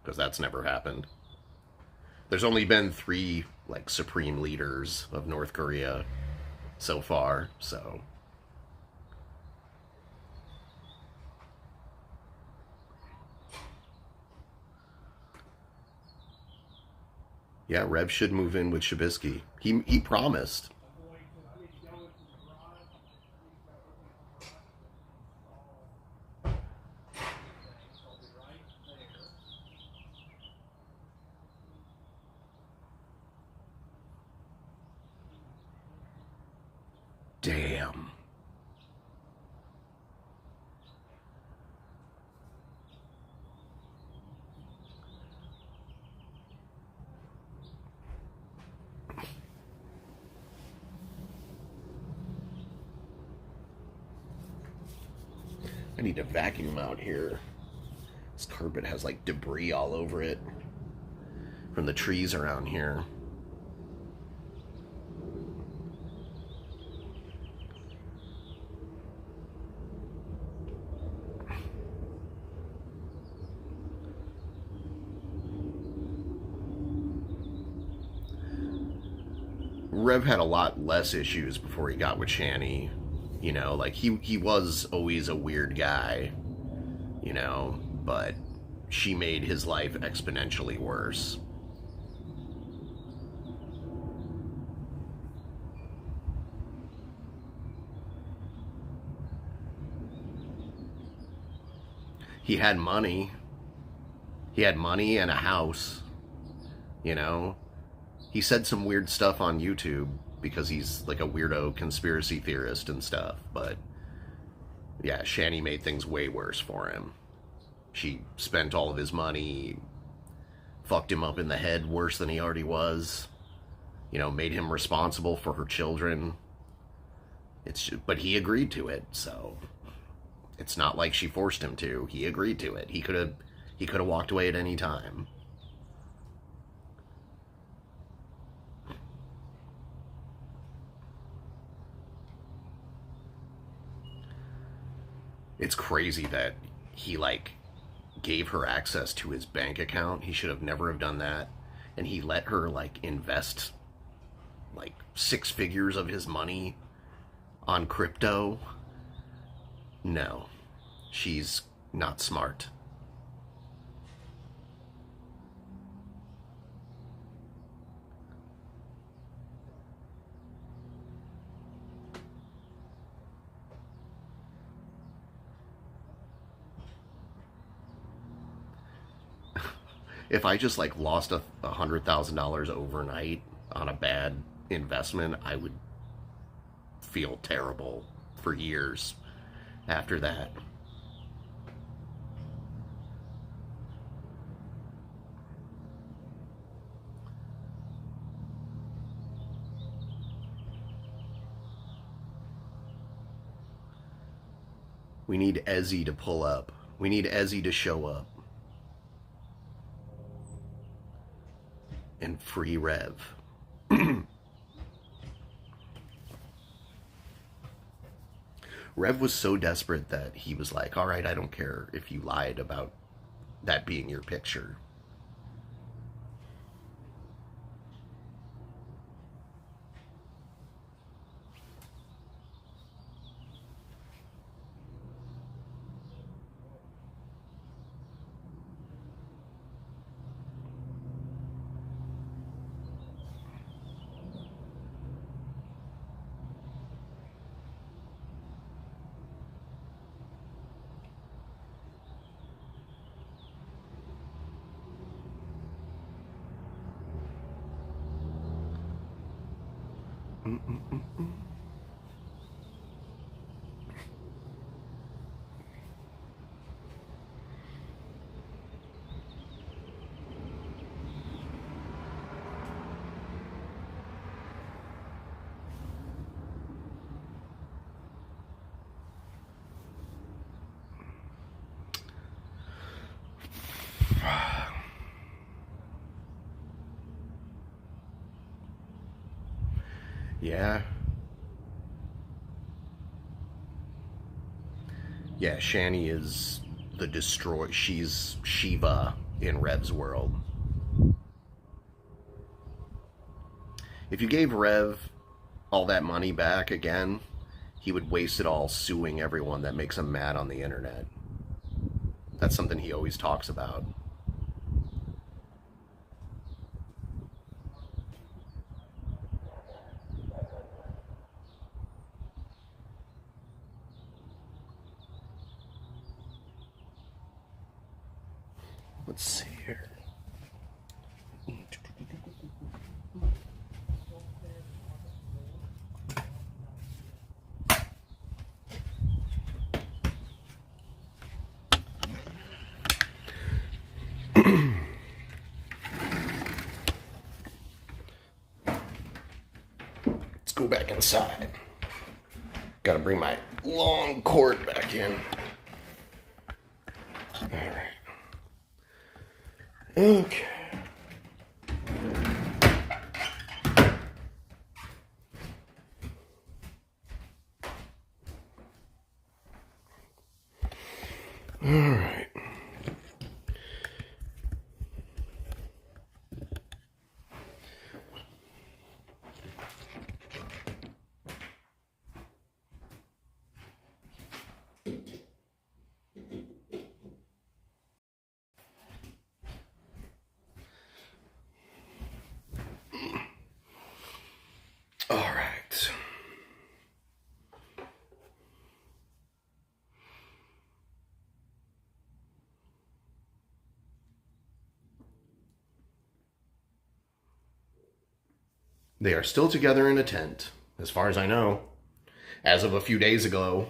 because that's never happened. There's only been three like supreme leaders of North Korea so far, so yeah, Rev should move in with Shabisky. He promised. Damn. I need to vacuum out here. This carpet has like debris all over it from the trees around here. Rev had a lot less issues before he got with Shani. Like he was always a weird guy, but she made his life exponentially worse. He had money. He had money and a house, you know? He said some weird stuff on YouTube because he's like a weirdo conspiracy theorist and stuff, but yeah, Shani made things way worse for him. She spent all of his money, fucked him up in the head worse than he already was, made him responsible for her children. But he agreed to it, so it's not like she forced him to. He agreed to it. He could have walked away at any time. It's crazy that he gave her access to his bank account. He should have never have done that. And he let her invest 6 figures of his money on crypto. No, she's not smart. If I just lost $100,000 overnight on a bad investment, I would feel terrible for years after that. We need Ezzy to pull up. We need Ezzy to show up. And free Rev. Rev was so desperate that he was like, all right, I don't care if you lied about that being your picture. Yeah. Yeah, Shani is the destroy. She's Shiva in Rev's world. If you gave Rev all that money back again, he would waste it all suing everyone that makes him mad on the internet. That's something he always talks about. Let's see here. Let's go back inside. Gotta bring my long cord back in. Alright. Okay. Alright. All right. They are still together in a tent, as far as I know, as of a few days ago.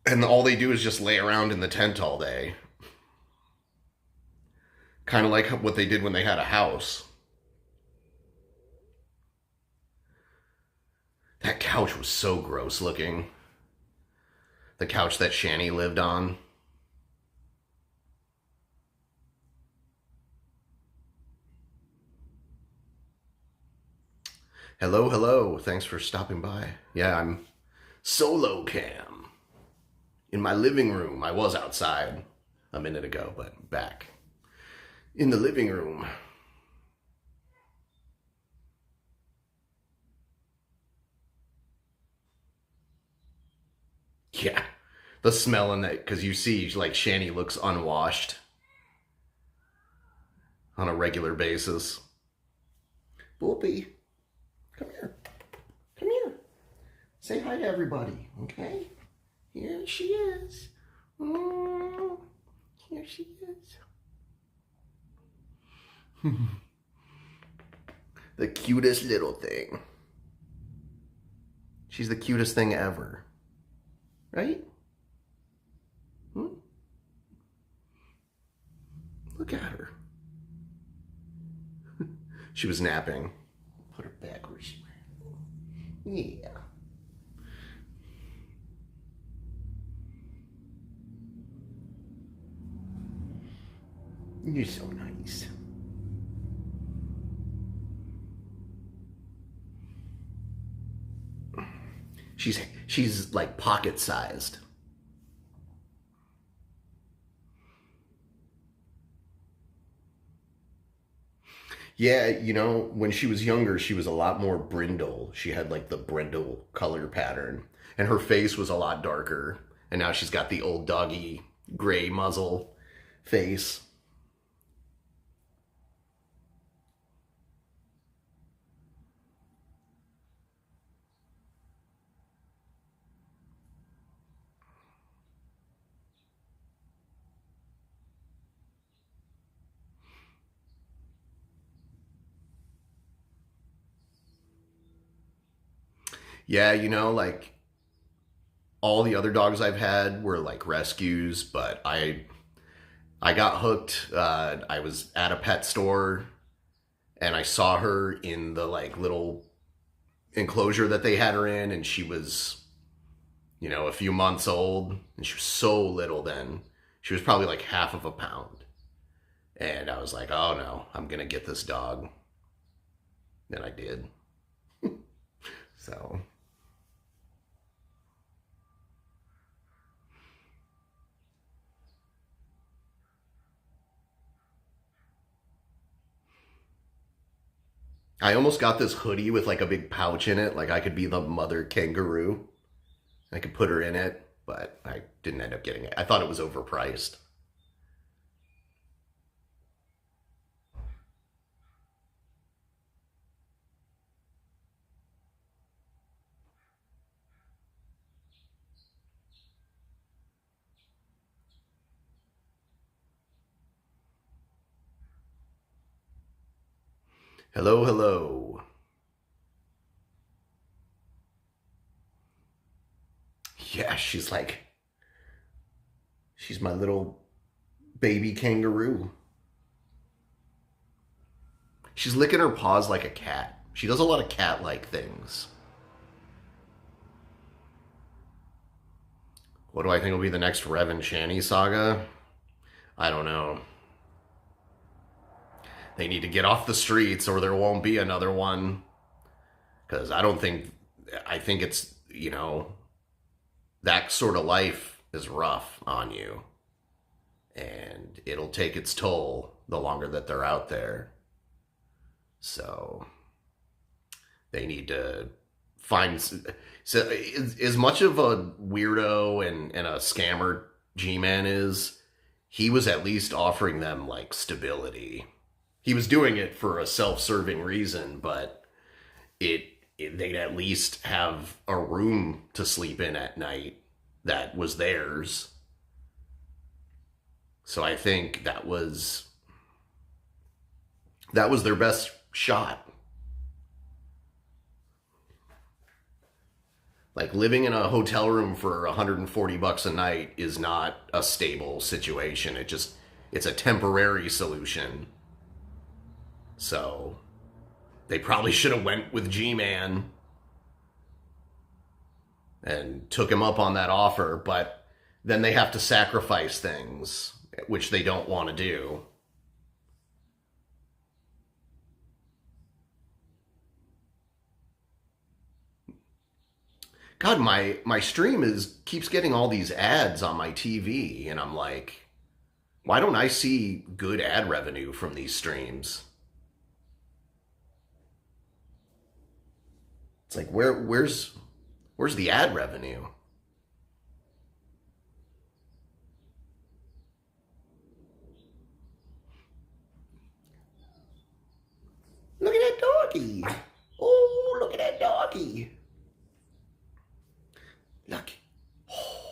And all they do is just lay around in the tent all day. Kind of like what they did when they had a house. That couch was so gross looking. The couch that Shani lived on. Hello, hello. Thanks for stopping by. Yeah, I'm solo cam. In my living room. I was outside a minute ago, but back. In the living room. Yeah. The smell in that, because you see, like, Shani looks unwashed on a regular basis. Boopy, come here. Come here. Say hi to everybody, okay? Here she is. Oh, here she is. The cutest little thing. She's the cutest thing ever. Right? Look at her. She was napping. Put her back where she went. Yeah. You're so nice. She's like pocket sized. Yeah, you know, when she was younger, she was a lot more brindle. She had like the brindle color pattern, and her face was a lot darker. And now she's got the old doggy gray muzzle face. Yeah, like all the other dogs I've had were like rescues, but I got hooked. I was at a pet store and I saw her in the like little enclosure that they had her in, and she was, a few months old, and she was so little then. She was probably like half of a pound. And I was like, oh no, I'm gonna get this dog. And I did. So I almost got this hoodie with like a big pouch in it. Like I could be the mother kangaroo. I could put her in it, but I didn't end up getting it. I thought it was overpriced. Hello, hello. Yeah, she's my little baby kangaroo. She's licking her paws like a cat. She does a lot of cat-like things. What do I think will be the next Rev and Shani saga? I don't know. They need to get off the streets or there won't be another one. Because I think it's, that sort of life is rough on you. And it'll take its toll the longer that they're out there. So they need to find. So as much of a weirdo and a scammer G-Man is, he was at least offering them like stability. He was doing it for a self-serving reason, but they'd at least have a room to sleep in at night that was theirs. So I think that was their best shot. Like living in a hotel room for $140 a night is not a stable situation. It's a temporary solution. So they probably should have went with G-Man and took him up on that offer, but then they have to sacrifice things, which they don't want to do. God, my stream keeps getting all these ads on my TV, and I'm like, why don't I see good ad revenue from these streams? It's like where's the ad revenue? Look at that doggy. Oh, look at that doggy. Look. Oh,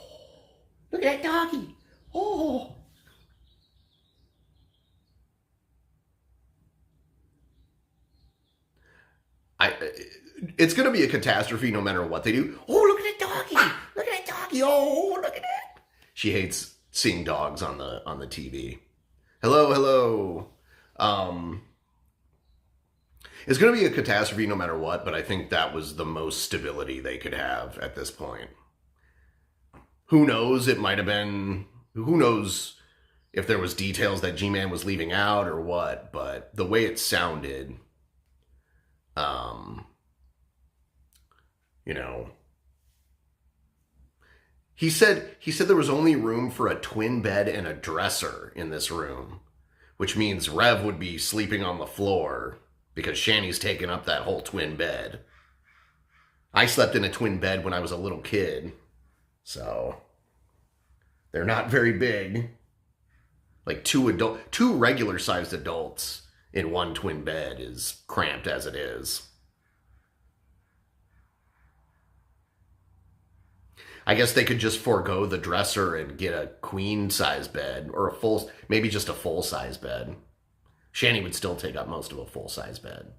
look at that doggy. Oh. I it's going to be a catastrophe no matter what they do. Oh, look at that doggy. Look at that doggy. Oh, look at that. She hates seeing dogs on the TV. Hello, hello. It's going to be a catastrophe no matter what, but I think that was the most stability they could have at this point. Who knows? It might have been, who knows if there was details that G-Man was leaving out or what, but the way it sounded, um, you know, he said there was only room for a twin bed and a dresser in this room, which means Rev would be sleeping on the floor because Shani's taken up that whole twin bed. I slept in a twin bed when I was a little kid, so they're not very big. Like two regular sized adults in one twin bed is cramped as it is. I guess they could just forego the dresser and get a queen size bed or maybe just a full size bed. Shani would still take up most of a full size bed.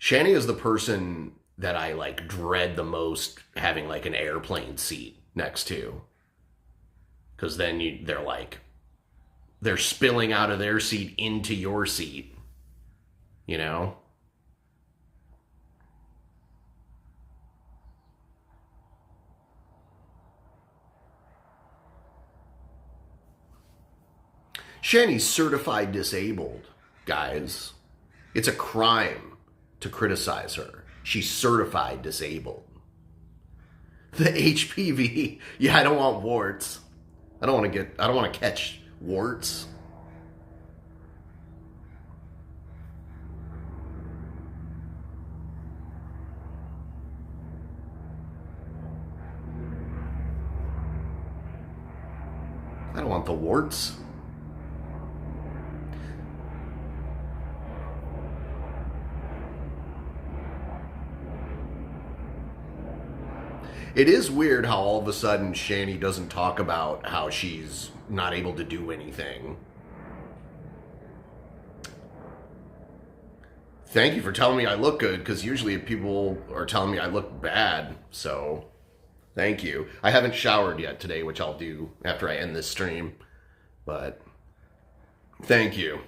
Shani is the person that I like dread the most having like an airplane seat next to. Because then they're spilling out of their seat into your seat, you know? Shani's certified disabled, guys. It's a crime to criticize her. She's certified disabled. The HPV. Yeah, I don't want warts. I don't want to catch warts. I don't want the warts. It is weird how all of a sudden Shani doesn't talk about how she's not able to do anything. Thank you for telling me I look good, because usually people are telling me I look bad. So, thank you. I haven't showered yet today, which I'll do after I end this stream. But, thank you.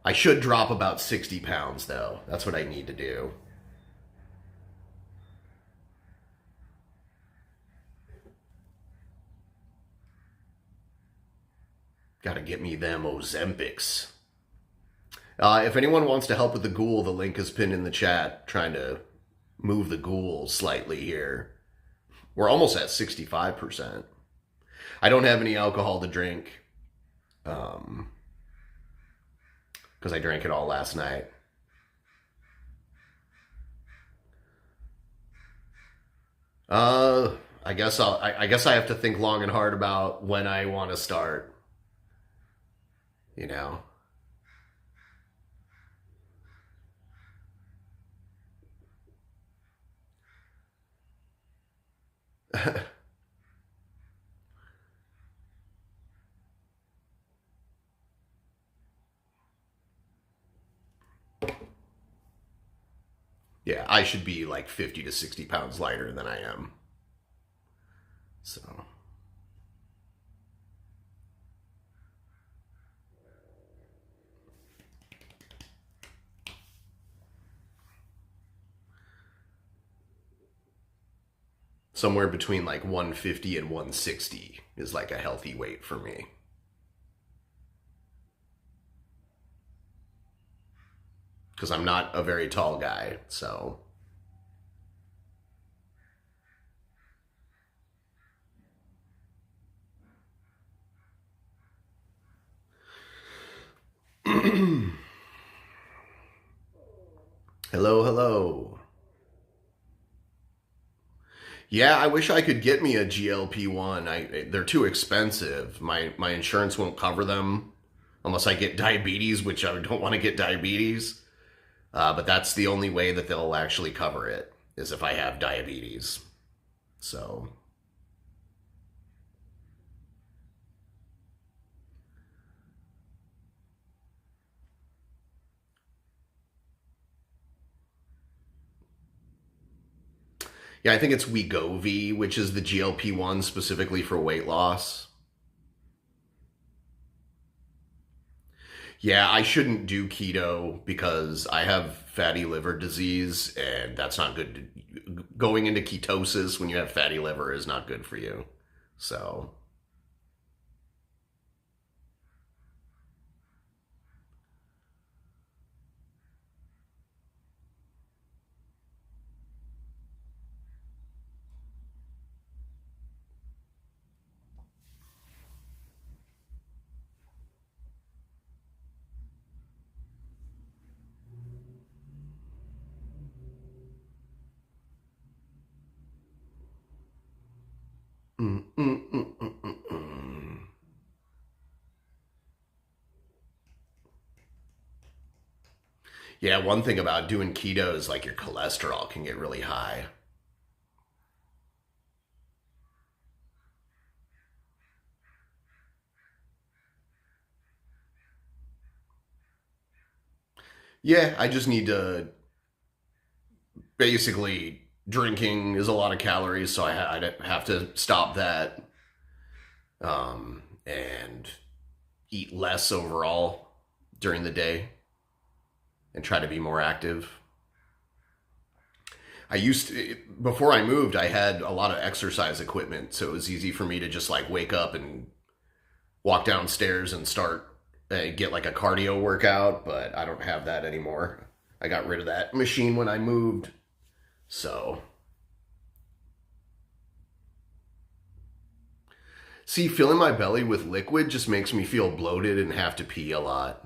I should drop about 60 pounds, though. That's what I need to do. Gotta get me them Ozempics. If anyone wants to help with the ghoul, the link is pinned in the chat. Trying to move the ghoul slightly here. We're almost at 65%. I don't have any alcohol to drink. Because I drank it all last night. I guess I have to think long and hard about when I want to start. You know. Yeah, I should be like 50 to 60 pounds lighter than I am. So. Somewhere between like 150 and 160 is like a healthy weight for me. Because I'm not a very tall guy, so. Hello, hello. Yeah, I wish I could get me a GLP-1. They're too expensive. My insurance won't cover them unless I get diabetes, which I don't want to get diabetes. But that's the only way that they'll actually cover it, is if I have diabetes. So. Yeah, I think it's Wegovy, which is the GLP-1 specifically for weight loss. Yeah, I shouldn't do keto because I have fatty liver disease, and that's not good. Going into ketosis when you have fatty liver is not good for you. So, mm, mm, mm, mm, mm, mm. Yeah, one thing about doing keto is like your cholesterol can get really high. Yeah, I just need to basically drinking is a lot of calories, so I'd have to stop that, and eat less overall during the day and try to be more active. I used to, before I moved, I had a lot of exercise equipment, so it was easy for me to just like wake up and walk downstairs and start get like a cardio workout, but I don't have that anymore. I got rid of that machine when I moved. So, see, filling my belly with liquid just makes me feel bloated and have to pee a lot.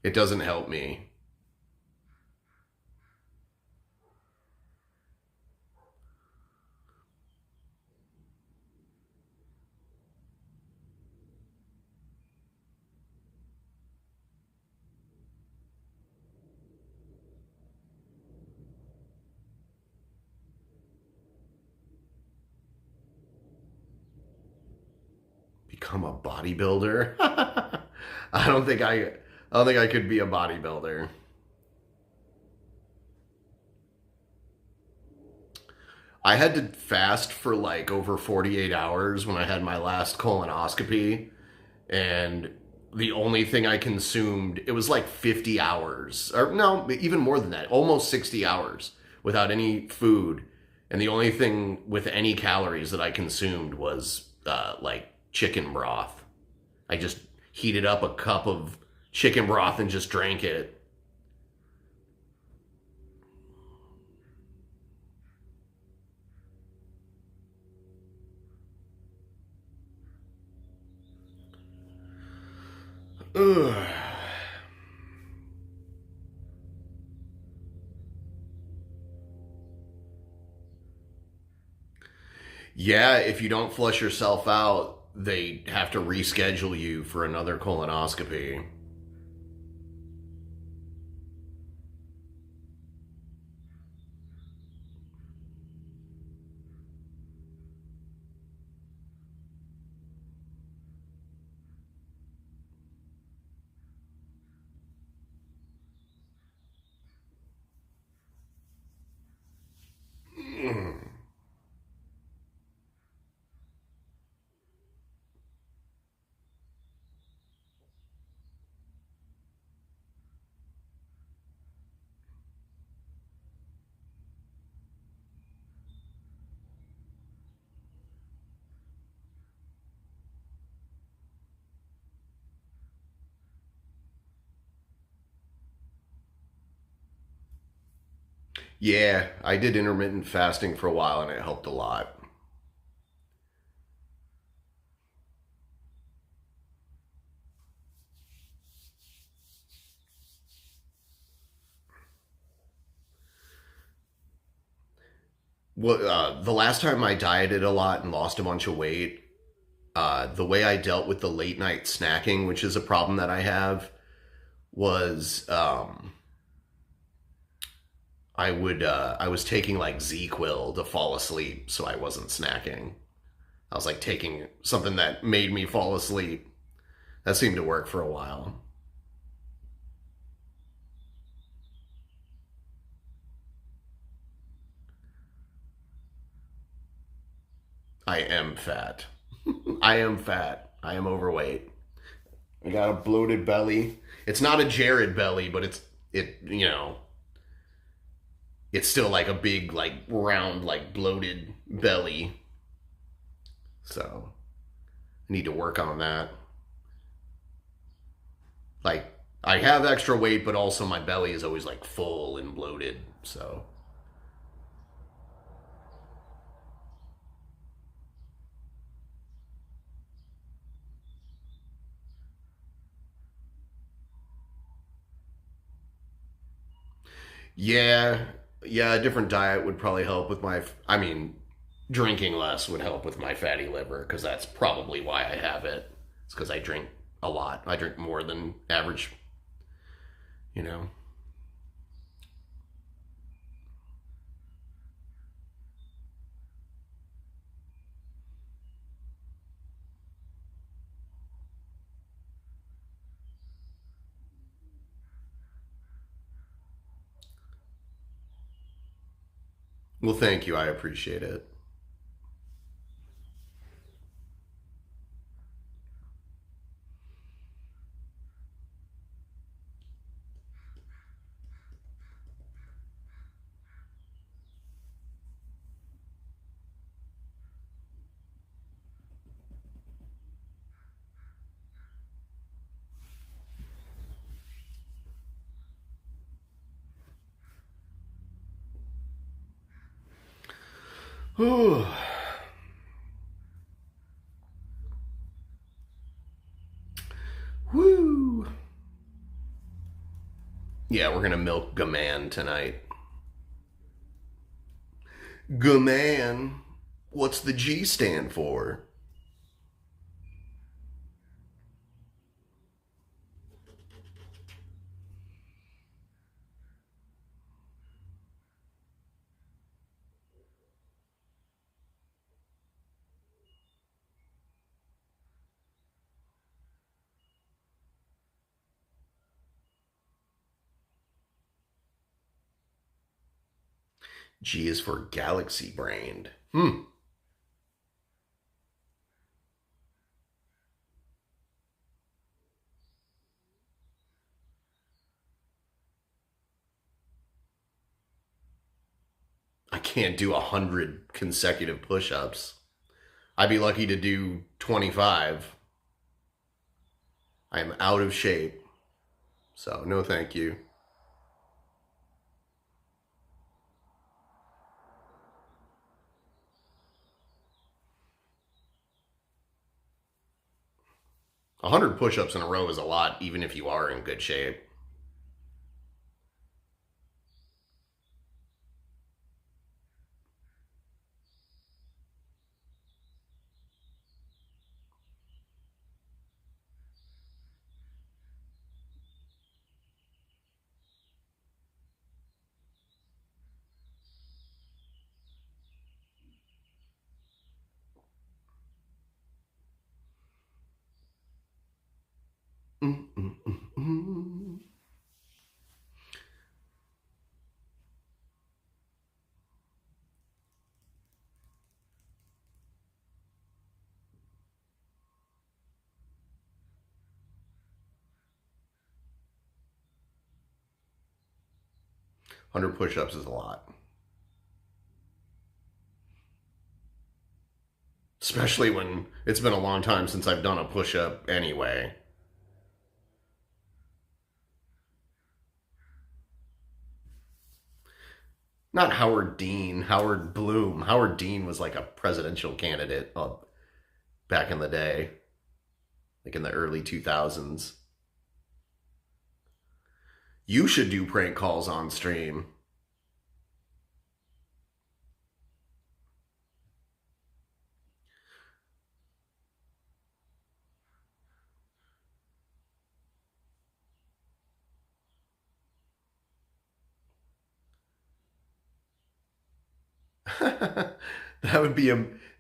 It doesn't help me. Become a bodybuilder? I don't think I don't think I could be a bodybuilder. I had to fast for like over 48 hours when I had my last colonoscopy, and the only thing I consumed, it was like 50 hours, or no, even more than that, almost 60 hours without any food. And the only thing with any calories that I consumed was like chicken broth. I just heated up a cup of chicken broth and just drank it. Ugh. Yeah, if you don't flush yourself out, they have to reschedule you for another colonoscopy. Yeah, I did intermittent fasting for a while and it helped a lot. Well, the last time I dieted a lot and lost a bunch of weight, the way I dealt with the late night snacking, which is a problem that I have, was I was taking like Z-Quil to fall asleep, so I wasn't snacking. I was like taking something that made me fall asleep. That seemed to work for a while. I am fat. I am fat. I am overweight. I got a bloated belly. It's not a Jared belly, but it's still like a big, like round, like bloated belly. So I need to work on that. Like I have extra weight, but also my belly is always like full and bloated. So yeah, yeah, a different diet would probably help with my. I mean, drinking less would help with my fatty liver because that's probably why I have it. It's because I drink a lot. I drink more than average. You know. Well, thank you. I appreciate it. Whew. Woo. Yeah, we're gonna milk Gaman tonight. Gaman? What's the G stand for? G is for galaxy brained. I can't do 100 consecutive push ups. I'd be lucky to do 25. I am out of shape. So, no thank you. 100 push ups in a row is a lot, even if you are in good shape. Mm, mm, mm, mm. 100 push ups is a lot. Especially when it's been a long time since I've done a push up anyway. Not Howard Dean, Howard Bloom. Howard Dean was like a presidential candidate back in the day, like in the early 2000s. You should do prank calls on stream. That would be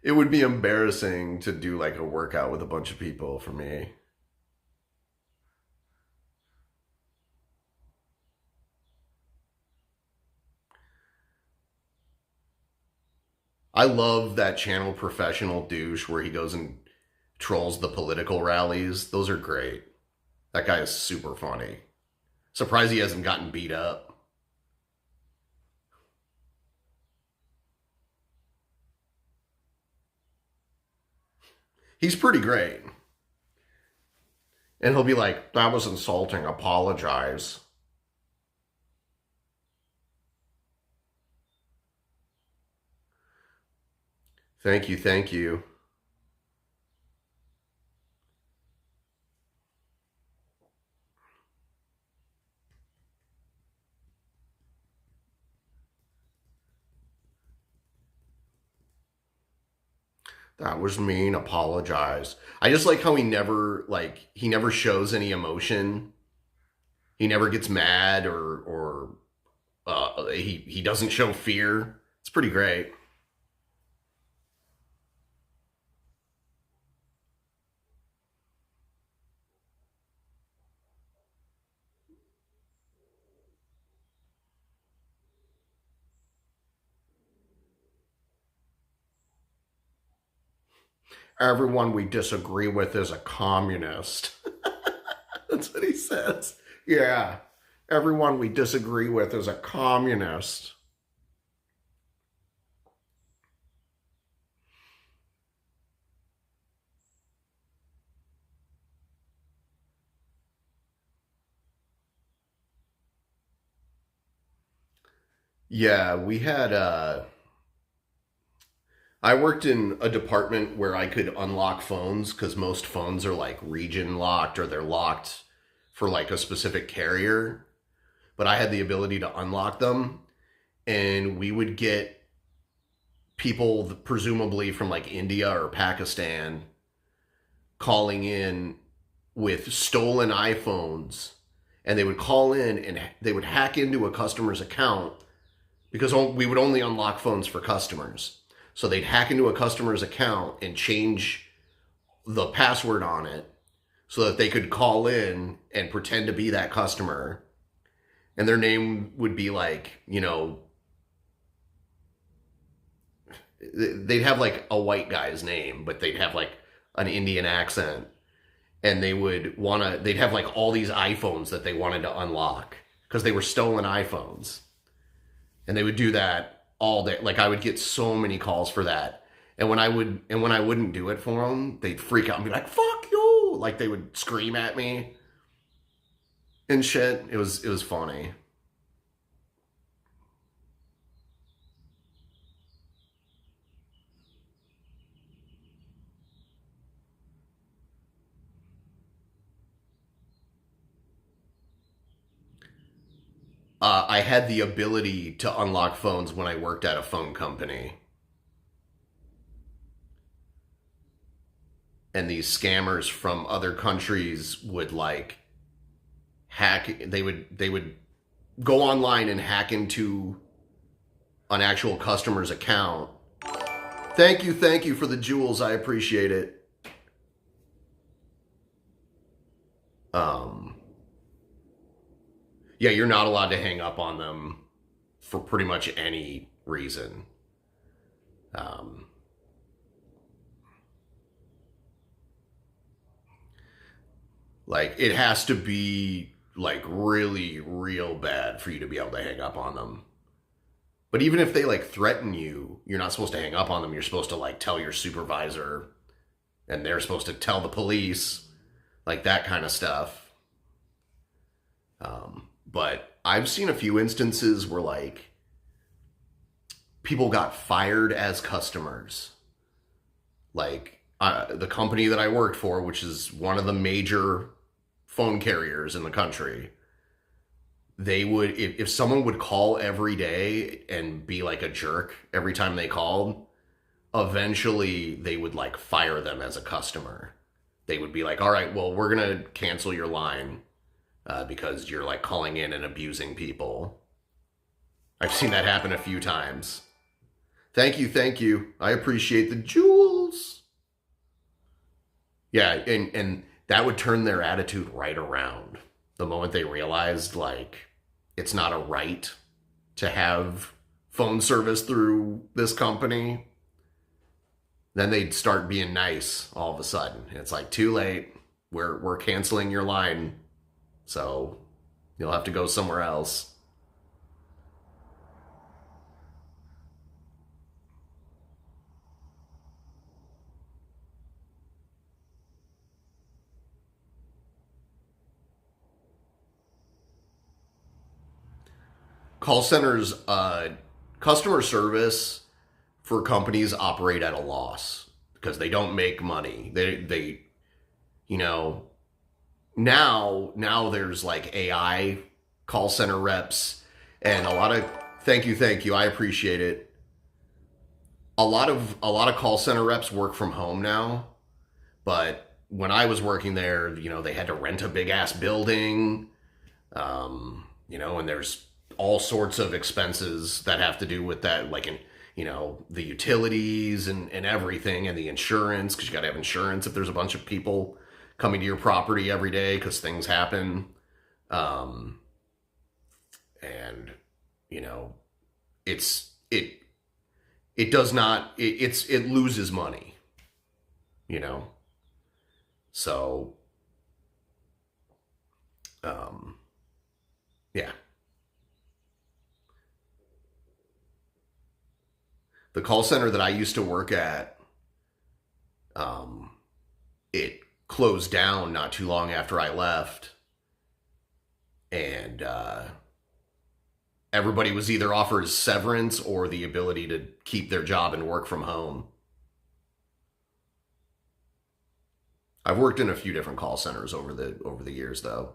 it would be embarrassing to do like a workout with a bunch of people for me. I love that channel Professional Douche where he goes and trolls the political rallies. Those are great. That guy is super funny. Surprised he hasn't gotten beat up. He's pretty great. And he'll be like, that was insulting, apologize. Thank you, thank you. That was mean, apologize. I just like how he never shows any emotion. He never gets mad or he doesn't show fear. It's pretty great. Everyone we disagree with is a communist. That's what he says. Yeah. Everyone we disagree with is a communist. Yeah, we had I worked in a department where I could unlock phones because most phones are like region locked or they're locked for like a specific carrier. But I had the ability to unlock them, and we would get people presumably from like India or Pakistan calling in with stolen iPhones, and they would call in and they would hack into a customer's account because we would only unlock phones for customers. So they'd hack into a customer's account and change the password on it so that they could call in and pretend to be that customer. And their name would be like, they'd have like a white guy's name, but they'd have like an Indian accent. And they'd have like all these iPhones that they wanted to unlock because they were stolen iPhones. And they would do that all day. Like I would get so many calls for that. And when I wouldn't do it for them, they'd freak out and be like, "Fuck you!" Like they would scream at me and shit. It was funny. I had the ability to unlock phones when I worked at a phone company, and these scammers from other countries would like hack. They would go online and hack into an actual customer's account. Thank you for the jewels. I appreciate it. Um, yeah, you're not allowed to hang up on them for pretty much any reason. Um, like it has to be like really real bad for you to be able to hang up on them. But even if they like threaten you, you're not supposed to hang up on them. You're supposed to like tell your supervisor, and they're supposed to tell the police, like that kind of stuff. But I've seen a few instances where like people got fired as customers. Like the company that I worked for, which is one of the major phone carriers in the country, they would, if someone would call every day and be like a jerk every time they called, eventually they would like fire them as a customer. They would be like, "All right, well, we're gonna cancel your line because you're like calling in and abusing people." I've seen that happen a few times. Thank you, thank you. I appreciate the jewels. Yeah, and that would turn their attitude right around the moment they realized like it's not a right to have phone service through this company. Then they'd start being nice all of a sudden. And it's like too late. We're canceling your line, so you'll have to go somewhere else. Call centers, customer service for companies operate at a loss because they don't make money. They you know now there's like AI call center reps and a lot of thank you, I appreciate it. A lot of call center reps work from home now, but when I was working there, they had to rent a big ass building, and there's all sorts of expenses that have to do with that, like the utilities and everything, and the insurance, because you got to have insurance if there's a bunch of people coming to your property every day because things happen. Um, and you know, it's it it does not it, it's it loses money. you know? So, um, yeah. The call center that I used to work at, um, it closed down not too long after I left. And everybody was either offered severance or the ability to keep their job and work from home. I've worked in a few different call centers over the years, though.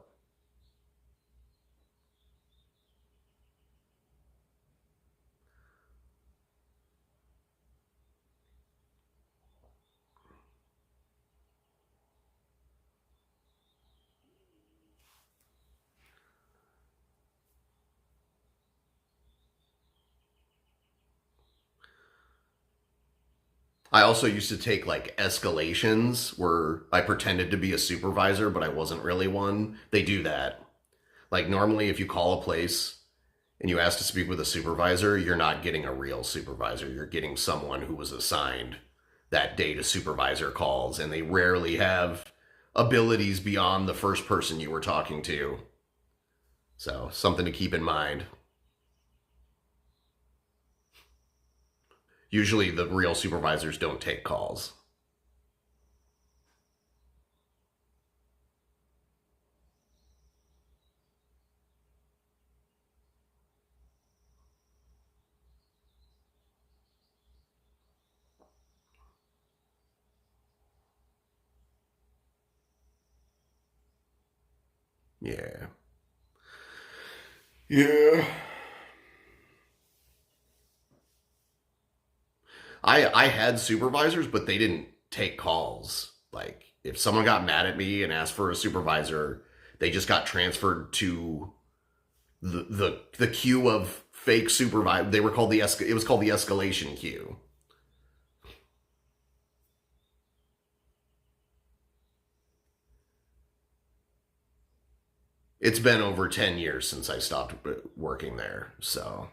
I also used to take like escalations where I pretended to be a supervisor, but I wasn't really one. They do that. Like normally, if you call a place and you ask to speak with a supervisor, you're not getting a real supervisor. You're getting someone who was assigned that day to supervisor calls, and they rarely have abilities beyond the first person you were talking to. So, something to keep in mind. Usually, the real supervisors don't take calls. Yeah. Yeah. I had supervisors, but they didn't take calls. Like if someone got mad at me and asked for a supervisor, they just got transferred to the queue of fake supervisor. They were called it was called the escalation queue. It's been over 10 years since I stopped working there, so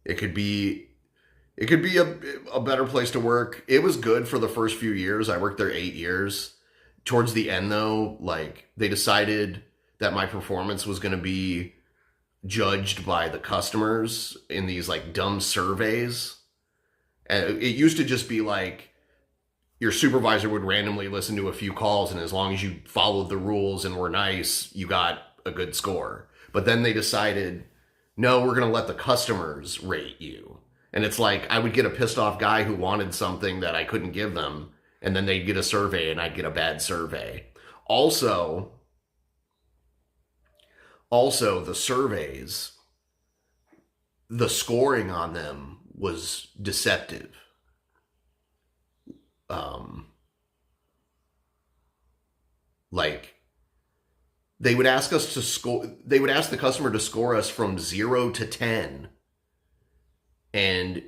it could be it could be a better place to work. It was good for the first few years. I worked there 8 years. Towards the end, though, like they decided that my performance was going to be judged by the customers in these like dumb surveys. And it used to just be like your supervisor would randomly listen to a few calls, and as long as you followed the rules and were nice, you got a good score. But then they decided, no, we're going to let the customers rate you. And it's like I would get a pissed off guy who wanted something that I couldn't give them, and then they'd get a survey and I'd get a bad survey. Also, the surveys, the scoring on them was deceptive. Um, like they would ask us to score. They would ask the customer to score us from 0 to 10, and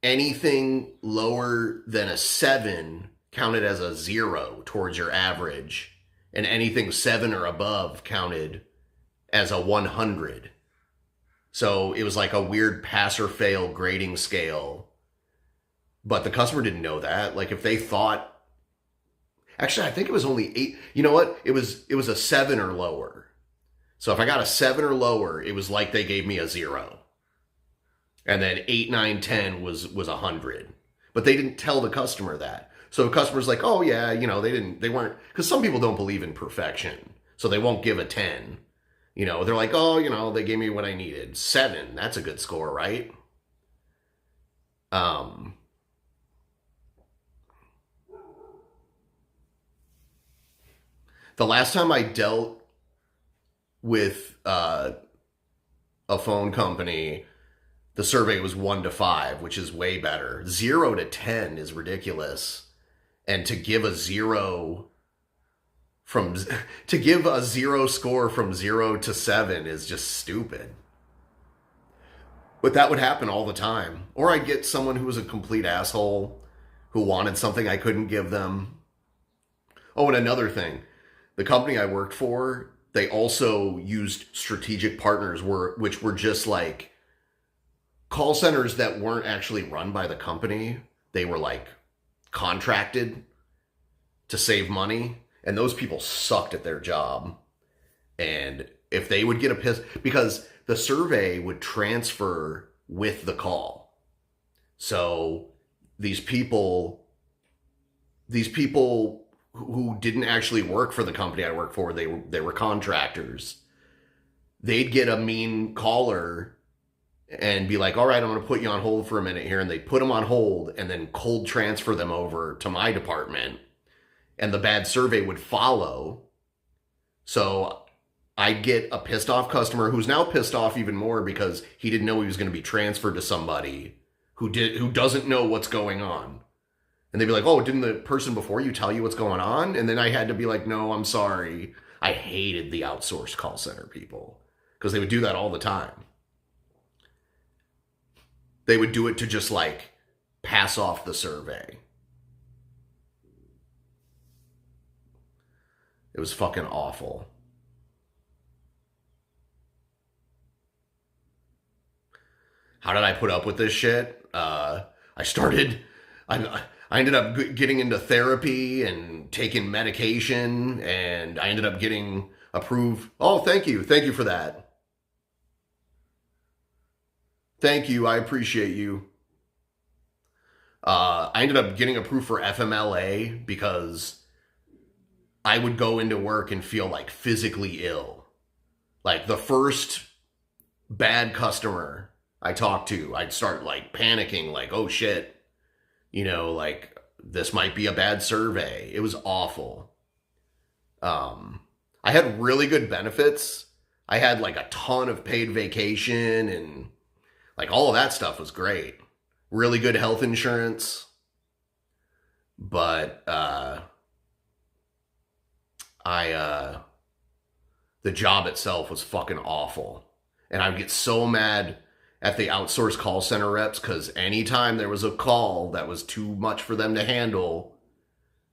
anything lower than a 7 counted as a 0 towards your average, and anything 7 or above counted as a 100. So it was like a weird pass or fail grading scale. But the customer didn't know that. Like if they thought, actually, I think it was only 8. You know what? It was a 7 or lower. So if I got a 7 or lower, it was like they gave me a 0. And then 8, 9, 10 was 100. But they didn't tell the customer that. So the customer's like, oh yeah, they weren't, because some people don't believe in perfection. So they won't give a 10. They're like, oh, they gave me what I needed. 7, that's a good score, right? Um, the last time I dealt with a phone company, the survey was 1 to 5, which is way better. 0 to 10 is ridiculous. And to give a 0 score from 0 to 7 is just stupid. But that would happen all the time. Or I'd get someone who was a complete asshole who wanted something I couldn't give them. Oh, and another thing. The company I worked for, they also used strategic partners which were just like call centers that weren't actually run by the company. They were like contracted to save money, and those people sucked at their job. And if they would get a piss, because the survey would transfer with the call. So these people who didn't actually work for the company I work for, they were contractors. They'd get a mean caller and be like, all right, I'm going to put you on hold for a minute here. And they'd put them on hold and then cold transfer them over to my department. And the bad survey would follow. So I'd get a pissed off customer who's now pissed off even more because he didn't know he was going to be transferred to somebody who doesn't know what's going on. And they'd be like, oh, didn't the person before you tell you what's going on? And then I had to be like, no, I'm sorry. I hated the outsourced call center people because they would do that all the time. They would do it to just like pass off the survey. It was fucking awful. How did I put up with this shit? I ended up getting into therapy and taking medication, and I ended up getting approved. Oh, thank you. Thank you for that. Thank you. I appreciate you. I ended up getting approved for FMLA because I would go into work and feel like physically ill. Like the first bad customer I talked to, I'd start like panicking, like, oh shit, like this might be a bad survey. It was awful. I had really good benefits. I had like a ton of paid vacation and like all of that stuff was great. Really good health insurance. But the job itself was fucking awful. And I would get so mad at the outsourced call center reps because anytime there was a call that was too much for them to handle,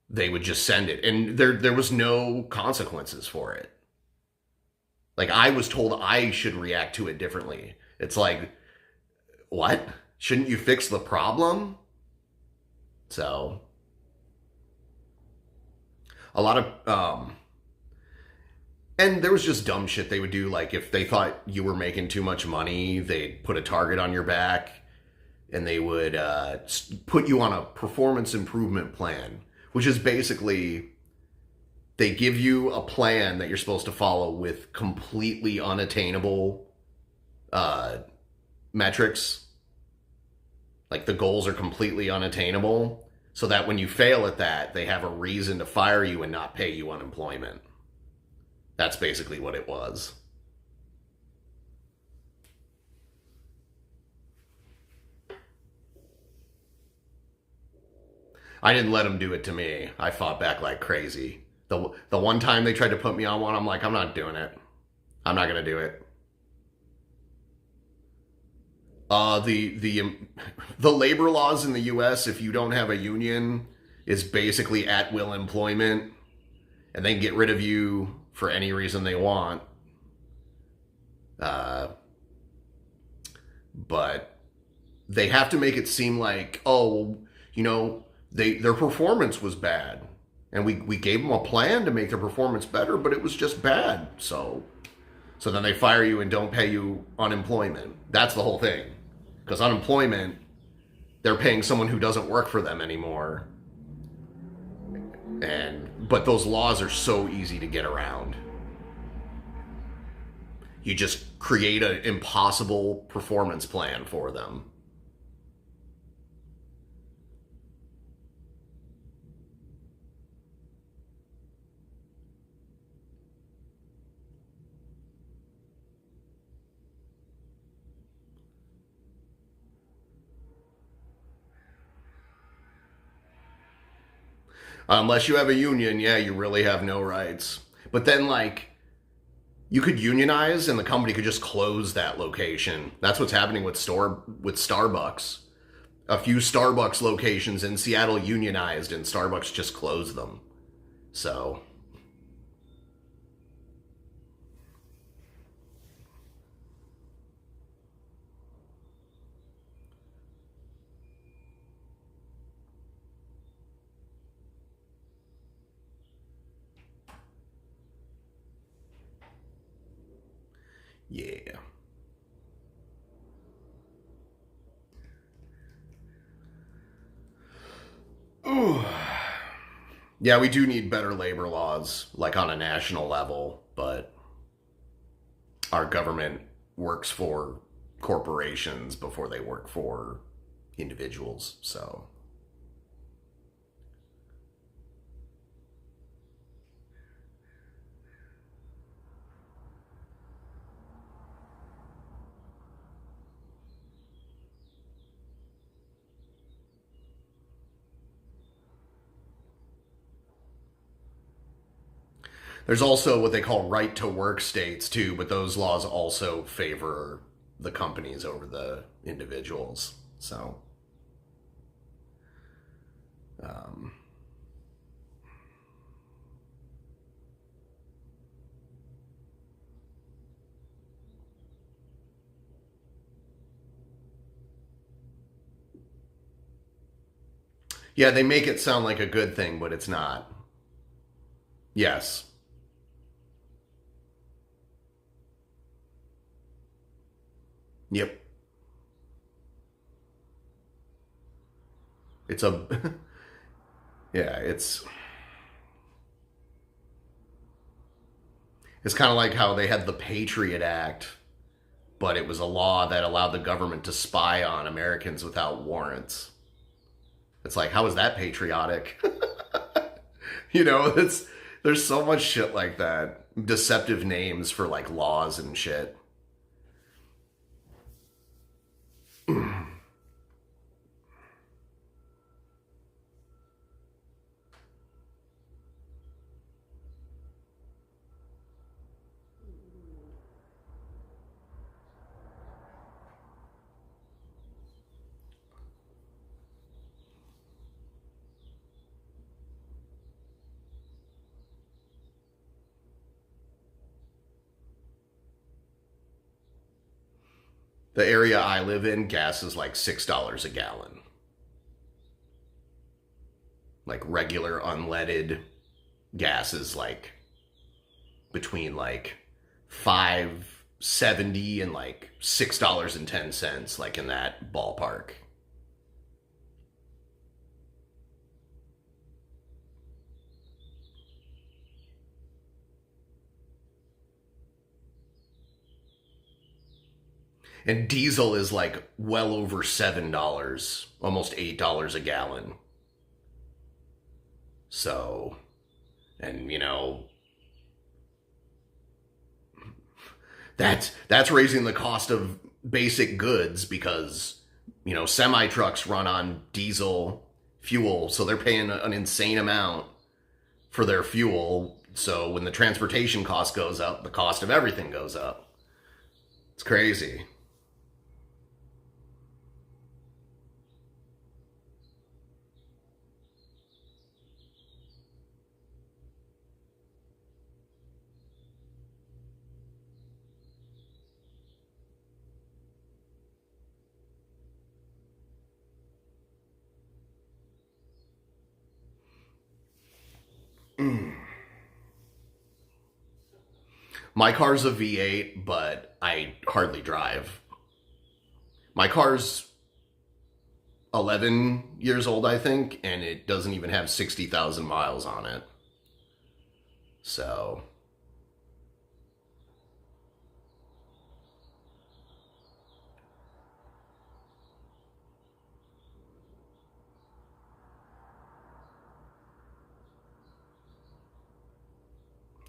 they would just send it. And there was no consequences for it. Like I was told I should react to it differently. It's like, what? Shouldn't you fix the problem? So a lot of and there was just dumb shit they would do. Like if they thought you were making too much money, they'd put a target on your back and they would put you on a performance improvement plan, which is basically they give you a plan that you're supposed to follow with completely unattainable metrics. Like the goals are completely unattainable so that when you fail at that, they have a reason to fire you and not pay you unemployment. That's basically what it was. I didn't let them do it to me. I fought back like crazy. The one time they tried to put me on one, I'm like, I'm not doing it. I'm not going to do it. The labor laws in the US, if you don't have a union, is basically at-will employment, and they can get rid of you for any reason they want. But they have to make it seem like, oh, their performance was bad. And we gave them a plan to make their performance better, but it was just bad. So then they fire you and don't pay you unemployment. That's the whole thing. Because unemployment, they're paying someone who doesn't work for them anymore. But those laws are so easy to get around. You just create an impossible performance plan for them. Unless you have a union, yeah, you really have no rights. But then, like, you could unionize and the company could just close that location. That's what's happening with Starbucks. A few Starbucks locations in Seattle unionized and Starbucks just closed them. So Yeah. Ooh. Yeah, we do need better labor laws, like on a national level, but our government works for corporations before they work for individuals. So, there's also what they call right to work states too, but those laws also favor the companies over the individuals. So, um, yeah, they make it sound like a good thing, but it's not. Yes. Yep. It's a yeah, it's kind of like how they had the Patriot Act, but it was a law that allowed the government to spy on Americans without warrants. It's like, how is that patriotic? It's there's so much shit like that. Deceptive names for like laws and shit. The area I live in, gas is like $6 a gallon. Like regular unleaded gas is like between like 5.70 and like $6.10, like in that ballpark. And diesel is like well over $7, almost $8 a gallon. So, and that's raising the cost of basic goods because semi trucks run on diesel fuel, so they're paying an insane amount for their fuel. So when the transportation cost goes up, the cost of everything goes up. It's crazy. My car's a V8, but I hardly drive. My car's 11 years old, I think, and it doesn't even have 60,000 miles on it. So,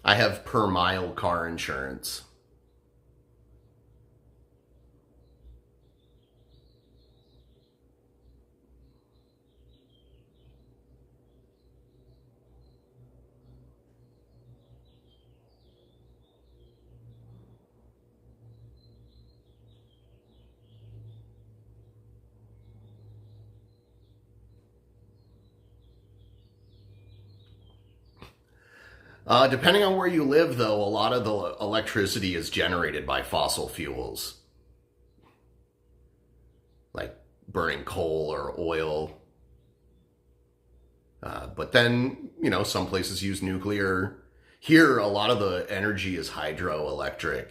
I have per mile car insurance. Depending on where you live, though, a lot of the electricity is generated by fossil fuels, like burning coal or oil. But then, some places use nuclear. Here, a lot of the energy is hydroelectric.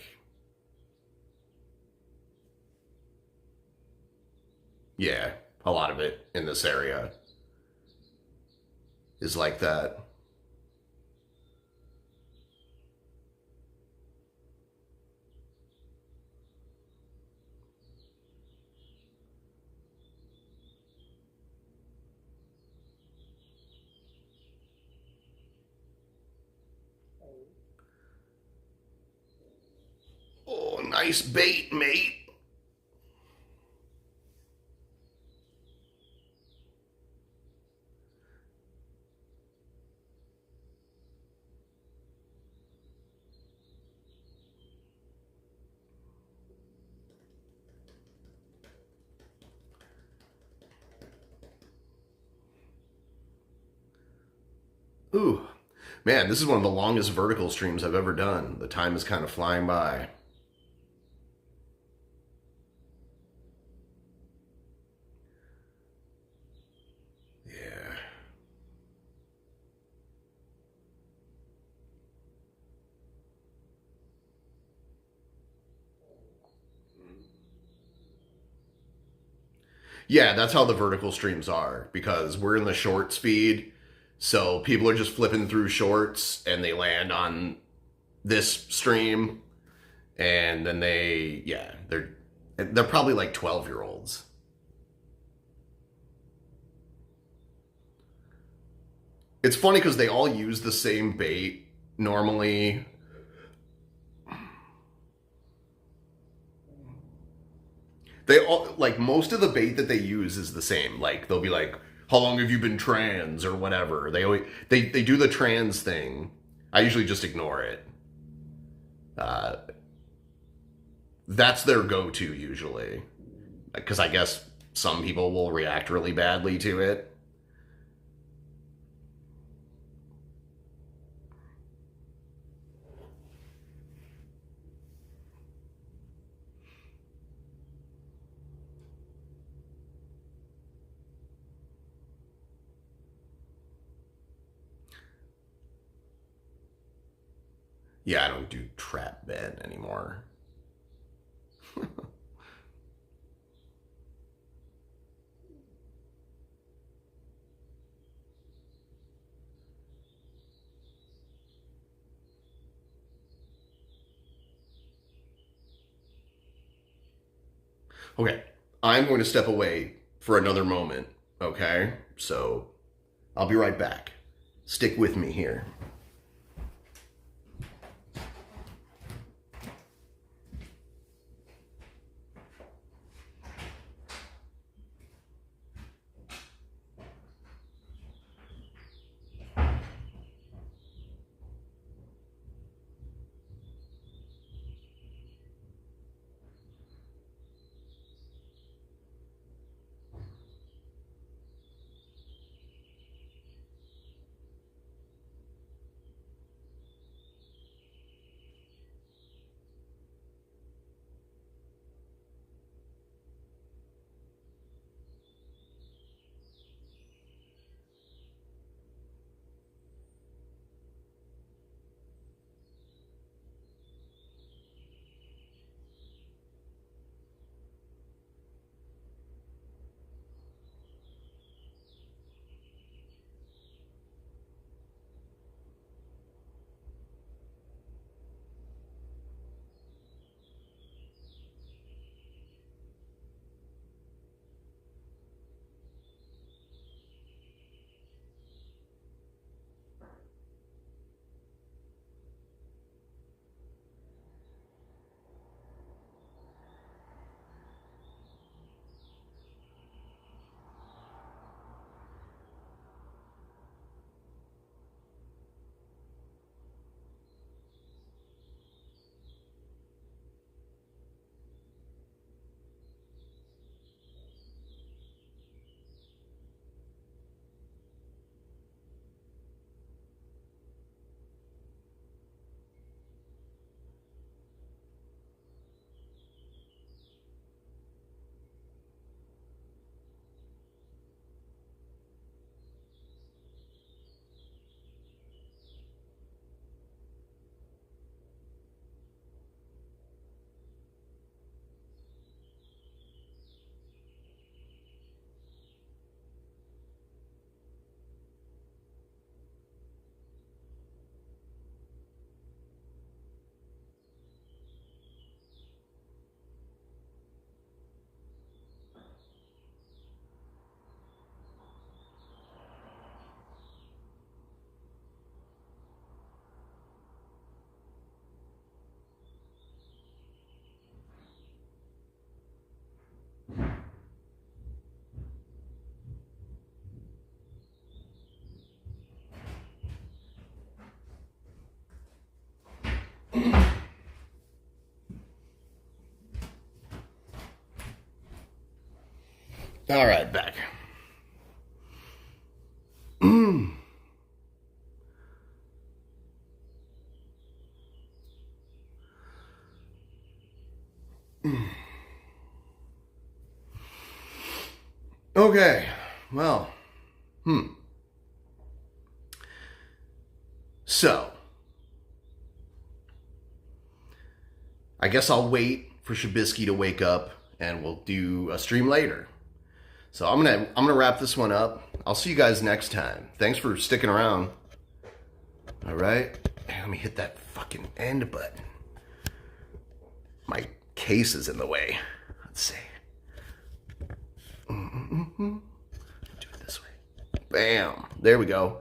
Yeah, a lot of it in this area is like that. Oh, nice bait, mate. Ooh, man, this is one of the longest vertical streams I've ever done. The time is kind of flying by. Yeah. Yeah, that's how the vertical streams are because we're in the shorts feed. So people are just flipping through shorts and they land on this stream and then they're probably like 12-year-olds. It's funny because they all use the same bait normally. They all like most of the bait that they use is the same. Like they'll be like, "How long have you been trans?" or whatever. They always they do the trans thing. I usually just ignore it. Uh, that's their go-to usually, because I guess some people will react really badly to it. Yeah, I don't do trap bed anymore. Okay, I'm going to step away for another moment. Okay, so I'll be right back. Stick with me here. All right, back. Okay, well, so I guess I'll wait for Shabisky to wake up and we'll do a stream later. So I'm gonna wrap this one up. I'll see you guys next time. Thanks for sticking around. All right, let me hit that fucking end button. My case is in the way. Let's see. Do it this way. Bam. There we go.